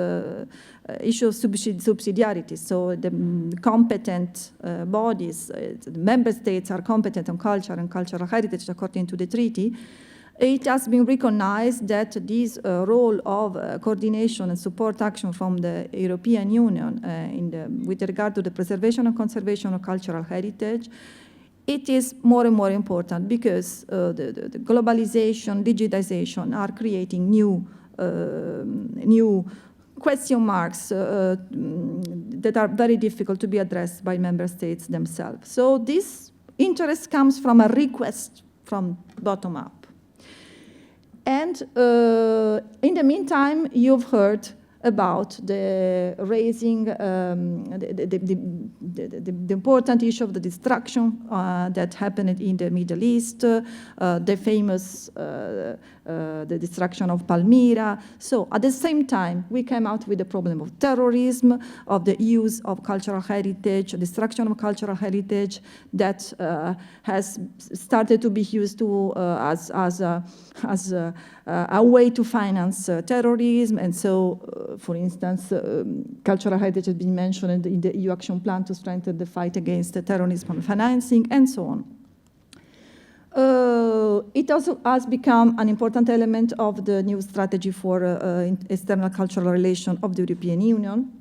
issue of subsidiarity. So the competent bodies, the member states are competent on culture and cultural heritage according to the treaty. it has been recognized that this role of coordination and support action from the European Union with regard to the preservation and conservation of cultural heritage, it is more and more important because the globalization, digitization are creating new question marks that are very difficult to be addressed by member states themselves. So this interest comes from a request from bottom up. And in the meantime, you've heard about the raising, the important issue of the destruction that happened in the Middle East, the famous the destruction of Palmyra. So at the same time, we came out with the problem of terrorism, of the use of cultural heritage, destruction of cultural heritage that has started to be used to as a way to finance terrorism. And so, for instance, cultural heritage has been mentioned in the EU Action Plan to strengthen the fight against terrorism and financing, and so on. It also has become an important element of the new strategy for external cultural relations of the European Union.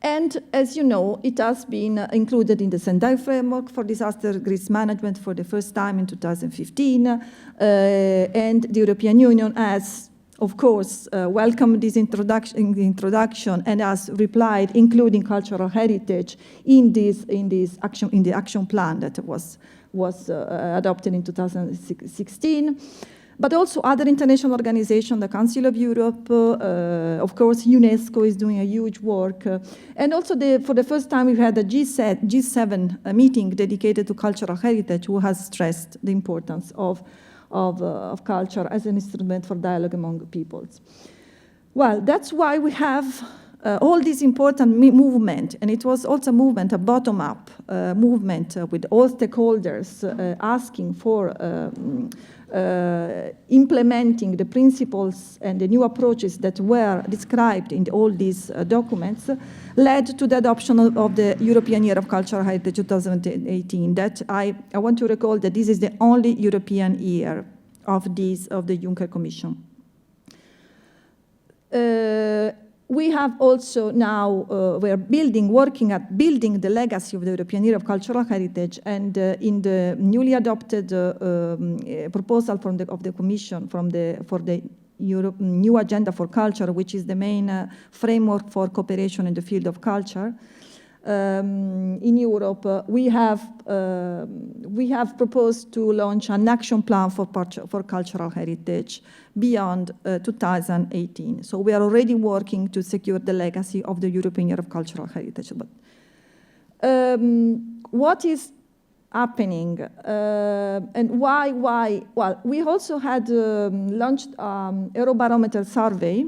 And as you know, it has been included in the Sendai framework for disaster risk management for the first time in 2015. And the European Union has, of course, welcomed this introduction and has replied, including cultural heritage, in the action plan that was adopted in 2016. But also other international organizations, the Council of Europe, of course, UNESCO is doing a huge work. And also, for the first time, we've had a G7 meeting dedicated to cultural heritage, who has stressed the importance of culture as an instrument for dialogue among peoples. Well, that's why we have all this important movement, and it was also a movement, a bottom-up movement with all stakeholders asking for implementing the principles and the new approaches that were described in all these documents, led to the adoption of the European Year of Cultural Heritage 2018. That I want to recall that this is the only European year of the Juncker Commission. We have also now, we're working at building the legacy of the European Year of Cultural Heritage, and in the newly adopted proposal of the Commission for the new agenda for culture, which is the main framework for cooperation in the field of culture, in Europe, we have proposed to launch an action plan for cultural heritage beyond 2018. So we are already working to secure the legacy of the European Year of Cultural Heritage. But what is happening and why? Well, we also had launched Eurobarometer survey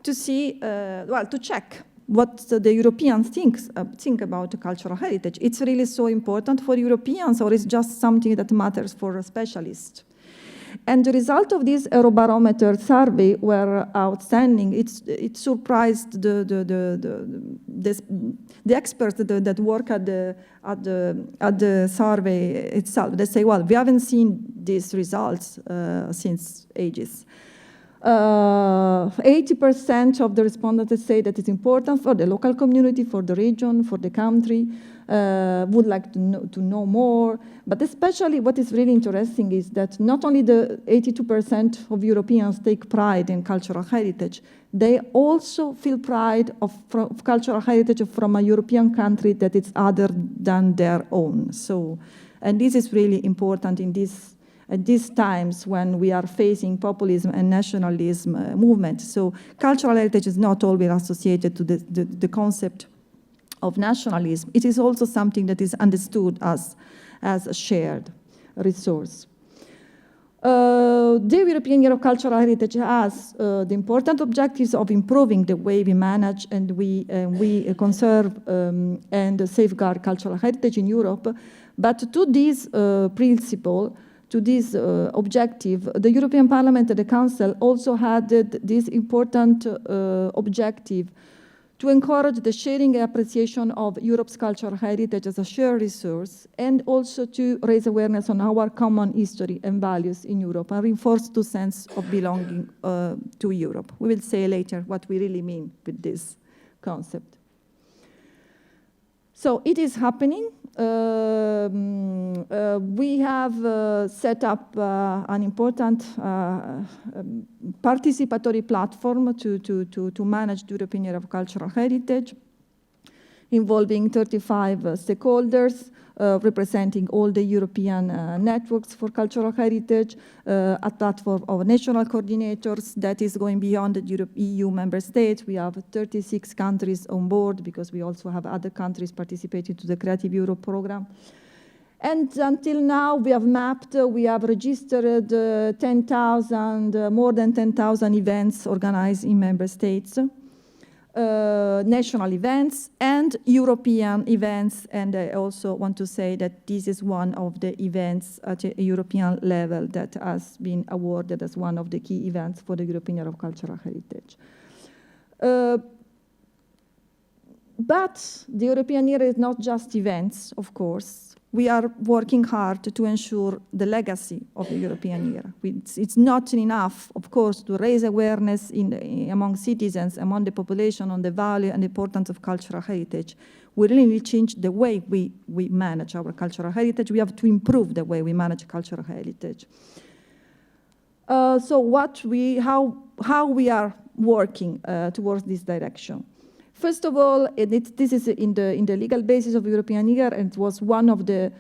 to see, to check what the Europeans think about cultural heritage. It's really so important for Europeans, or it's just something that matters for a specialist? And the result of this Eurobarometer survey were outstanding. It surprised the experts that work at the survey itself. They say, well, we haven't seen these results since ages. 80% of the respondents say that it's important for the local community, for the region, for the country, would like to know more. But especially what is really interesting is that not only the 82% of Europeans take pride in cultural heritage, they also feel pride of cultural heritage from a European country that is other than their own. So, and this is really important at these times when we are facing populism and nationalism movement. So cultural heritage is not always associated to the concept of nationalism. It is also something that is understood as a shared resource. The European Year of Cultural Heritage has the important objectives of improving the way we manage and we conserve and safeguard cultural heritage in Europe. But to this principle, to this objective, the European Parliament and the Council also had this important objective to encourage the sharing and appreciation of Europe's cultural heritage as a shared resource, and also to raise awareness on our common history and values in Europe and reinforce the sense of belonging to Europe. We will say later what we really mean with this concept. So it is happening. We have set up an important participatory platform to manage the European Year of Cultural Heritage, involving 35 stakeholders, representing all the European networks for cultural heritage, a platform of national coordinators that is going beyond the EU member states. We have 36 countries on board because we also have other countries participating to the Creative Europe program. And until now, we have mapped, we have registered more than 10,000 events organized in member states. National events and European events, and I also want to say that this is one of the events at a European level that has been awarded as one of the key events for the European Year of Cultural Heritage. But the European Year is not just events, of course. We are working hard to ensure the legacy of the European Year. It's not enough, of course, to raise awareness among citizens, among the population on the value and importance of cultural heritage. We really need to change the way we manage our cultural heritage. We have to improve the way we manage cultural heritage. So how we are working towards this direction. First of all, this is in the legal basis of European Year, and it was one of the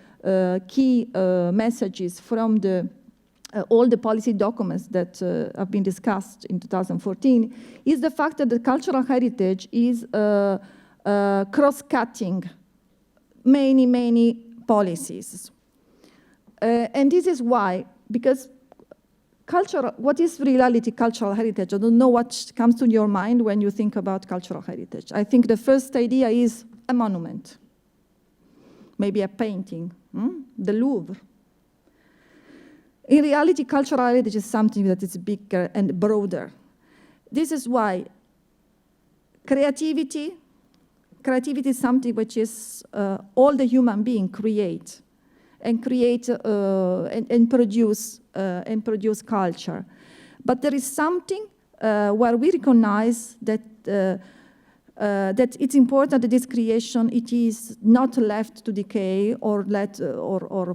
key messages from all the policy documents that have been discussed in 2014, is the fact that the cultural heritage is cross-cutting many policies. And this is why, because what is reality cultural heritage? I don't know what comes to your mind when you think about cultural heritage. I think the first idea is a monument, maybe a painting, the Louvre. In reality, cultural heritage is something that is bigger and broader. This is why creativity is something which is all the human beings create and produce culture. But there is something where we recognize that it's important that this creation, it is not left to decay or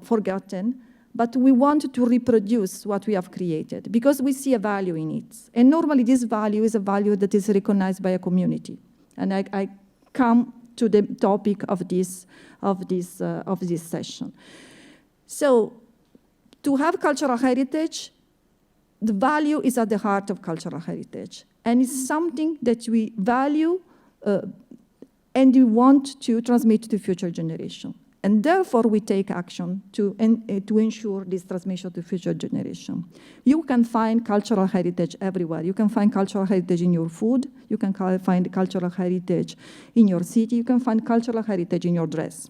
forgotten, but we want to reproduce what we have created because we see a value in it. And normally this value is a value that is recognized by a community. And I come to the topic of this session. So, to have cultural heritage, the value is at the heart of cultural heritage. And it's something that we value and we want to transmit to future generation. And therefore, we take action to ensure this transmission to future generation. You can find cultural heritage everywhere. You can find cultural heritage in your food. You can find cultural heritage in your city. You can find cultural heritage in your dress.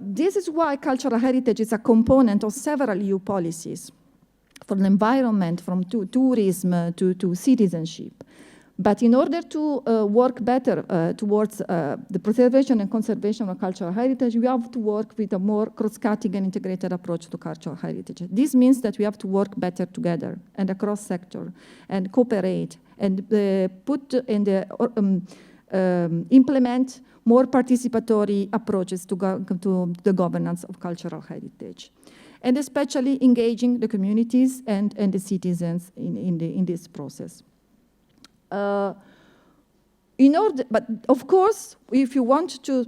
This is why cultural heritage is a component of several EU policies, from the environment, from tourism to citizenship. But in order to work better towards the preservation and conservation of cultural heritage, we have to work with a more cross-cutting and integrated approach to cultural heritage. This means that we have to work better together and across sector and cooperate and implement more participatory approaches to the governance of cultural heritage, and especially engaging the communities and the citizens in this process. But of course, if you want to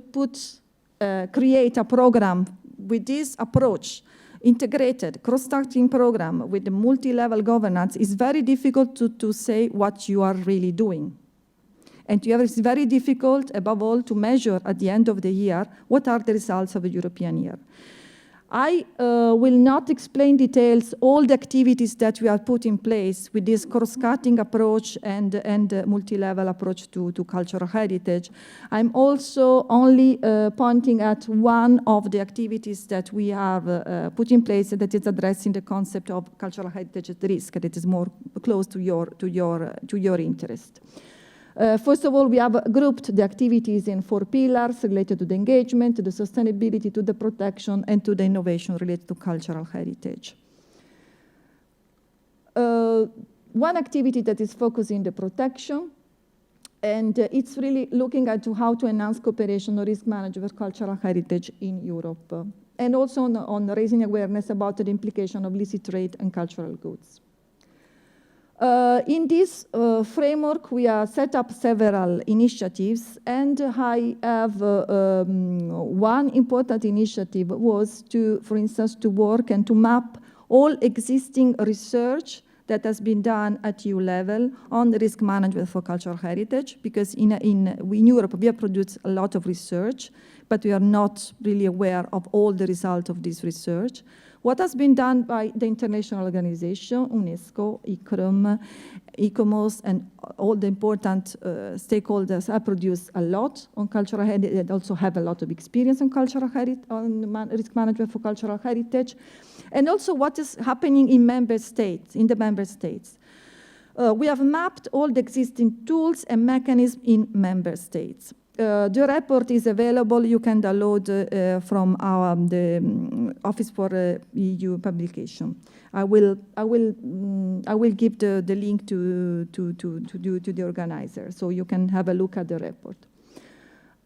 create a program with this approach, integrated, cross-cutting program with the multi-level governance, it's very difficult to say what you are really doing. And it's very difficult, above all, to measure at the end of the year what are the results of the European year. I will not explain details all the activities that we have put in place with this cross-cutting approach and multi-level approach to cultural heritage. I'm also only pointing at one of the activities that we have put in place that is addressing the concept of cultural heritage at risk, that is more close to your interest. First of all, we have grouped the activities in 4 pillars related to the engagement, to the sustainability, to the protection, and to the innovation related to cultural heritage. One activity that is focusing the protection, and it's really looking at how to enhance cooperation on risk management for cultural heritage in Europe, and also on raising awareness about the implication of illicit trade and cultural goods. In this framework, we have set up several initiatives, and I have one important initiative was to, for instance, to work and to map all existing research that has been done at EU level on the risk management for cultural heritage, because in Europe we have produced a lot of research, but we are not really aware of all the results of this research. What has been done by the international organization, UNESCO, ICROM, ICOMOS, and all the important stakeholders have produced a lot on cultural heritage. They also have a lot of experience on cultural heritage, on risk management for cultural heritage. And also what is happening in member states, in the member states. We have mapped all the existing tools and mechanisms in member states. The report is available. You can download from the Office for EU Publication. I will give the link to the organizer, so you can have a look at the report.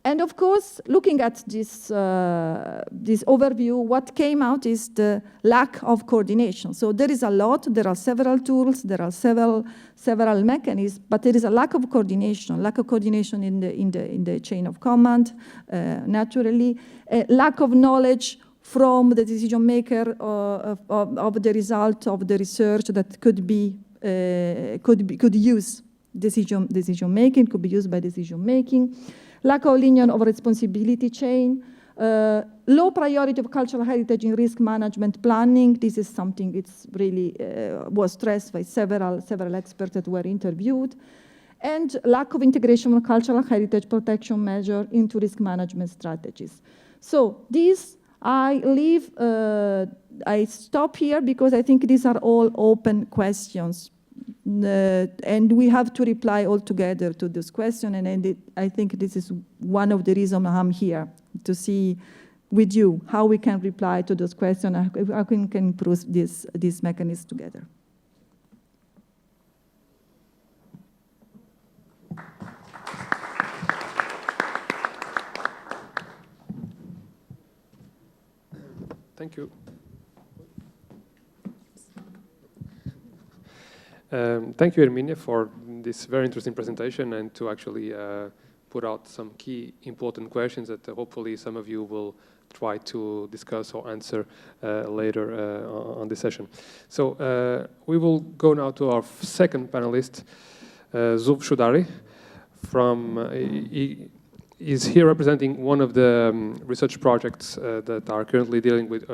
And of course, looking at this overview, what came out is the lack of coordination. So there is a lot, there are several tools, there are several mechanisms, but there is a lack of coordination in the chain of command, naturally, lack of knowledge from the decision maker of the result of the research that could use decision making, could be used by decision making. Lack of linear of responsibility chain, low priority of cultural heritage in risk management planning. This is something it's really was stressed by several experts that were interviewed, and lack of integration of cultural heritage protection measure into risk management strategies. So these I stop here because I think these are all open questions. And we have to reply all together to this question, and I think this is one of the reasons I'm here, to see with you how we can reply to those questions, how we can improve this mechanism together. Thank you. Thank you, Herminia, for this very interesting presentation, and to actually put out some key important questions that hopefully some of you will try to discuss or answer later on this session. So we will go now to our second panelist, Zulf Choudary, is here representing one of the research projects that are currently dealing with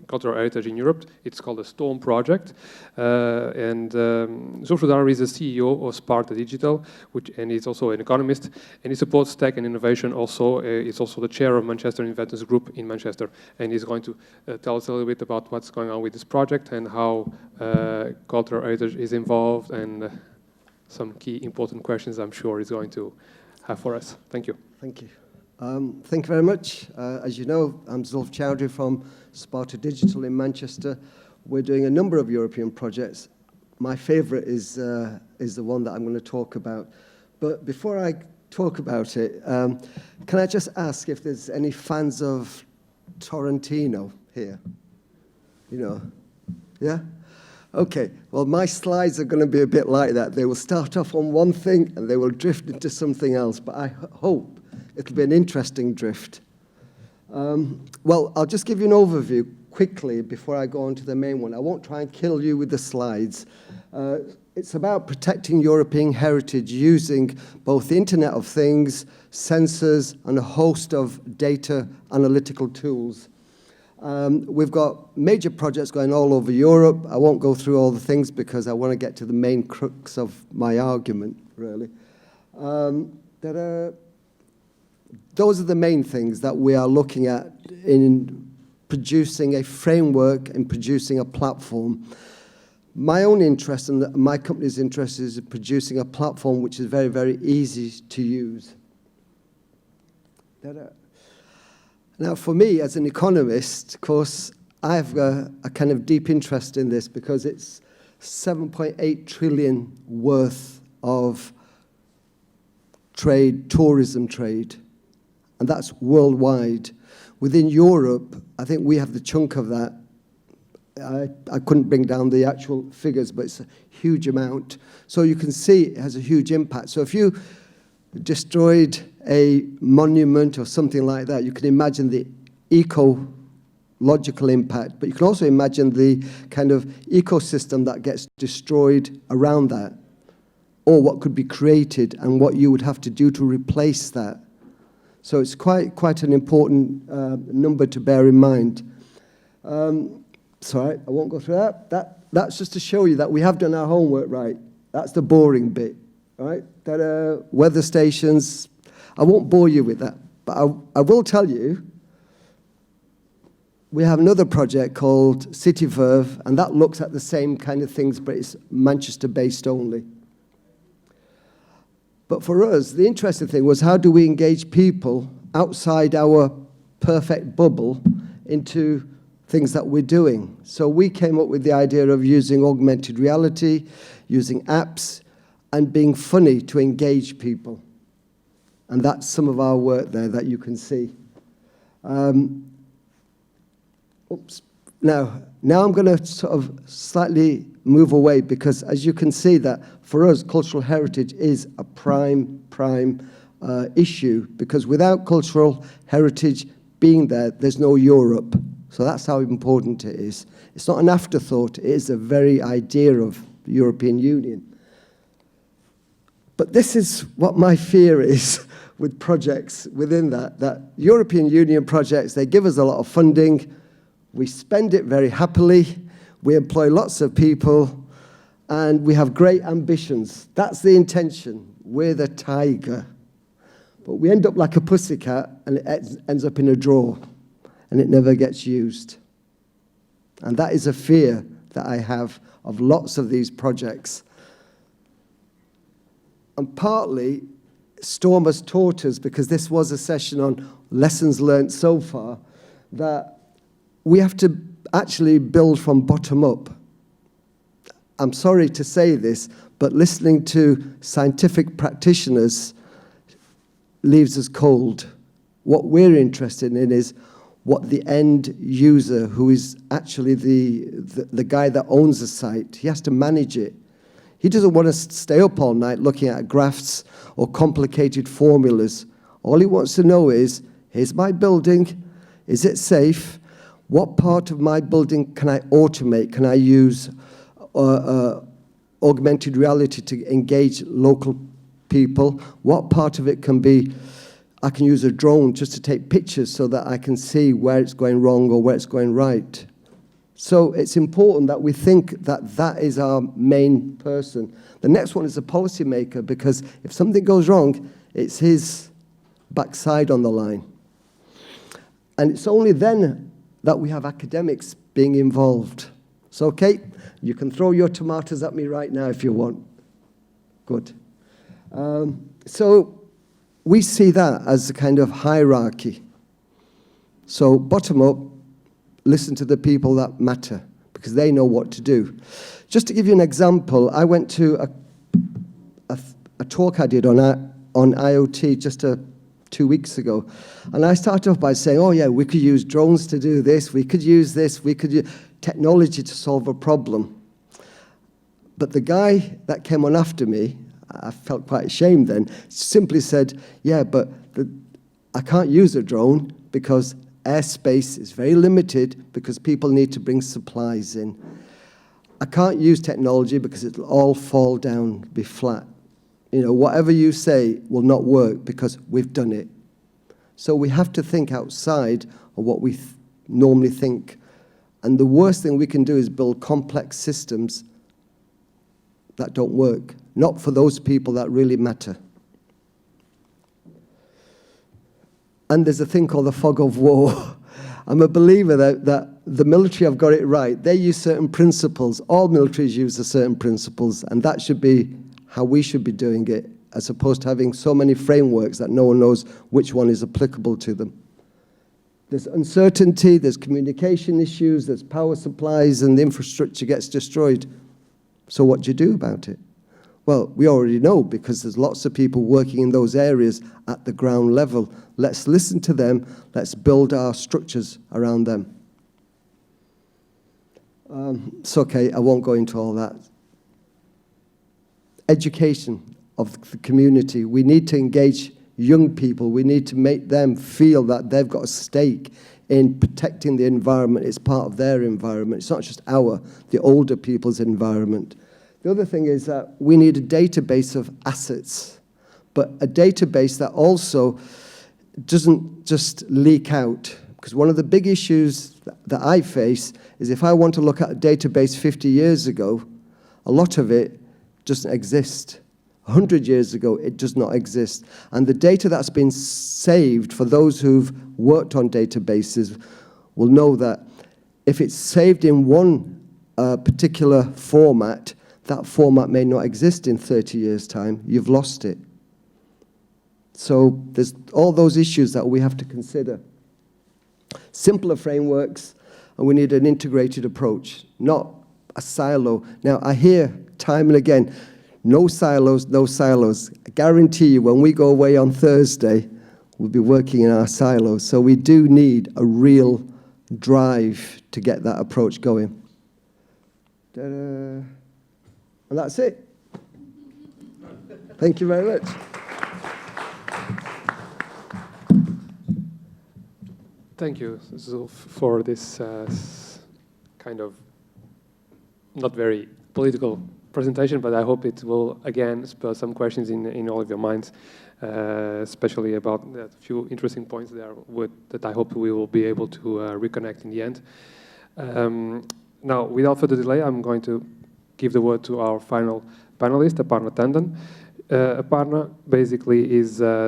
cultural heritage in Europe. It's called the STORM project. And Zulf Choudary is the CEO of Sparta Digital, and he's also an economist, and he supports tech and innovation also. He's also the chair of Manchester Inventors Group in Manchester, and he's going to tell us a little bit about what's going on with this project and how cultural heritage is involved, and some key important questions I'm sure he's going to have for us. Thank you. Thank you. Thank you very much. As you know, I'm Zulf Choudary from Sparta Digital in Manchester. We're doing a number of European projects. My favorite is the one that I'm going to talk about. But before I talk about it, can I just ask if there's any fans of Tarantino here? You know? Yeah? Okay, well, my slides are going to be a bit like that. They will start off on one thing and they will drift into something else, but I hope it'll be an interesting drift. Well, I'll just give you an overview quickly before I go on to the main one. I won't try and kill you with the slides. It's about protecting European heritage using both the Internet of Things, sensors, and a host of data analytical tools. We've got major projects going all over Europe. I won't go through all the things because I want to get to the main crux of my argument, really. Those are the main things that we are looking at in producing a framework and producing a platform. My own interest and my company's interest is in producing a platform which is very, very easy to use. Now, for me, as an economist, of course, I have a kind of deep interest in this because it's 7.8 trillion worth of trade, tourism trade, and that's worldwide. Within Europe, I think we have the chunk of that. I couldn't bring down the actual figures, but it's a huge amount. So you can see it has a huge impact. So if you destroyed a monument or something like that, you can imagine the ecological impact, but you can also imagine the kind of ecosystem that gets destroyed around that, or what could be created and what you would have to do to replace that. So it's quite an important number to bear in mind. Sorry, I won't go through that. That's just to show you that we have done our homework right. That's the boring bit, right? That weather stations, I won't bore you with that, but I will tell you, we have another project called CityVerve, and that looks at the same kind of things, but it's Manchester-based only. But for us, the interesting thing was, how do we engage people outside our perfect bubble into things that we're doing? So we came up with the idea of using augmented reality, using apps, and being funny to engage people. And that's some of our work there that you can see. Now I'm going to sort of slightly move away, because as you can see that for us, cultural heritage is a prime issue, because without cultural heritage being there, there's no Europe. So that's how important it is. It's not an afterthought, it is the very idea of the European Union. But this is what my fear is with projects within that European Union projects, they give us a lot of funding, we spend it very happily, we employ lots of people, and we have great ambitions. That's the intention. We're the tiger. But we end up like a pussycat, and it ends up in a drawer, and it never gets used. And that is a fear that I have of lots of these projects. And partly, Storm has taught us, because this was a session on lessons learned so far, that we have to actually build from bottom up. I'm sorry to say this, but listening to scientific practitioners leaves us cold. What we're interested in is what the end user, who is actually the guy that owns the site, he has to manage it. He doesn't want to stay up all night looking at graphs or complicated formulas. All he wants to know is, here's my building, is it safe? What part of my building can I automate? Can I use augmented reality to engage local people? What part of it can be, I can use a drone just to take pictures so that I can see where it's going wrong or where it's going right. So it's important that we think that that is our main person. The next one is a policymaker, because if something goes wrong, it's his backside on the line. And it's only then that we have academics being involved. So, Kate, you can throw your tomatoes at me right now if you want. Good. So we see that as a kind of hierarchy. So bottom up, listen to the people that matter, because they know what to do. Just to give you an example, I went to a talk I did on IoT just 2 weeks ago, and I started off by saying, oh yeah, we could use drones to do this, we could use this, we could use technology to solve a problem. But the guy that came on after me, I felt quite ashamed then, simply said, yeah, but I can't use a drone because airspace is very limited, because people need to bring supplies in. I can't use technology because it'll all fall down, be flat. You know, whatever you say will not work because we've done it. So we have to think outside of what we normally think. And the worst thing we can do is build complex systems that don't work, not for those people that really matter. And there's a thing called the fog of war. I'm a believer that the military have got it right. They use certain principles. All militaries use the certain principles, and that should be how we should be doing it, as opposed to having so many frameworks that no one knows which one is applicable to them. There's uncertainty, there's communication issues, there's power supplies, and the infrastructure gets destroyed. So what do you do about it? Well, we already know, because there's lots of people working in those areas at the ground level. Let's listen to them. Let's build our structures around them. It's okay, I won't go into all that. Education of the community. We need to engage young people. We need to make them feel that they've got a stake in protecting the environment. It's part of their environment. It's not just the older people's environment. The other thing is that we need a database of assets, but a database that also doesn't just leak out. Because one of the big issues that I face is if I want to look at a database 50 years ago, a lot of it doesn't exist. 100 years ago, it does not exist. And the data that's been saved, for those who've worked on databases, will know that if it's saved in one particular format, that format may not exist in 30 years' time. You've lost it. So there's all those issues that we have to consider. Simpler frameworks, and we need an integrated approach, not a silo. Now, I hear time and again, no silos, no silos. I guarantee you, when we go away on Thursday, we'll be working in our silos. So we do need a real drive to get that approach going. And that's it. Thank you very much. Thank you, Zulf, for this kind of not very political presentation, but I hope it will again spur some questions in all of your minds, especially about the few interesting points there that I hope we will be able to reconnect in the end. Now, without further delay, I'm going to give the word to our final panelist, Aparna Tandon. Aparna basically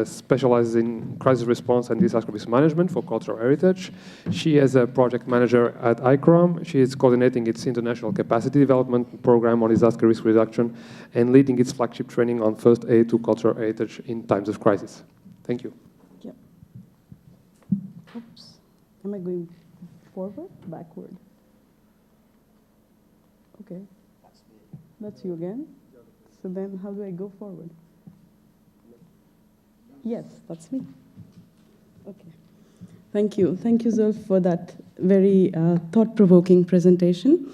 specializes in crisis response and disaster risk management for cultural heritage. She is a project manager at ICROM. She is coordinating its international capacity development program on disaster risk reduction and leading its flagship training on first aid to cultural heritage in times of crisis. Thank you. Yeah. Oops. Am I going forward? Backward? Okay. That's you again? So then how do I go forward? Yes, that's me. Okay. Thank you. Thank you, Zulf, for that very thought-provoking presentation.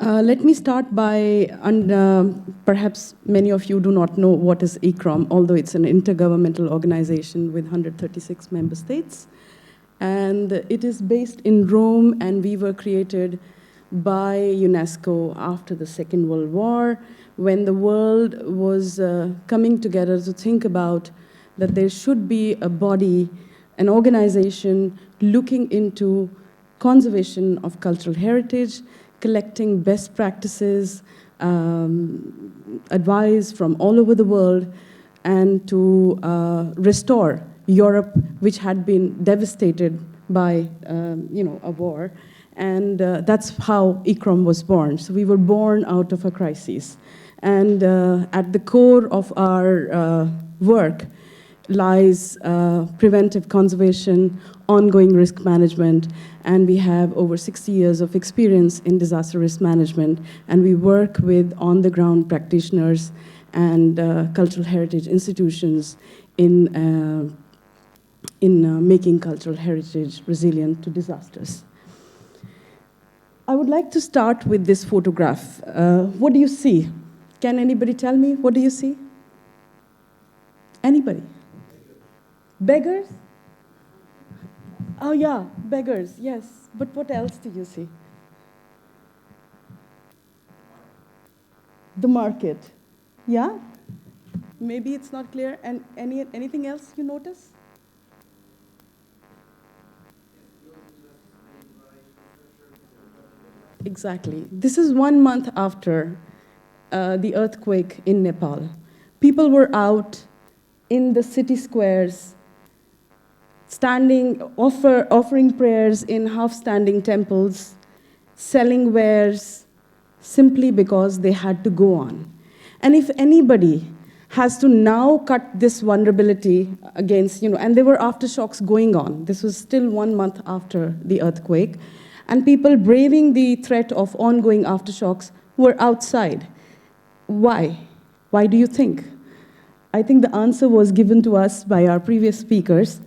Let me start by, perhaps many of you do not know what is ICROM, although it's an intergovernmental organization with 136 member states. And it is based in Rome, and we were created by UNESCO after the Second World War, when the world was coming together to think about that there should be a body, an organization looking into conservation of cultural heritage, collecting best practices, advice from all over the world, and to restore Europe, which had been devastated by a war. And that's how ICROM was born. So we were born out of a crisis. And at the core of our work lies preventive conservation, ongoing risk management, and we have over 60 years of experience in disaster risk management, and we work with on-the-ground practitioners and cultural heritage institutions in making cultural heritage resilient to disasters. I would like to start with this photograph. What do you see? Can anybody tell me, what do you see? Anybody? Beggars? Oh yeah, beggars, yes. But what else do you see? The market. Yeah? Maybe it's not clear. And anything else you notice? Exactly. This is 1 month after the earthquake in Nepal. People were out in the city squares offering prayers in half-standing temples, selling wares simply because they had to go on. And if anybody has to now cut this vulnerability against, and there were aftershocks going on. This was still 1 month after the earthquake. And people braving the threat of ongoing aftershocks were outside. Why? Why do you think? I think the answer was given to us by our previous speakers.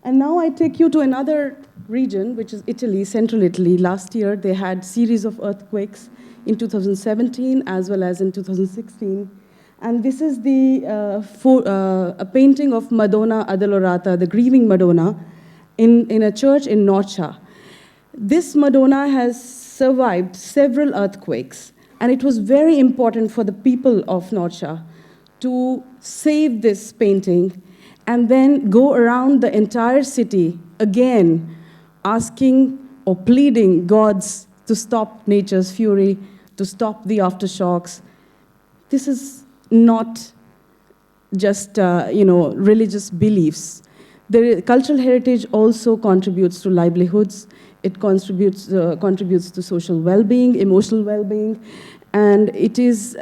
And now I take you to another region, which is Italy, central Italy. Last year, they had series of earthquakes in 2017 as well as in 2016. And this is a painting of Madonna Addolorata, the grieving Madonna, in a church in Norcia. This Madonna has survived several earthquakes, and it was very important for the people of Norcia to save this painting and then go around the entire city again, asking or pleading gods to stop nature's fury, to stop the aftershocks. This is not just religious beliefs. Cultural heritage also contributes to livelihoods. It contributes to social well-being, emotional well-being, and it is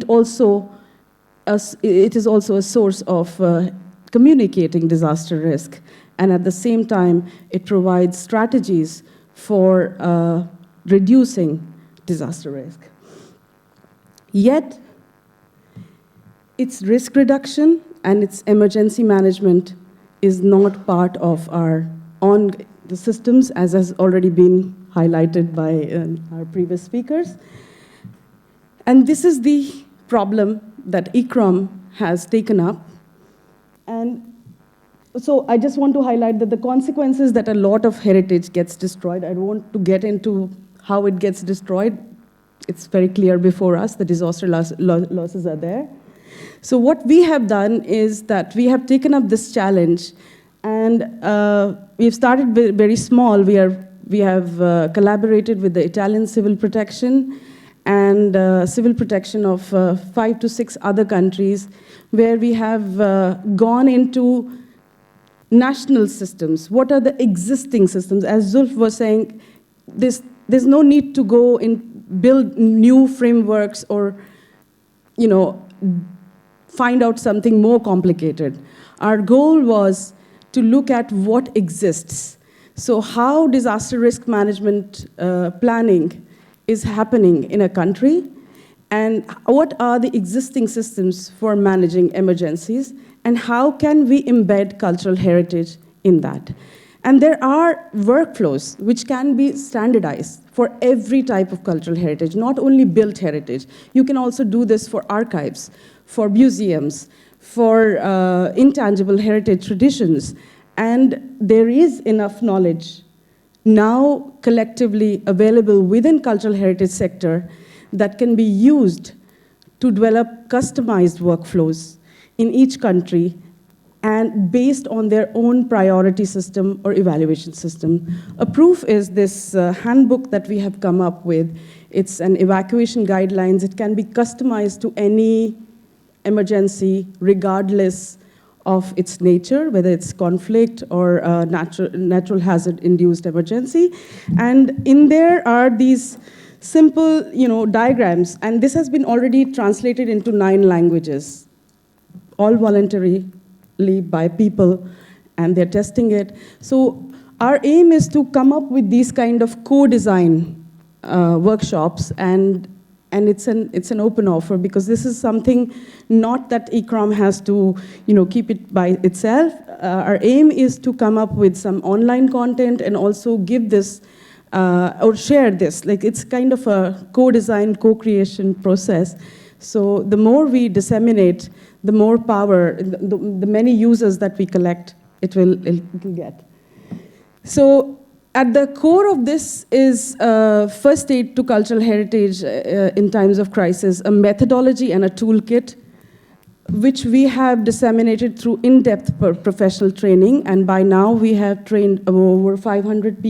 also a source of communicating disaster risk. And at the same time, it provides strategies for reducing disaster risk. Yet, its risk reduction and its emergency management is not part of the systems, as has already been highlighted by our previous speakers. And this is the problem that ICROM has taken up. And so I just want to highlight that the consequences that a lot of heritage gets destroyed, I don't want to get into how it gets destroyed. It's very clear before us, the disaster losses are there. So what we have done is that we have taken up this challenge, and we've started very small. We have collaborated with the Italian Civil Protection and civil protection of 5 to 6 other countries, where we have gone into national systems. What are the existing systems? As Zulf was saying, there's no need to go and build new frameworks or, find out something more complicated. Our goal was to look at what exists. So how disaster risk management planning is happening in a country, and what are the existing systems for managing emergencies, and how can we embed cultural heritage in that. And there are workflows which can be standardized for every type of cultural heritage, not only built heritage. You can also do this for archives, for museums, for intangible heritage traditions. And there is enough knowledge now collectively available within cultural heritage sector that can be used to develop customized workflows in each country and based on their own priority system or evaluation system. A proof is this handbook that we have come up with. It's an evacuation guidelines. It can be customized to any emergency regardless of its nature, whether it's conflict or natural hazard-induced emergency. And in there are these simple diagrams, and this has been already translated into 9 languages, all voluntarily by people, and they're testing it. So our aim is to come up with these kind of co-design workshops, and it's an open offer, because this is something not that ICROM has to keep it by itself. Our aim is to come up with some online content and also give this or share this. Like, it's kind of a co-design, co-creation process. So the more we disseminate, the more power, the many users that we collect, it will get. So at the core of this is first aid to cultural heritage in times of crisis, a methodology and a toolkit which we have disseminated through in-depth professional training, and by now we have trained over 500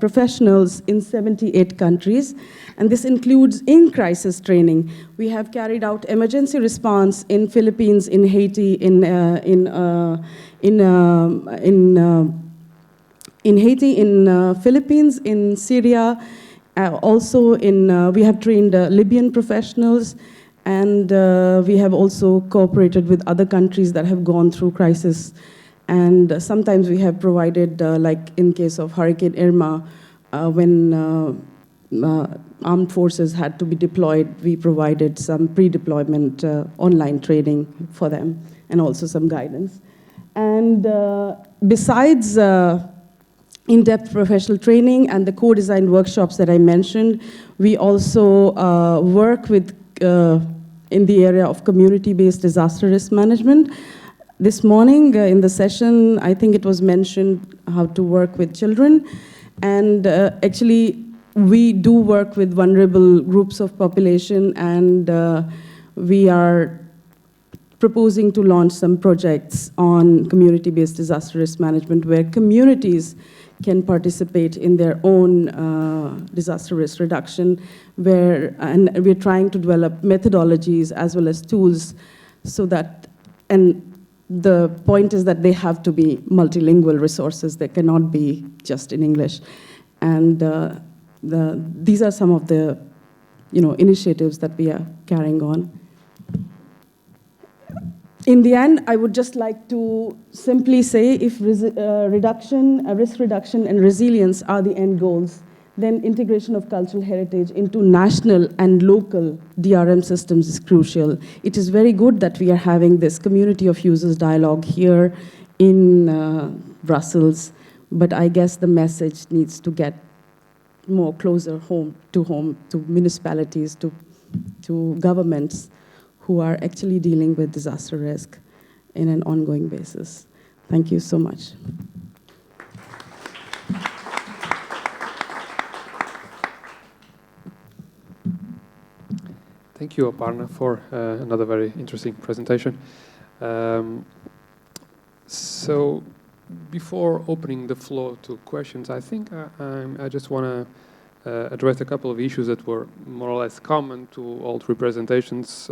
professionals in 78 countries, and this includes in-crisis training. We have carried out emergency response in Philippines, in Haiti, in Haiti, in Philippines, in Syria, also we have trained Libyan professionals, and we have also cooperated with other countries that have gone through crisis. And sometimes we have provided, like in case of Hurricane Irma, when armed forces had to be deployed, we provided some pre-deployment online training for them, and also some guidance. And besides in-depth professional training and the co-design workshops that I mentioned, we also work with in the area of community-based disaster risk management. This morning in the session, I think it was mentioned how to work with children. And actually, we do work with vulnerable groups of population, and we are proposing to launch some projects on community-based disaster risk management where communities can participate in their own disaster risk reduction, and we're trying to develop methodologies as well as tools so that, and the point is that they have to be multilingual resources. They cannot be just in English. And these are some of the initiatives that we are carrying on. In the end, I would just like to simply say if risk reduction and resilience are the end goals, then integration of cultural heritage into national and local DRM systems is crucial. It is very good that we are having this community of users dialogue here in Brussels, but I guess the message needs to get more closer home to municipalities, to governments, who are actually dealing with disaster risk in an ongoing basis. Thank you so much. Thank you, Aparna, for another very interesting presentation. So before opening the floor to questions, I think I just want to address a couple of issues that were more or less common to all three presentations,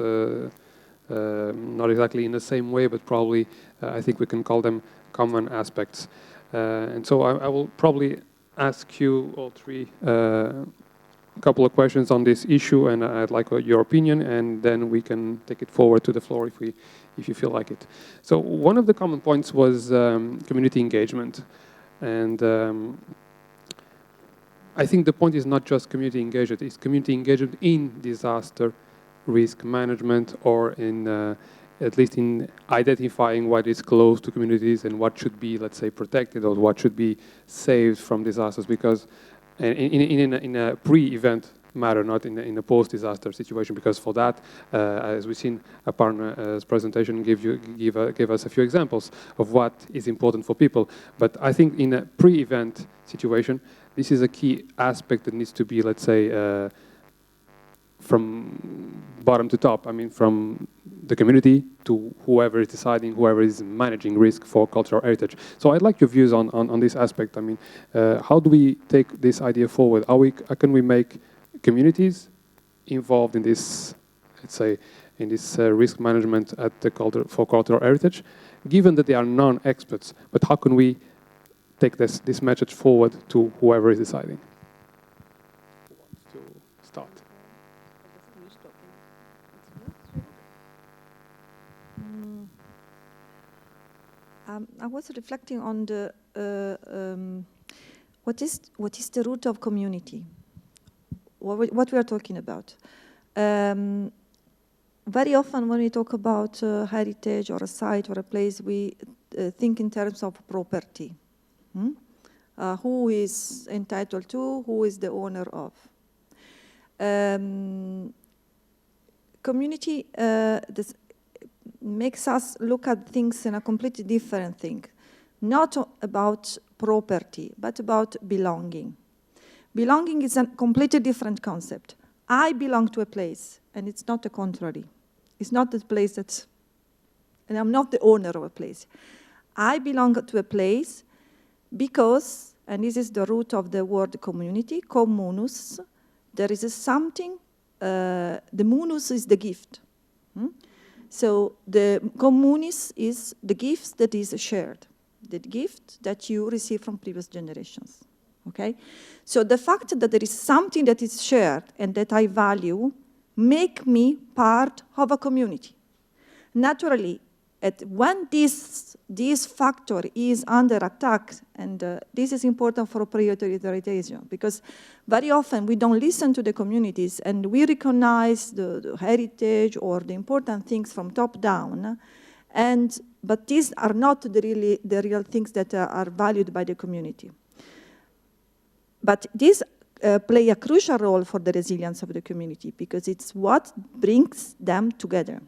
not exactly in the same way, but probably I think we can call them common aspects. And so I will probably ask you all three a couple of questions on this issue, and I'd like your opinion, and then we can take it forward to the floor if you feel like it. So one of the common points was community engagement, and I think the point is not just community engagement, it's community engagement in disaster risk management, or in at least in identifying what is close to communities and what should be, let's say, protected, or what should be saved from disasters, because in a pre-event matter, not in a post-disaster situation, because for that, as we've seen, Aparna's presentation gave us a few examples of what is important for people. But I think in a pre-event situation, this is a key aspect that needs to be, let's say, from bottom to top. I mean, from the community to whoever is deciding, whoever is managing risk for cultural heritage. So I'd like your views on this aspect. I mean, how do we take this idea forward? How can we make communities involved in this, let's say, in this risk management at the for cultural heritage, given that they are non-experts? But how can we take this message forward to whoever is deciding? Who wants to start? I was reflecting on the what is the root of community? What we are talking about. Very often when we talk about heritage or a site or a place, we think in terms of property. Who is entitled to, who is the owner of. Community makes us look at things in a completely different thing. Not about property, but about belonging. Belonging is a completely different concept. I belong to a place, and it's not the contrary. It's not the place that And I'm not the owner of a place. I belong to a place because, and this is the root of the word community, communus, there is something, the munus is the gift. So the communis is the gift that is shared, the gift that you receive from previous generations, okay? So the fact that there is something that is shared and that I value make me part of a community. Naturally, when this factor is under attack, and this is important for prioritization, because very often we don't listen to the communities and we recognize the heritage or the important things from top down, but these are not the real things that are valued by the community. But these play a crucial role for the resilience of the community because it's what brings them together.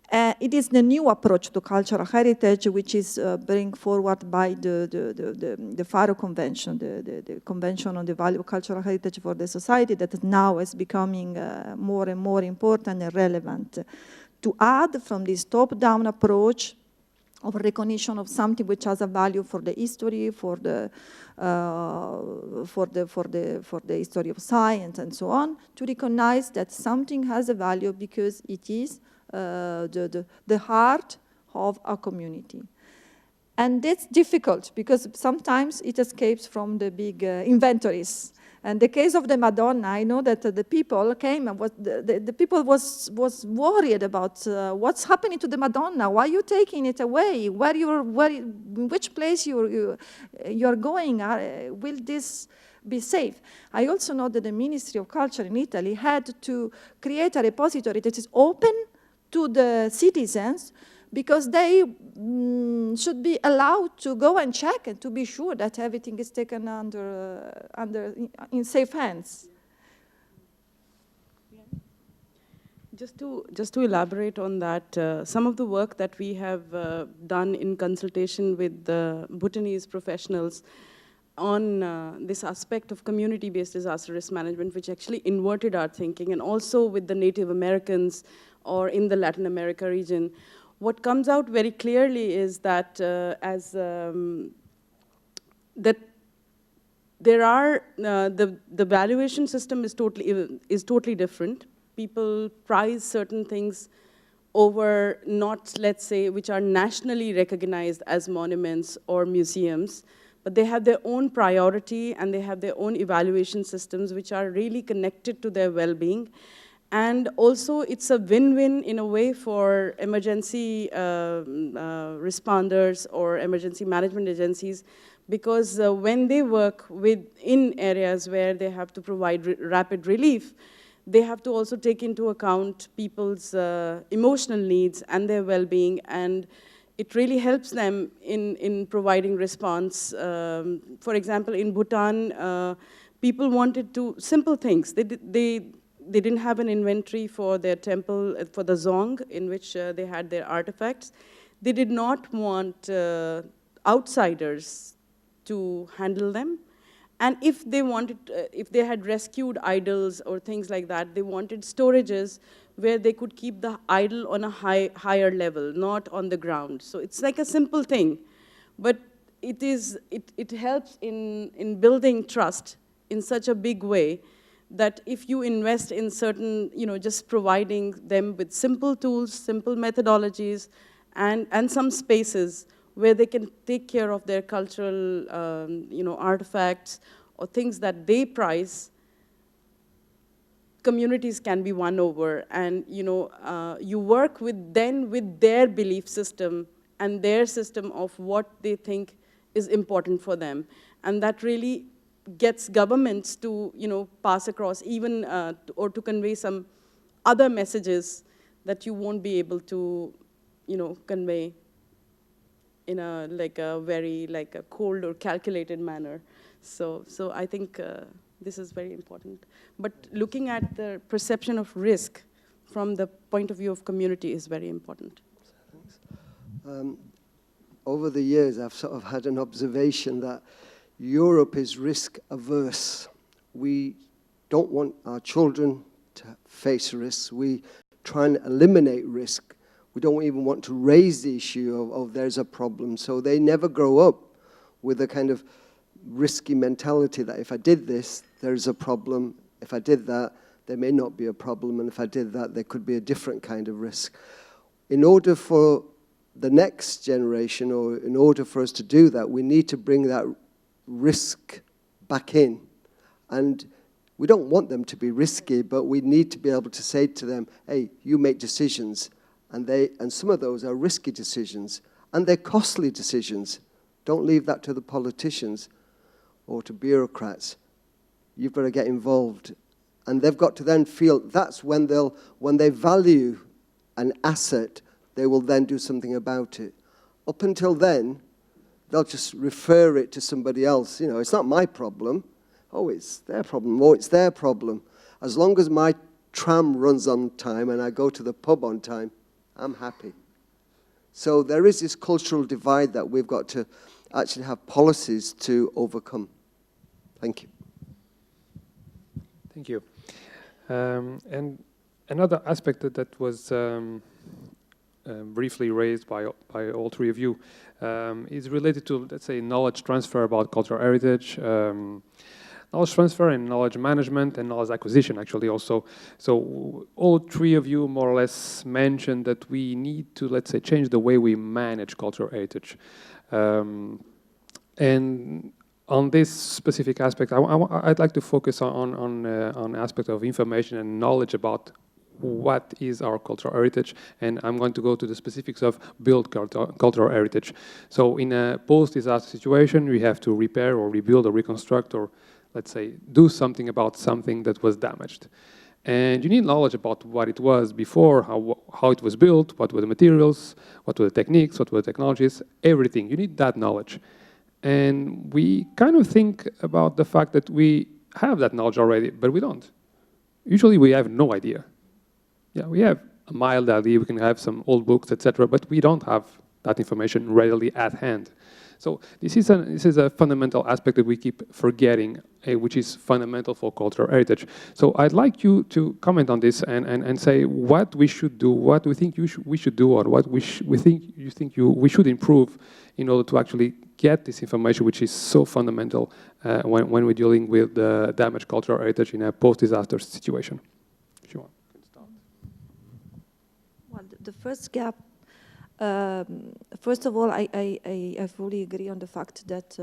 It is the new approach to cultural heritage, which is bring forward by the Faro Convention, the Convention on the Value of Cultural Heritage for the Society, that now is becoming more and more important and relevant. To add from this top-down approach of recognition of something which has a value for the history, for the history of science and so on, to recognize that something has a value because it is the heart of a community. And that's difficult because sometimes it escapes from the big inventories. And the case of the Madonna, I know that the people came and the people was worried about what's happening to the Madonna. Why are you taking it away? Which place you're going? Will this be safe? I also know that the Ministry of Culture in Italy had to create a repository that is open to the citizens because they should be allowed to go and check and to be sure that everything is taken in safe hands. Just to elaborate on that, some of the work that we have done in consultation with the Bhutanese professionals on this aspect of community-based disaster risk management, which actually inverted our thinking, and also with the Native Americans or in the Latin America region, what comes out very clearly is that that there are the valuation system is totally different. People prize certain things over not, let's say, which are nationally recognized as monuments or museums, but they have their own priority and they have their own evaluation systems which are really connected to their well-being. And also, it's a win-win in a way for emergency responders or emergency management agencies, because when they work in areas where they have to provide rapid relief, they have to also take into account people's emotional needs and their well-being, and it really helps them in providing response. For example, in Bhutan, people wanted to simple things. They didn't have an inventory for their temple, for the Zong, in which they had their artifacts. They did not want outsiders to handle them. And if they wanted, if they had rescued idols or things like that, they wanted storages where they could keep the idol on a higher level, not on the ground. So it's like a simple thing, but it helps in building trust in such a big way that if you invest in certain, just providing them with simple tools, simple methodologies, and some spaces where they can take care of their cultural, artifacts or things that they prize, communities can be won over. And, you work with their belief system and their system of what they think is important for them. And that really gets governments to, pass across even, or to convey some other messages that you won't be able to, convey in a very cold or calculated manner. So I think this is very important. But looking at the perception of risk from the point of view of community is very important. Over the years, I've sort of had an observation that Europe is risk averse. We don't want our children to face risks. We try and eliminate risk. We don't even want to raise the issue of there's a problem. So they never grow up with a kind of risky mentality that if I did this, there's a problem. If I did that, there may not be a problem. And if I did that, there could be a different kind of risk. In order for the next generation, or in order for us to do that, we need to bring that risk back in. And we don't want them to be risky, but we need to be able to say to them, hey, you make decisions. And some of those are risky decisions, and they're costly decisions. Don't leave that to the politicians or to bureaucrats. You've got to get involved. And they've got to then feel that's when they value an asset, they will then do something about it. Up until then, they'll just refer it to somebody else. You know, it's not my problem. Oh, it's their problem. Oh, it's their problem. As long as my tram runs on time and I go to the pub on time, I'm happy. So there is this cultural divide that we've got to actually have policies to overcome. Thank you. Thank you. And another aspect that was briefly raised by all three of you is related to, let's say, knowledge transfer about cultural heritage, knowledge transfer and knowledge management and knowledge acquisition, actually, also. So all three of you more or less mentioned that we need to, let's say, change the way we manage cultural heritage. And on this specific aspect, I'd like to focus on aspect of information and knowledge about what is our cultural heritage, and I'm going to go to the specifics of build cultural heritage. So in a post-disaster situation, we have to repair or rebuild or reconstruct or, let's say, do something about something that was damaged. And you need knowledge about what it was before, how it was built, what were the materials, what were the techniques, what were the technologies, everything. You need that knowledge. And we kind of think about the fact that we have that knowledge already, but we don't. Usually we have no idea. Yeah, we have a mild idea, we can have some old books, etc., but we don't have that information readily at hand. So this is a fundamental aspect that we keep forgetting, which is fundamental for cultural heritage. So I'd like you to comment on this and say what we should do, what we think we should do, or what we think we should improve in order to actually get this information, which is so fundamental when we're dealing with the damaged cultural heritage in a post-disaster situation. If you want, you can start. Well, the first gap. First of all, I fully agree on the fact that,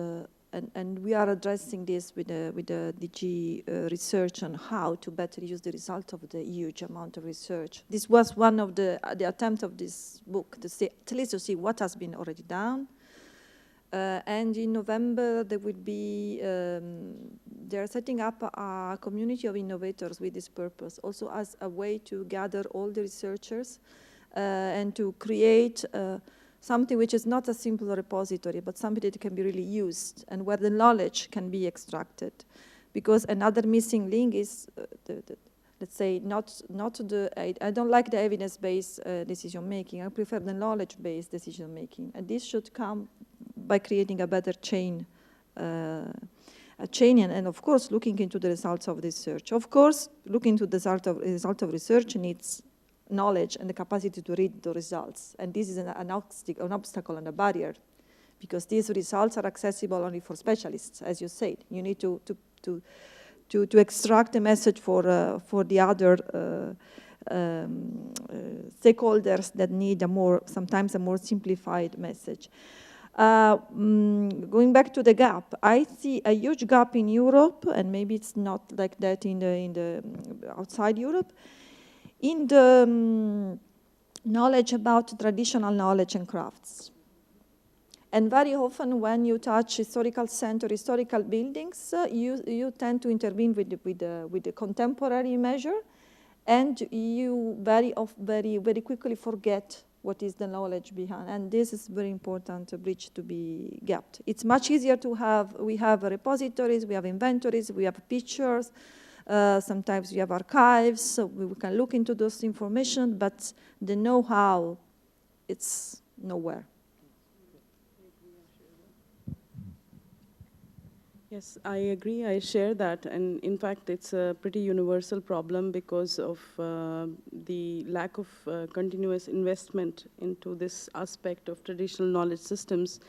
and we are addressing this with the DG research on how to better use the result of the huge amount of research. This was one of the attempt of this book, at least to see what has been already done. And in November, there will be, they're setting up a community of innovators with this purpose, also as a way to gather all the researchers and to create something which is not a simple repository, but something that can be really used and where the knowledge can be extracted. Because another missing link is, let's say, I don't like the evidence-based decision-making. I prefer the knowledge-based decision-making. And this should come by creating a better chain, and of course, looking into the results of research. Of course, looking to the result of research needs knowledge and the capacity to read the results. And this is an obstacle and a barrier, because these results are accessible only for specialists, as you said. You need to extract a message for the other stakeholders that need sometimes a more simplified message. Going back to the gap, I see a huge gap in Europe, and maybe it's not like that in the outside Europe, in the knowledge about traditional knowledge and crafts. And very often when you touch historical center, historical buildings, you tend to intervene with the contemporary measure, and you very quickly forget what is the knowledge behind. And this is very important, a bridge to be gapped. It's much easier to have, we have repositories, we have inventories, we have pictures, sometimes we have archives, so we can look into those information, but the know-how, it's nowhere. Yes, I agree. I share that. And in fact, it's a pretty universal problem because of the lack of continuous investment into this aspect of traditional knowledge systems.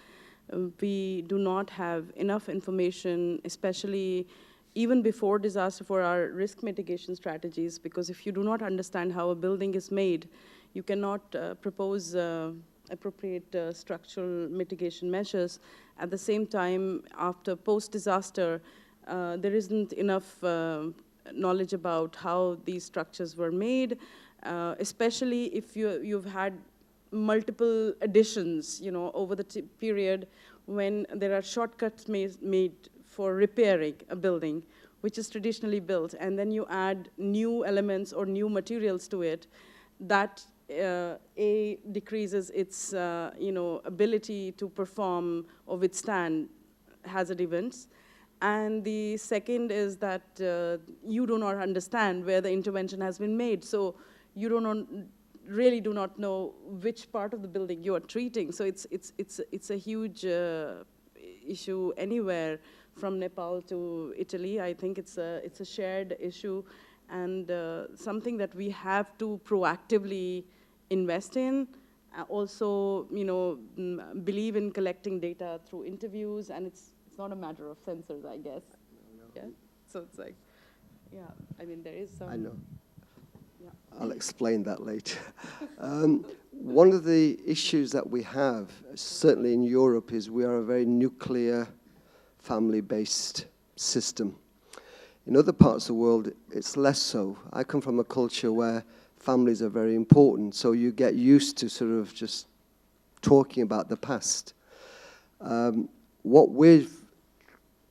We do not have enough information, especially even before disaster, for our risk mitigation strategies, because if you do not understand how a building is made, you cannot propose appropriate structural mitigation measures. At the same time, after post-disaster, there isn't enough knowledge about how these structures were made, especially if you've had multiple additions, over the period when there are shortcuts made for repairing a building, which is traditionally built, and then you add new elements or new materials to it, that decreases its ability to perform or withstand hazard events. And the second is that you do not understand where the intervention has been made. So you really do not know which part of the building you are treating. So it's a huge issue anywhere from Nepal to Italy. I think it's a shared issue, and something that we have to proactively invest in. Also, believe in collecting data through interviews, and it's not a matter of censors, I guess. Yeah. So it's like, yeah. I mean, there is some. I know. Yeah. I'll explain that later. One of the issues that we have, certainly in Europe, is we are a very nuclear, family-based system. In other parts of the world, it's less so. I come from a culture where families are very important, so you get used to sort of just talking about the past. What we've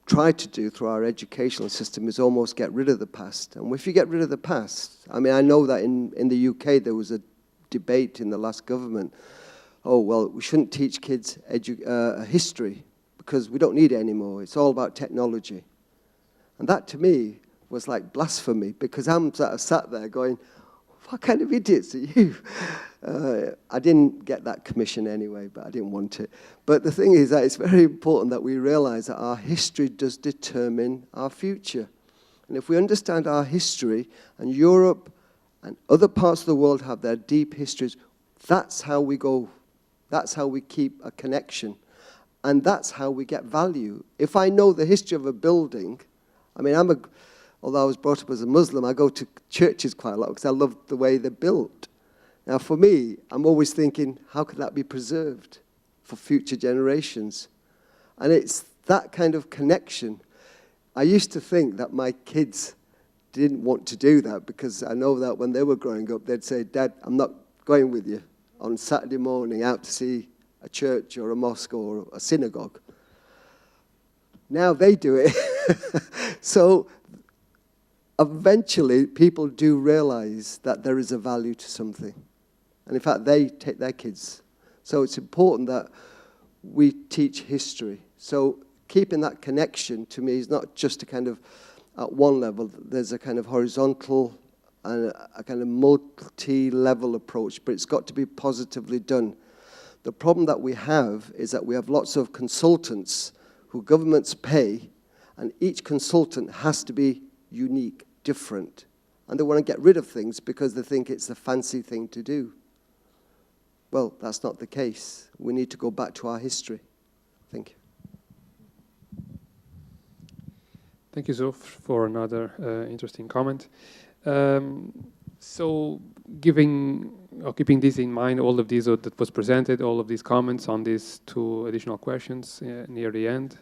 tried to do through our educational system is almost get rid of the past. And if you get rid of the past, I mean, I know that in the UK there was a debate in the last government, oh, well, we shouldn't teach kids history because we don't need it anymore. It's all about technology. And that, to me, was like blasphemy, because I'm sat there going, what kind of idiots are you? I didn't get that commission anyway, but I didn't want it. But the thing is that it's very important that we realize that our history does determine our future. And if we understand our history, and Europe and other parts of the world have their deep histories, that's how we go. That's how we keep a connection. And that's how we get value. If I know the history of a building, I mean, although I was brought up as a Muslim, I go to churches quite a lot because I love the way they're built. Now, for me, I'm always thinking, how can that be preserved for future generations? And it's that kind of connection. I used to think that my kids didn't want to do that, because I know that when they were growing up, they'd say, Dad, I'm not going with you on Saturday morning out to see a church or a mosque or a synagogue. Now they do it. So eventually, people do realize that there is a value to something. And in fact, they take their kids. So it's important that we teach history. So keeping that connection, to me, is not just a kind of, at one level, there's a kind of horizontal and a kind of multi-level approach, but it's got to be positively done. The problem that we have is that we have lots of consultants who governments pay, and each consultant has to be unique, different. And they want to get rid of things because they think it's the fancy thing to do. Well, that's not the case. We need to go back to our history. Thank you. Thank you, Zulf, for another interesting comment. So keeping this in mind, all of these that was presented, all of these comments on these two additional questions near the end,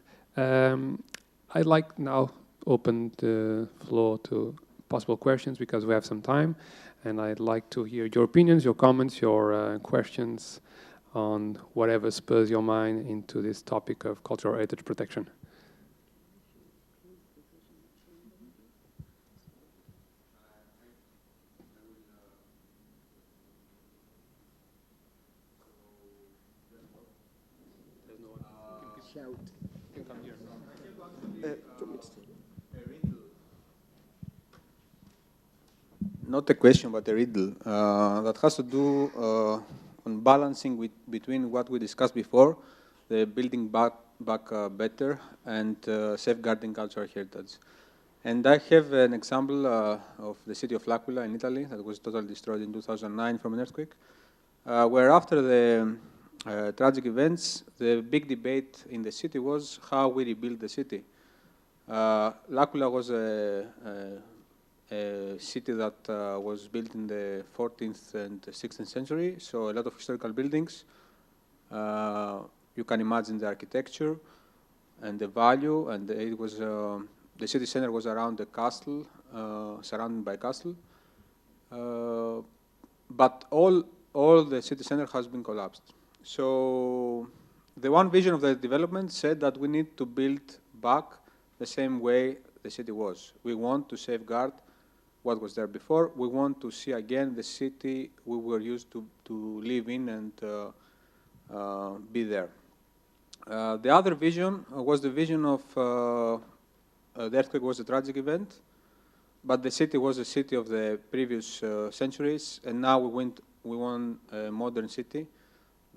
I'd like now open the floor to possible questions, because we have some time, and I'd like to hear your opinions, your comments, your questions on whatever spurs your mind into this topic of cultural heritage protection. Shout. You can come here. Not a question, but a riddle that has to do on balancing between what we discussed before, the building back back better and safeguarding cultural heritage. And I have an example of the city of L'Aquila in Italy that was totally destroyed in 2009 from an earthquake, where after the tragic events, the big debate in the city was how we rebuild the city. L'Aquila was a city that was built in the 14th and 16th century, so a lot of historical buildings. You can imagine the architecture and the value, and it was the city center was around the castle, surrounded by castle. But all the city center has been collapsed. So the one vision of the development said that we need to build back the same way the city was. We want to safeguard what was there before. We want to see again the city we were used to live in and be there. The other vision was the vision of the earthquake was a tragic event, but the city was a city of the previous centuries, and now we want a modern city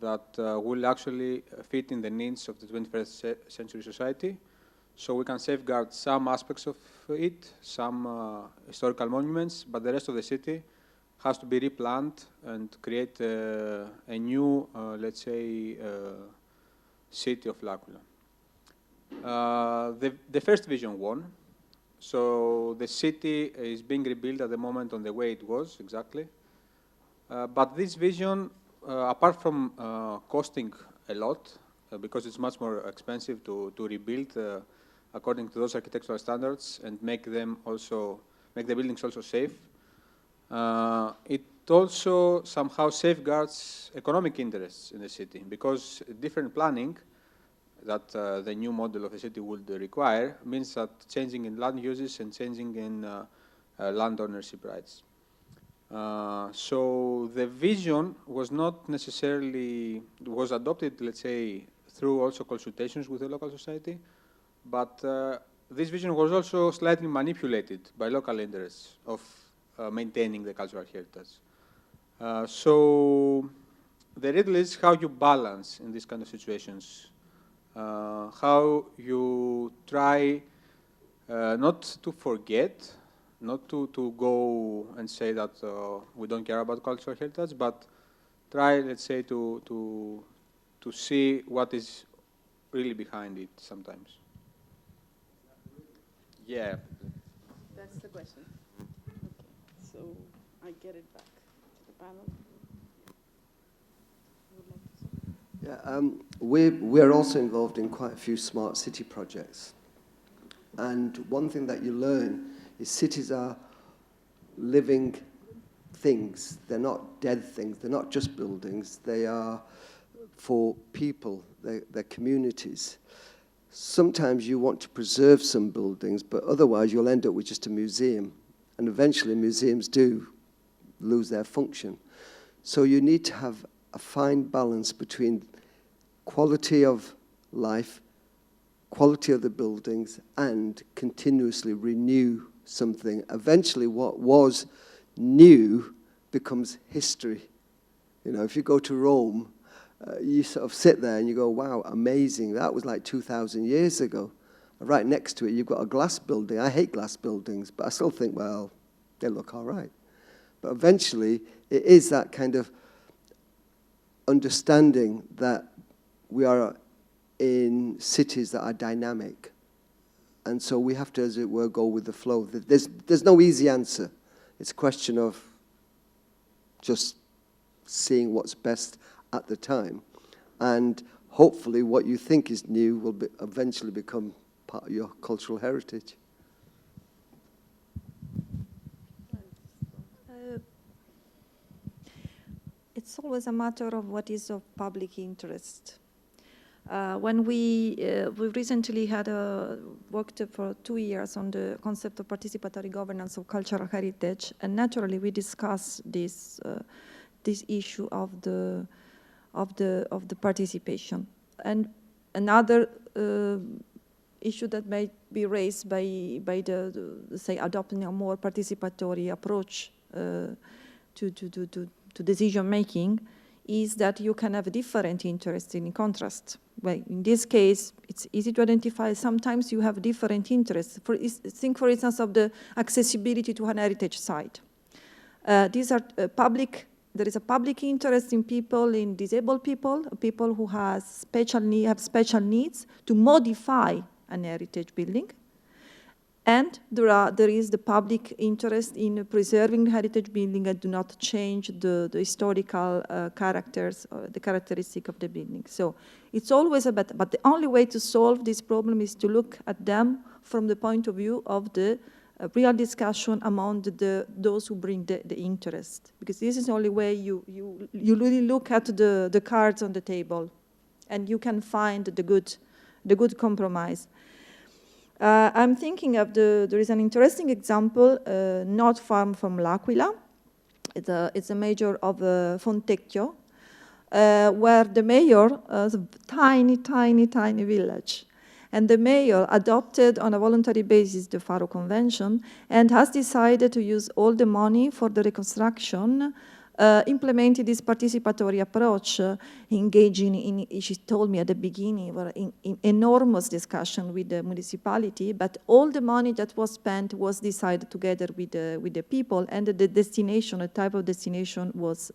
that will actually fit in the needs of the 21st century society. So we can safeguard some aspects of it, some historical monuments, but the rest of the city has to be replanned and create a new, let's say, city of L'Aquila. The first vision won. So the city is being rebuilt at the moment on the way it was, exactly. But this vision, apart from costing a lot, because it's much more expensive to rebuild according to those architectural standards and make the buildings also safe, it also somehow safeguards economic interests in the city, because different planning that the new model of the city would require means that changing in land uses and changing in land ownership rights. So the vision was not necessarily, was adopted, let's say, through also consultations with the local society, but this vision was also slightly manipulated by local interests of maintaining the cultural heritage. So the riddle is how you balance in these kind of situations, how you try not to forget, not to go and say that we don't care about cultural heritage, but try, let's say, to see what is really behind it sometimes. Yeah. That's the question. Okay, so I get it back to the panel. Yeah, we're also involved in quite a few smart city projects. And one thing that you learn is cities are living things. They're not dead things. They're not just buildings. They are for people. They're communities. Sometimes you want to preserve some buildings, but otherwise you'll end up with just a museum. And eventually museums do lose their function. So you need to have a fine balance between quality of life, quality of the buildings, and continuously renew something. Eventually what was new becomes history. You know, if you go to Rome, you sort of sit there and you go, wow, amazing. That was like 2,000 years ago. Right next to it, you've got a glass building. I hate glass buildings, but I still think, well, they look all right. But eventually, it is that kind of understanding that we are in cities that are dynamic. And so we have to, as it were, go with the flow. There's no easy answer. It's a question of just seeing what's best at the time. And hopefully what you think is new will eventually become part of your cultural heritage. It's always a matter of what is of public interest. When we recently had worked for 2 years on the concept of participatory governance of cultural heritage, and naturally we discussed this issue of the participation. And another issue that may be raised by the say adopting a more participatory approach to decision making is that you can have different interests in contrast. Well, in this case, it's easy to identify. Sometimes you have different interests. Think, for instance, of the accessibility to an heritage site. These are there is a public interest in people, in disabled people who have special needs to modify an heritage building. And there is the public interest in preserving the heritage building and do not change the historical characters or the characteristic of the building. So it's always about, but the only way to solve this problem is to look at them from the point of view of the real discussion among those who bring the interest. Because this is the only way you really look at the cards on the table and you can find the good compromise. I'm thinking of there is an interesting example not far from L'Aquila. It's a major of Fontecchio, where the mayor is a tiny village. And the mayor adopted on a voluntary basis the Faro Convention and has decided to use all the money for the reconstruction, implemented this participatory approach, engaging in, she told me at the beginning, in enormous discussion with the municipality, but all the money that was spent was decided together with the people, and the destination, a type of destination was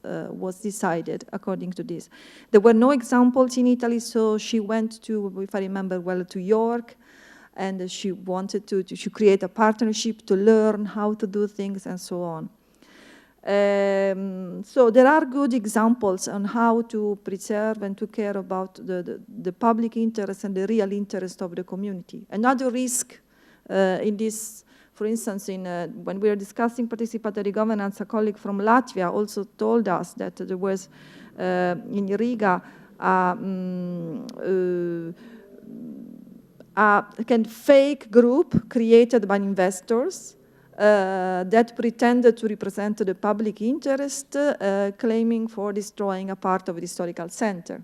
decided according to this. There were no examples in Italy, so she went to, if I remember well, to York, and she wanted to create a partnership to learn how to do things and so on. So there are good examples on how to preserve and to care about the public interest and the real interest of the community. Another risk in this, for instance, when we were discussing participatory governance, a colleague from Latvia also told us that there was in Riga a kind of fake group created by investors that pretended to represent the public interest, claiming for destroying a part of the historical center,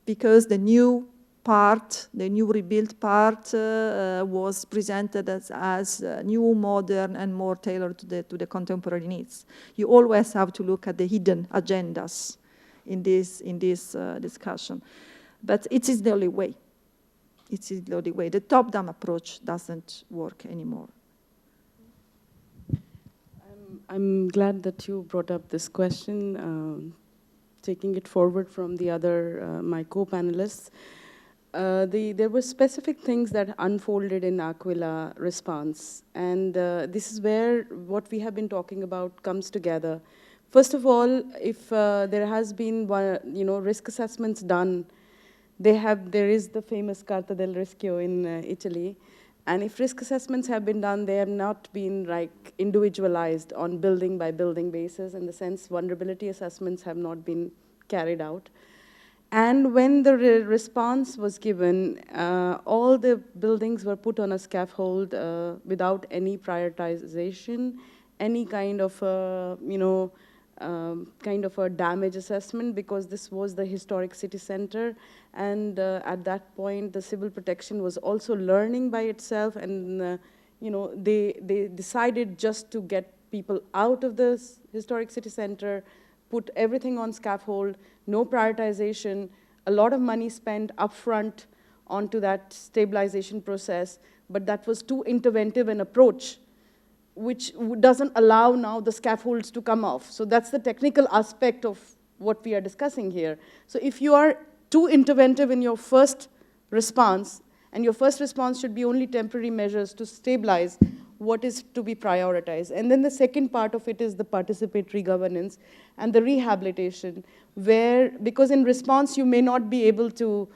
because the new rebuilt part was presented as new, modern, and more tailored to the contemporary needs. You always have to look at the hidden agendas in this discussion, but it is the only way. It is the only way. The top-down approach doesn't work anymore. I'm glad that you brought up this question, taking it forward from the other, my co-panelists. There were specific things that unfolded in Aquila response, and this is where what we have been talking about comes together. First of all, if there has been risk assessments done, there is the famous Carta del Rischio in Italy. And if risk assessments have been done, they have not been like individualized on building by building basis. In the sense, vulnerability assessments have not been carried out. And when the response was given, all the buildings were put on a scaffold without any prioritization, any kind of a damage assessment, because this was the historic city center. And at that point, the civil protection was also learning by itself, and they decided just to get people out of the historic city center, put everything on scaffold, no prioritization, a lot of money spent upfront onto that stabilization process, but that was too interventive an approach, which doesn't allow now the scaffolds to come off. So that's the technical aspect of what we are discussing here. So if you are too interventive in your first response, and your first response should be only temporary measures to stabilize, what is to be prioritized? And then the second part of it is the participatory governance and the rehabilitation, where, because in response you may not be able to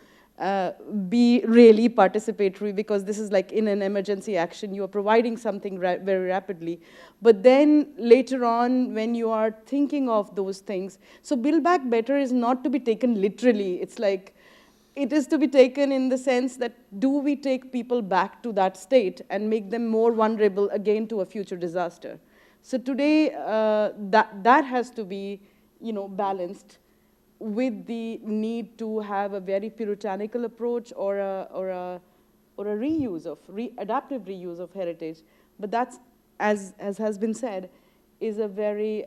be really participatory, because this is like in an emergency action, you are providing something very rapidly. But then later on, when you are thinking of those things, so Build Back Better is not to be taken literally. It's like, it is to be taken in the sense that, do we take people back to that state and make them more vulnerable again to a future disaster? So today, that has to be, balanced with the need to have a very puritanical approach or a adaptive reuse of heritage. But that's, as has been said, is a very,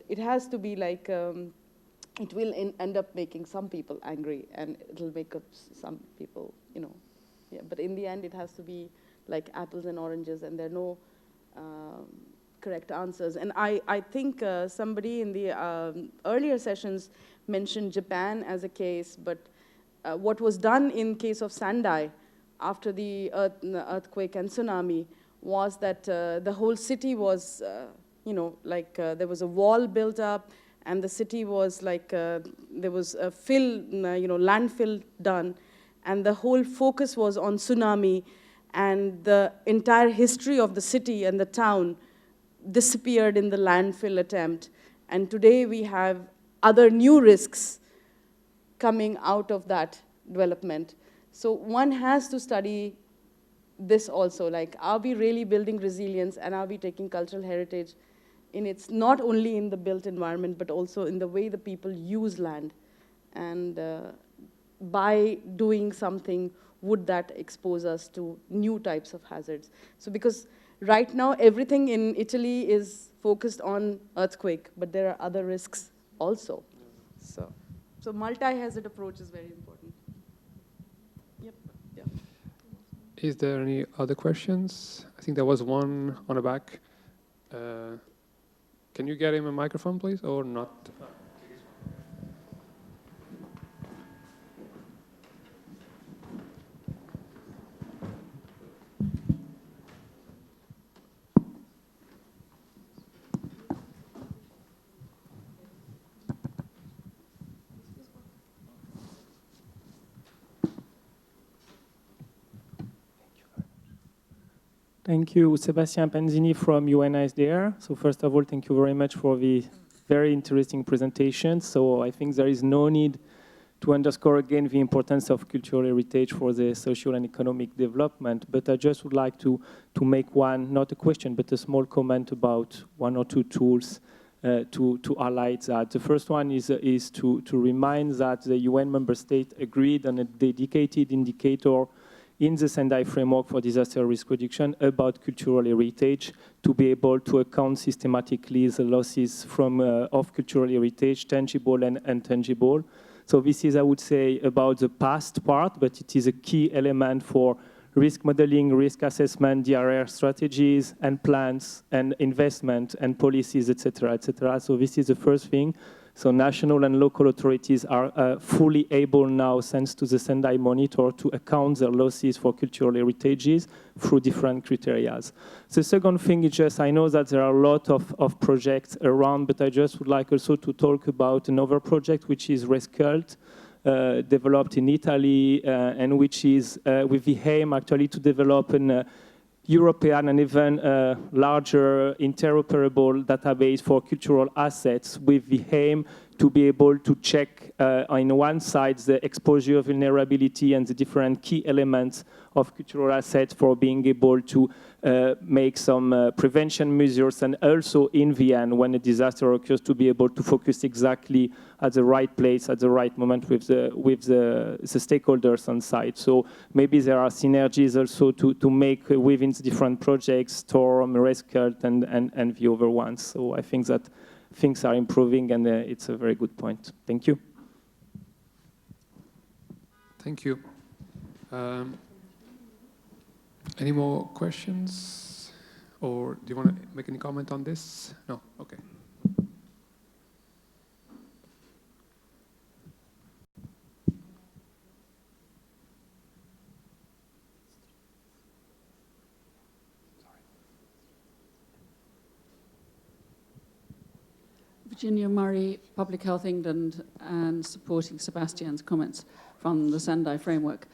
it has to be like it will end up making some people angry, and it'll make up some people, yeah. But in the end, it has to be like apples and oranges, and there are no correct answers. And I think somebody in the earlier sessions mentioned Japan as a case, but what was done in case of Sendai after the earthquake and tsunami was that the whole city was, there was a wall built up, and the city was like, there was a landfill done, and the whole focus was on tsunami, and the entire history of the city and the town disappeared in the landfill attempt. And today we have other new risks coming out of that development. So one has to study this also, like, are we really building resilience, and are we taking cultural heritage in its, not only in the built environment, but also in the way the people use land. And by doing something, would that expose us to new types of hazards? So because right now, everything in Italy is focused on earthquake, but there are other risks also. So multi-hazard approach is very important. Yep. Yeah. Is there any other questions? I think there was one on the back. Can you get him a microphone, please, or not? Thank you, Sebastian Panzini from UNISDR. So first of all, thank you very much for the very interesting presentation. So I think there is no need to underscore again the importance of cultural heritage for the social and economic development. But I just would like to make one, not a question, but a small comment about one or two tools to highlight that. The first one is to remind that the UN member state agreed on a dedicated indicator in the Sendai framework for disaster risk reduction about cultural heritage to be able to account systematically the losses of cultural heritage, tangible and intangible. So this is, I would say, about the past part, but it is a key element for risk modeling, risk assessment, DRR strategies, and plans, and investment, and policies, etc., etc. So this is the first thing. So national and local authorities are fully able now, thanks to the Sendai Monitor, to account their losses for cultural heritages through different criteria. The second thing is just, I know that there are a lot of projects around, but I just would like also to talk about another project, which is RESCULT, developed in Italy, and which is with the aim actually to develop an European and even larger interoperable database for cultural assets with the aim to be able to check on one side the exposure, vulnerability, and the different key elements of cultural assets for being able to make some prevention measures, and also in the end, when a disaster occurs, to be able to focus exactly at the right place, at the right moment with the stakeholders on site. So maybe there are synergies also to make within the different projects, Storm, RESCULT, and the other ones. So I think that things are improving, and it's a very good point. Thank you. Thank you. Any more questions? Or do you want to make any comment on this? No? Okay. Virginia Murray, Public Health England, and supporting Sebastian's comments from the Sendai framework.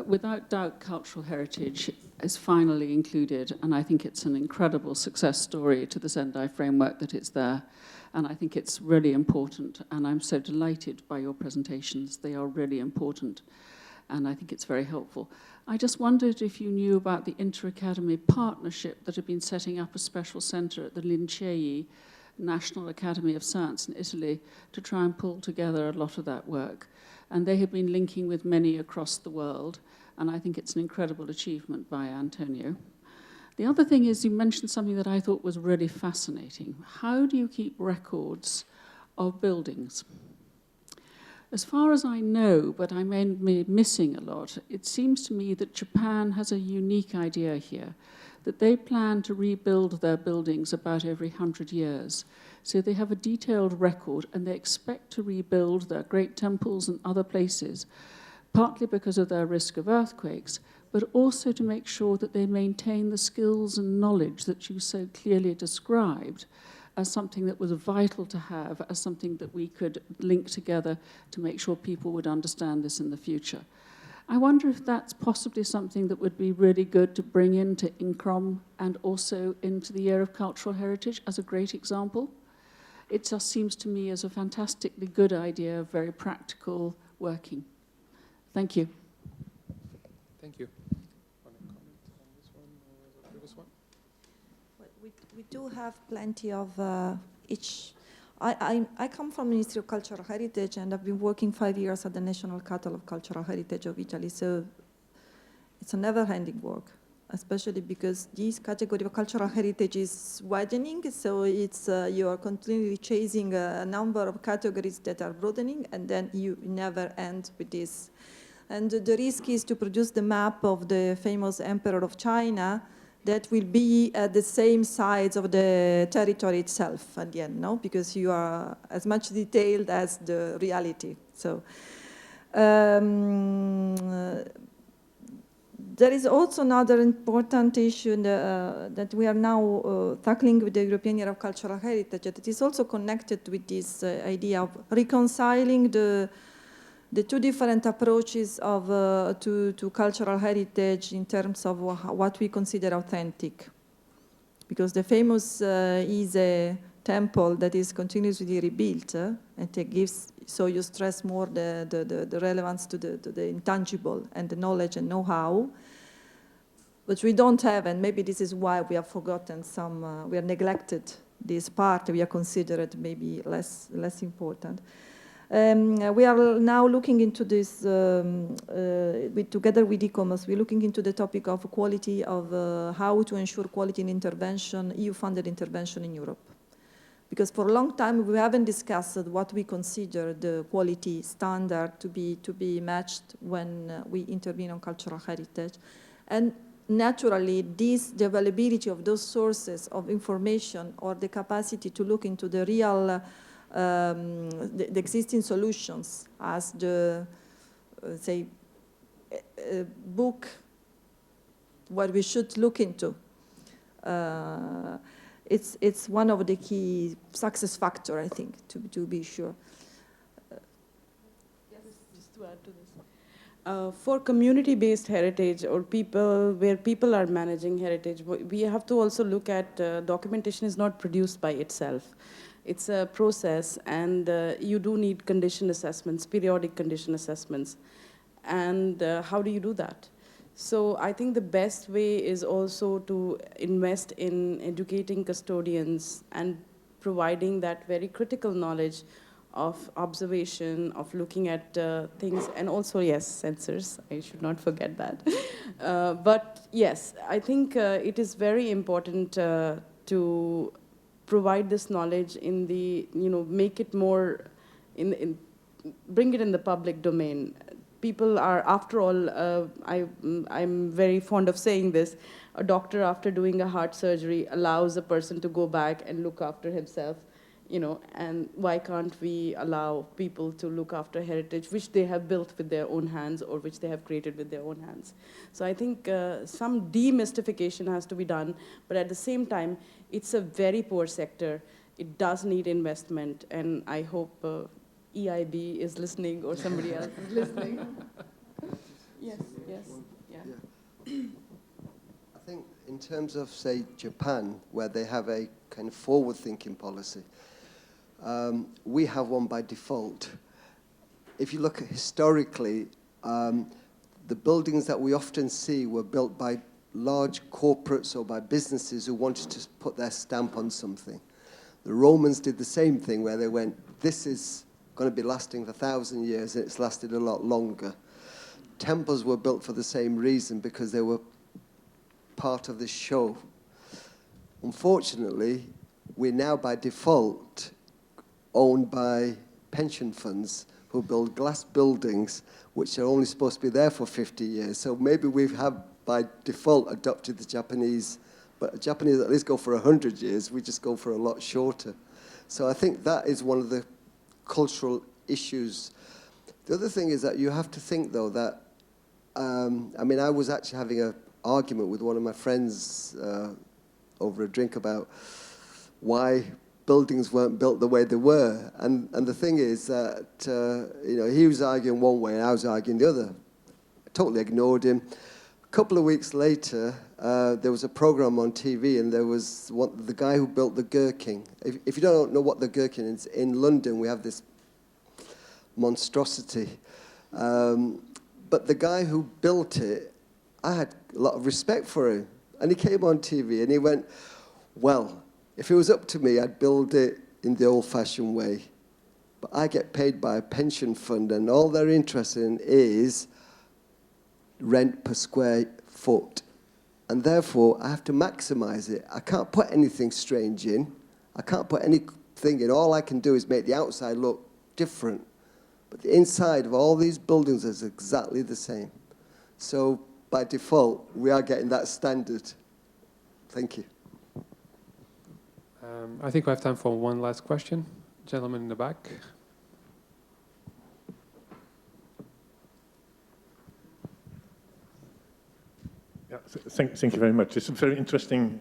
Without doubt, cultural heritage is finally included, and I think it's an incredible success story to the Sendai framework that it's there, and I think it's really important, and I'm so delighted by your presentations. They are really important, and I think it's very helpful. I just wondered if you knew about the Inter-Academy partnership that had been setting up a special centre at the Lincei National Academy of Science in Italy to try and pull together a lot of that work. And they have been linking with many across the world, and I think it's an incredible achievement by Antonio. The other thing is you mentioned something that I thought was really fascinating. How do you keep records of buildings? As far as I know, but I may be missing a lot, it seems to me that Japan has a unique idea here, that they plan to rebuild their buildings about every 100 years. So they have a detailed record, and they expect to rebuild their great temples and other places, partly because of their risk of earthquakes, but also to make sure that they maintain the skills and knowledge that you so clearly described as something that was vital to have, as something that we could link together to make sure people would understand this in the future. I wonder if that's possibly something that would be really good to bring into INCROM and also into the Year of Cultural Heritage as a great example. It just seems to me as a fantastically good idea, very practical working. Thank you. Thank you. Want to comment on this one or the previous one? We do have plenty of each. I come from Ministry of Cultural Heritage, and I've been working 5 years at the National Catalog of Cultural Heritage of Italy, so it's a never-ending work, especially because this category of cultural heritage is widening, so it's you are continually chasing a number of categories that are broadening, and then you never end with this. And the risk is to produce the map of the famous emperor of China that will be at the same size of the territory itself at the end, no? Because you are as much detailed as the reality. So there is also another important issue that we are now tackling with the European Year of Cultural Heritage that is also connected with this idea of reconciling the two different approaches of, to cultural heritage in terms of what we consider authentic. Because the famous is a temple that is continuously rebuilt, and it gives, so you stress more the relevance to the intangible and the knowledge and know-how, which we don't have, and maybe this is why we have forgotten some, we have neglected this part, we are considered maybe less important. We are now looking into this, together with e-commerce, we're looking into the topic of quality, of how to ensure quality in intervention, EU-funded intervention in Europe. Because for a long time, we haven't discussed what we consider the quality standard to be matched when we intervene on cultural heritage. And naturally, the availability of those sources of information or the capacity to look into the real the existing solutions as the, say, book, what we should look into. It's one of the key success factor, I think, to be sure. Yes, just to add to this. For community-based heritage or where people are managing heritage, we have to also look at documentation is not produced by itself. It's a process, and you do need condition assessments, periodic condition assessments. And how do you do that? So I think the best way is also to invest in educating custodians and providing that very critical knowledge of observation, of looking at things, and also, yes, sensors. I should not forget that. But yes, I think it is very important to provide this knowledge in the, make it more, bring it in the public domain. People are, after all, I'm very fond of saying this, a doctor after doing a heart surgery allows a person to go back and look after himself, and why can't we allow people to look after heritage which they have built with their own hands or which they have created with their own hands? So I think some demystification has to be done, but at the same time, it's a very poor sector. It does need investment, and I hope EIB is listening or somebody else is listening. Yes, yeah. I think in terms of, say, Japan, where they have a kind of forward-thinking policy, we have one by default. If you look at historically, the buildings that we often see were built by large corporates or by businesses who wanted to put their stamp on something. The Romans did the same thing, where they went, this is going to be lasting for 1,000 years, and it's lasted a lot longer. Temples were built for the same reason, because they were part of the show. Unfortunately, we're now by default owned by pension funds who who build glass buildings which are only supposed to be there for 50 years. So maybe we have, by default, adopted the Japanese, but the Japanese at least go for 100 years, we just go for a lot shorter. So I think that is one of the cultural issues. The other thing is that you have to think, though, that, I mean, I was actually having an argument with one of my friends over a drink about why buildings weren't built the way they were. And the thing is that, you know, he was arguing one way and I was arguing the other. I totally ignored him. A couple of weeks later, there was a program on TV and there was the guy who built the Gherkin. If you don't know what the Gherkin is, in London we have this monstrosity. But the guy who built it, I had a lot of respect for him. And he came on TV and he went, well, if it was up to me, I'd build it in the old-fashioned way. But I get paid by a pension fund, and all they're interested in is rent per square foot. And therefore, I have to maximize it. I can't put anything strange in. I can't put anything in. All I can do is make the outside look different. But the inside of all these buildings is exactly the same. So by default, we are getting that standard. Thank you. I think we have time for one last question. Gentleman in the back. Yeah, thank you very much. It's a very interesting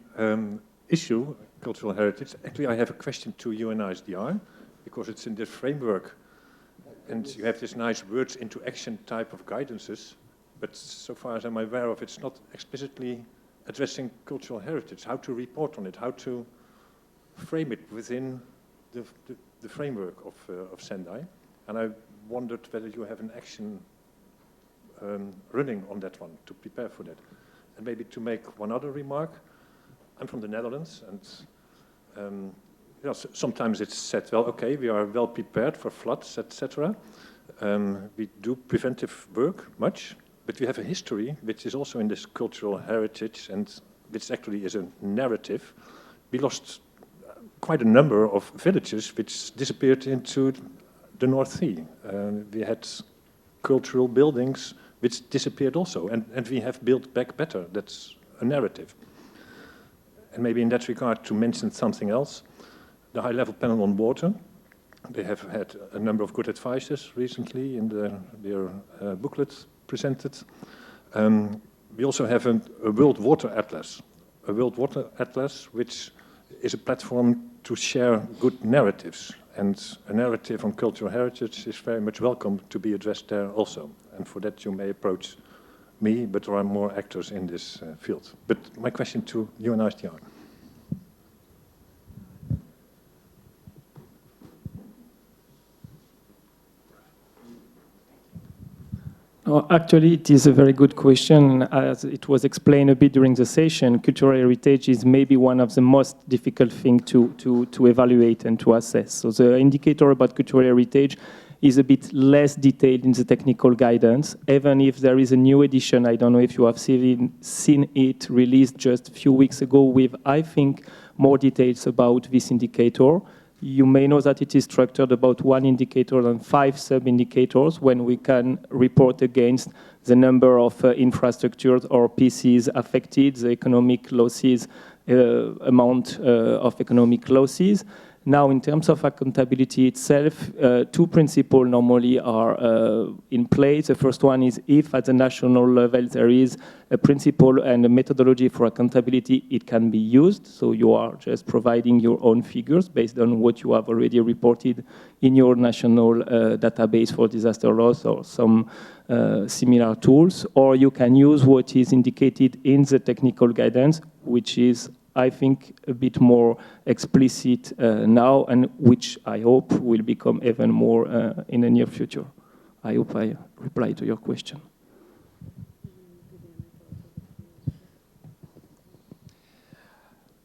issue, cultural heritage. Actually, I have a question to you and ISDR, because it's in this framework. And you have this nice words into action type of guidances, but so far as I'm aware of, it's not explicitly addressing cultural heritage, how to report on it, how to frame it within the framework of Sendai. And I wondered whether you have an action running on that one to prepare for that. And maybe to make one other remark, I'm from the Netherlands, and you know, sometimes it's said, well, okay, we are well prepared for floods, etc. We do preventive work much, but we have a history which is also in this cultural heritage and which actually is a narrative. We lost quite a number of villages which disappeared into the North Sea. We had cultural buildings which disappeared also, and we have built back better. That's a narrative. And maybe in that regard, to mention something else, the high-level panel on water, they have had a number of good advices recently in their booklet presented. We also have a World Water Atlas, which is a platform to share good narratives. And a narrative on cultural heritage is very much welcome to be addressed there also. And for that you may approach me, but there are more actors in this field. But my question to you and ISDR. Actually, it is a very good question. As it was explained a bit during the session, cultural heritage is maybe one of the most difficult things to evaluate and to assess. So the indicator about cultural heritage is a bit less detailed in the technical guidance, even if there is a new edition, I don't know if you have seen it, released just a few weeks ago with, I think, more details about this indicator. You may know that it is structured about one indicator and 5 sub-indicators when we can report against the number of infrastructures or PCs affected, the economic losses, amount of economic losses. Now, in terms of accountability itself, 2 principles normally are in place. The first one is if at the national level there is a principle and a methodology for accountability, it can be used. So you are just providing your own figures based on what you have already reported in your national database for disaster loss or some similar tools. Or you can use what is indicated in the technical guidance, which is, I think, a bit more explicit now, and which I hope will become even more in the near future. I hope I replied to your question.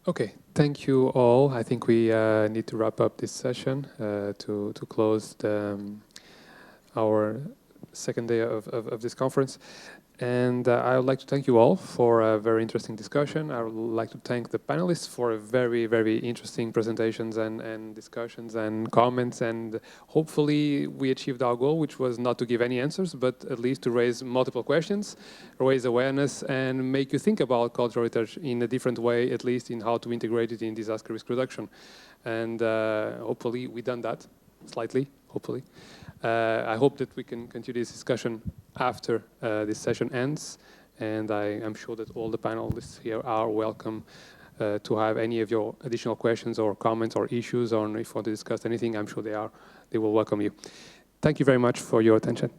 Okay, thank you all. I think we need to wrap up this session to close our second day of this conference. And I would like to thank you all for a very interesting discussion. I would like to thank the panelists for a very, very interesting presentations and discussions and comments. And hopefully we achieved our goal, which was not to give any answers, but at least to raise multiple questions, raise awareness, and make you think about cultural heritage in a different way, at least in how to integrate it in disaster risk reduction. And hopefully we've done that, slightly, hopefully. I hope that we can continue this discussion after this session ends, and I am sure that all the panelists here are welcome to have any of your additional questions or comments or issues, or if you want to discuss anything, I'm sure they will welcome you. Thank you very much for your attention.